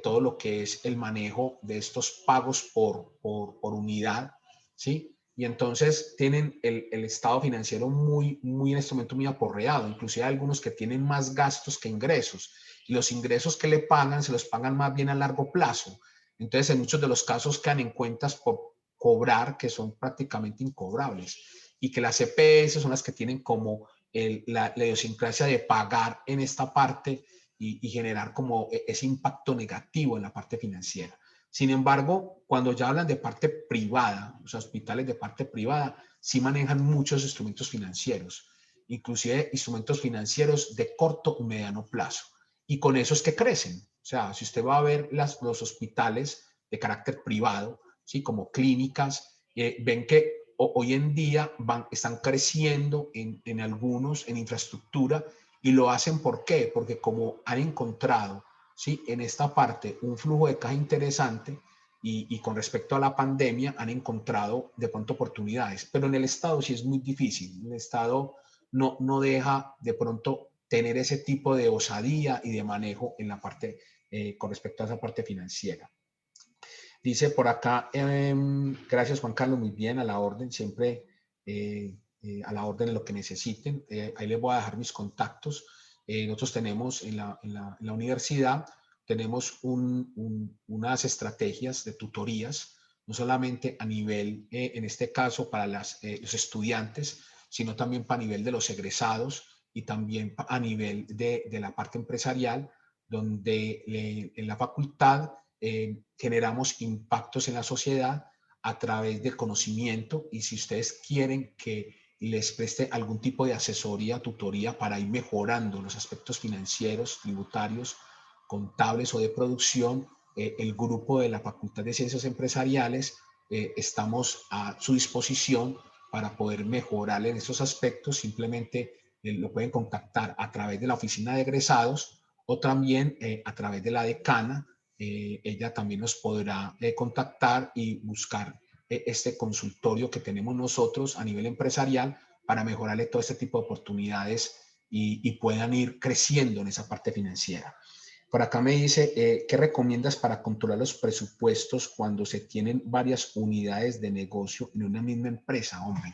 todo lo que es el manejo de estos pagos por unidad, ¿sí? Y entonces tienen el estado financiero muy en este momento muy aporreado. Inclusive hay algunos que tienen más gastos que ingresos. Y los ingresos que le pagan se los pagan más bien a largo plazo. Entonces en muchos de los casos quedan en cuentas por cobrar que son prácticamente incobrables. Y que las EPS son las que tienen como la idiosincrasia de pagar en esta parte y generar como ese impacto negativo en la parte financiera. Sin embargo, cuando ya hablan de parte privada, los hospitales de parte privada sí manejan muchos instrumentos financieros inclusive instrumentos financieros de corto y mediano plazo. Y con eso es que crecen. O sea, si usted va a ver los hospitales de carácter privado, ¿sí? Como clínicas, ven que hoy en día están creciendo en algunos en infraestructura y lo hacen ¿por qué? Porque como han encontrado, ¿sí? En esta parte un flujo de caja interesante y con respecto a la pandemia han encontrado de pronto oportunidades, pero en el Estado sí es muy difícil. El Estado no deja de pronto tener ese tipo de osadía y de manejo en la parte, con respecto a esa parte financiera. Dice por acá, gracias Juan Carlos, muy bien, a la orden, siempre a la orden en lo que necesiten. Ahí les voy a dejar mis contactos. Nosotros tenemos en la universidad, tenemos unas estrategias de tutorías, no solamente a nivel, en este caso, para los estudiantes, sino también para nivel de los egresados y también a nivel de la parte empresarial, donde en la facultad generamos impactos en la sociedad a través del conocimiento, y si ustedes quieren que les preste algún tipo de asesoría, tutoría para ir mejorando los aspectos financieros, tributarios, contables o de producción, el grupo de la Facultad de Ciencias Empresariales estamos a su disposición para poder mejorar en esos aspectos. Simplemente lo pueden contactar a través de la oficina de egresados o también a través de la decana. Ella también nos podrá contactar y buscar este consultorio que tenemos nosotros a nivel empresarial para mejorarle todo este tipo de oportunidades y puedan ir creciendo en esa parte financiera. Por acá me dice, ¿qué recomiendas para controlar los presupuestos cuando se tienen varias unidades de negocio en una misma empresa? Hombre,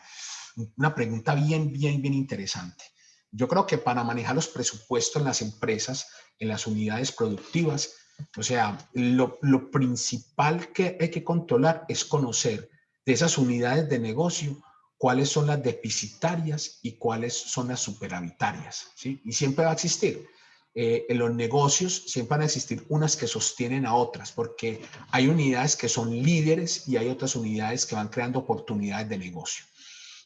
una pregunta bien interesante. Yo creo que para manejar los presupuestos en las empresas, en las unidades productivas, o sea, lo principal que hay que controlar es conocer de esas unidades de negocio cuáles son las deficitarias y cuáles son las superavitarias, ¿sí? Y siempre va a existir. En los negocios siempre van a existir unas que sostienen a otras, porque hay unidades que son líderes y hay otras unidades que van creando oportunidades de negocio.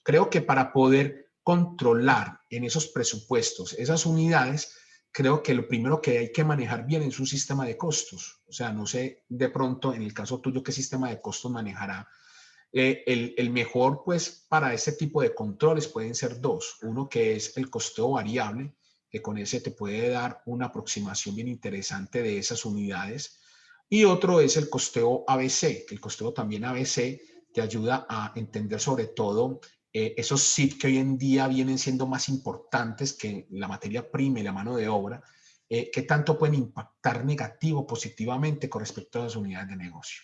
Creo que para poder controlar en esos presupuestos esas unidades, creo que lo primero que hay que manejar bien es un sistema de costos. O sea, no sé de pronto en el caso tuyo qué sistema de costos manejará. El mejor, pues, para este tipo de controles pueden ser dos. Uno que es el costeo variable, que con ese te puede dar una aproximación bien interesante de esas unidades. Y otro es el costeo ABC, que el costeo también ABC te ayuda a entender sobre todo esos SIT que hoy en día vienen siendo más importantes que la materia prima y la mano de obra, que tanto pueden impactar negativo o positivamente con respecto a las unidades de negocio.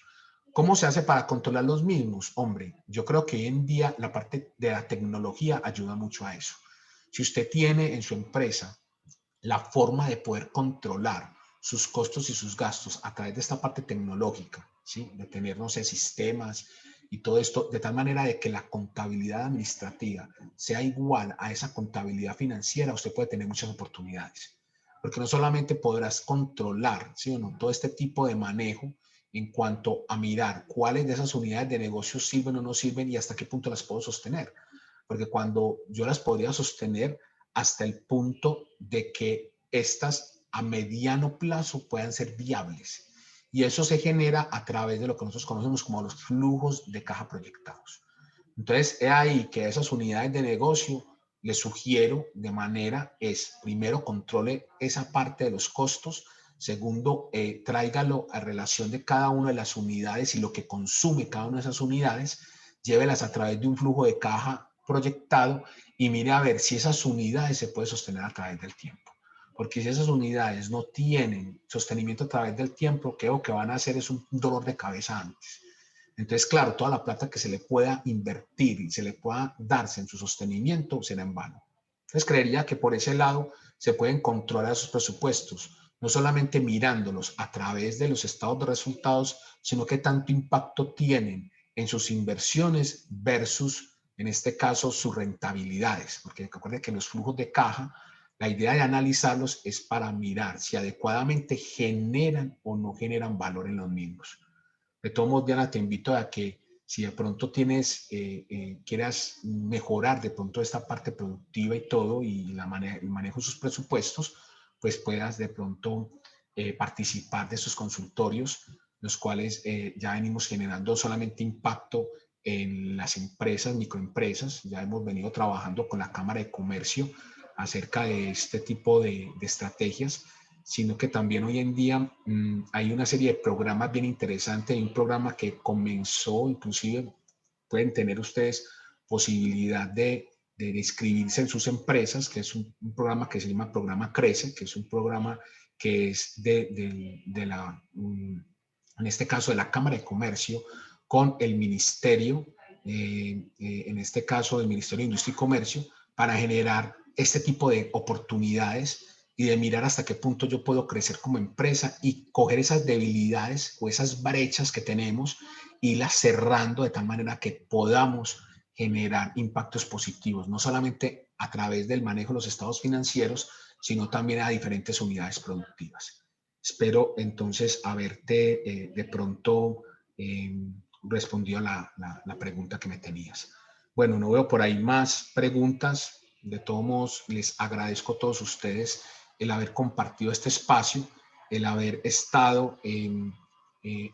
¿Cómo se hace para controlar los mismos? Hombre, yo creo que hoy en día la parte de la tecnología ayuda mucho a eso. Si usted tiene en su empresa la forma de poder controlar sus costos y sus gastos a través de esta parte tecnológica, ¿sí? De tener, no sé, sistemas y todo esto, de tal manera de que la contabilidad administrativa sea igual a esa contabilidad financiera, usted puede tener muchas oportunidades. Porque no solamente podrás controlar, ¿sí o no?, todo este tipo de manejo en cuanto a mirar cuáles de esas unidades de negocio sirven o no sirven y hasta qué punto las puedo sostener. Porque cuando yo las podría sostener hasta el punto de que estas a mediano plazo puedan ser viables. Y eso se genera a través de lo que nosotros conocemos como los flujos de caja proyectados. Entonces, es ahí que a esas unidades de negocio les sugiero de manera es, primero, controle esa parte de los costos. Segundo, tráigalo a relación de cada una de las unidades y lo que consume cada una de esas unidades, llévelas a través de un flujo de caja proyectado y mire a ver si esas unidades se pueden sostener a través del tiempo. Porque si esas unidades no tienen sostenimiento a través del tiempo, creo que van a hacer es un dolor de cabeza antes. Entonces, claro, toda la plata que se le pueda invertir y se le pueda darse en su sostenimiento será en vano. Entonces, creería que por ese lado se pueden controlar esos presupuestos, no solamente mirándolos a través de los estados de resultados, sino qué tanto impacto tienen en sus inversiones versus, en este caso, sus rentabilidades. Porque recuerden que los flujos de caja, la idea de analizarlos es para mirar si adecuadamente generan o no generan valor en los mismos. De todos modos, Diana, te invito a que Si de pronto tienes, quieras mejorar de pronto esta parte productiva y todo, y el manejo de sus presupuestos, pues puedas de pronto participar de esos consultorios, los cuales ya venimos generando solamente impacto en las empresas, microempresas. Ya hemos venido trabajando con la Cámara de Comercio acerca de este tipo de estrategias, sino que también hoy en día hay una serie de programas bien interesantes. Hay un programa que comenzó, inclusive pueden tener ustedes posibilidad de inscribirse en sus empresas, que es un programa que se llama Programa Crece, que es un programa que es en este caso de la Cámara de Comercio, con el Ministerio, en este caso del Ministerio de Industria y Comercio, para generar este tipo de oportunidades y de mirar hasta qué punto yo puedo crecer como empresa y coger esas debilidades o esas brechas que tenemos y irlas cerrando de tal manera que podamos generar impactos positivos, no solamente a través del manejo de los estados financieros, sino también a diferentes unidades productivas. Espero entonces haberte de pronto respondido a la pregunta que me tenías. Bueno, no veo por ahí más preguntas. De todos modos, les agradezco a todos ustedes el haber compartido este espacio, el haber estado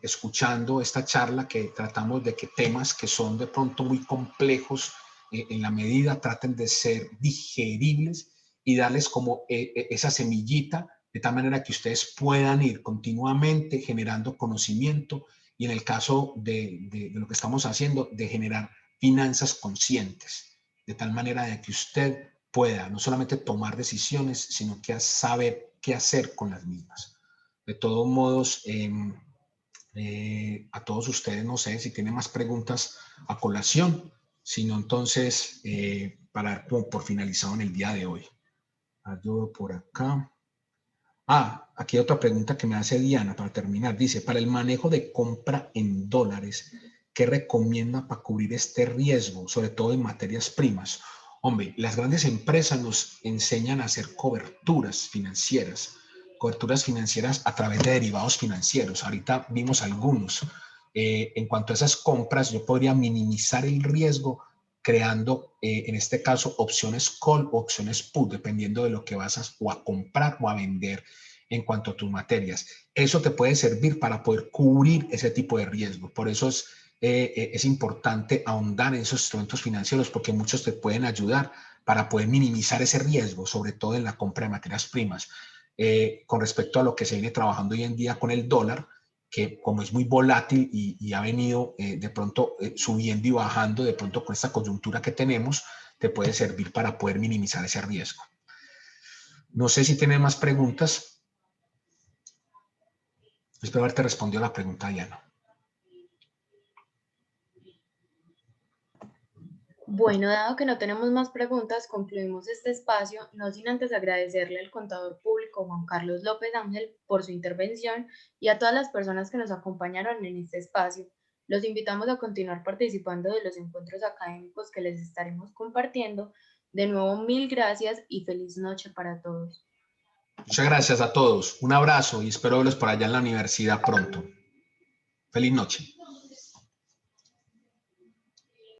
escuchando esta charla, que tratamos de que temas que son de pronto muy complejos, en la medida traten de ser digeribles y darles como esa semillita, de tal manera que ustedes puedan ir continuamente generando conocimiento y en el caso de lo que estamos haciendo, de generar finanzas conscientes, de tal manera de que usted pueda no solamente tomar decisiones, sino que saber qué hacer con las mismas. De todos modos, a todos ustedes, no sé si tienen más preguntas a colación, sino entonces para dar por finalizado en el día de hoy. Ayudo por acá. Aquí hay otra pregunta que me hace Diana para terminar. Dice, para el manejo de compra en dólares, ¿qué recomienda para cubrir este riesgo, sobre todo en materias primas? Hombre, las grandes empresas nos enseñan a hacer coberturas financieras a través de derivados financieros. Ahorita vimos algunos. En cuanto a esas compras, yo podría minimizar el riesgo creando, en este caso, opciones call o opciones put, dependiendo de lo que vas a comprar o a vender en cuanto a tus materias. Eso te puede servir para poder cubrir ese tipo de riesgo. Por eso es importante ahondar en esos instrumentos financieros, porque muchos te pueden ayudar para poder minimizar ese riesgo, sobre todo en la compra de materias primas. Con respecto a lo que se viene trabajando hoy en día con el dólar, que como es muy volátil y ha venido de pronto subiendo y bajando, de pronto con esta coyuntura que tenemos, te puede servir para poder minimizar ese riesgo. No sé si tienen más preguntas. Espero haberte respondido a la pregunta, Diana. Bueno, dado que no tenemos más preguntas, concluimos este espacio, no sin antes agradecerle al contador público Juan Carlos López Ángel por su intervención y a todas las personas que nos acompañaron en este espacio. Los invitamos a continuar participando de los encuentros académicos que les estaremos compartiendo. De nuevo, mil gracias y feliz noche para todos. Muchas gracias a todos. Un abrazo y espero verlos por allá en la universidad pronto. Feliz noche.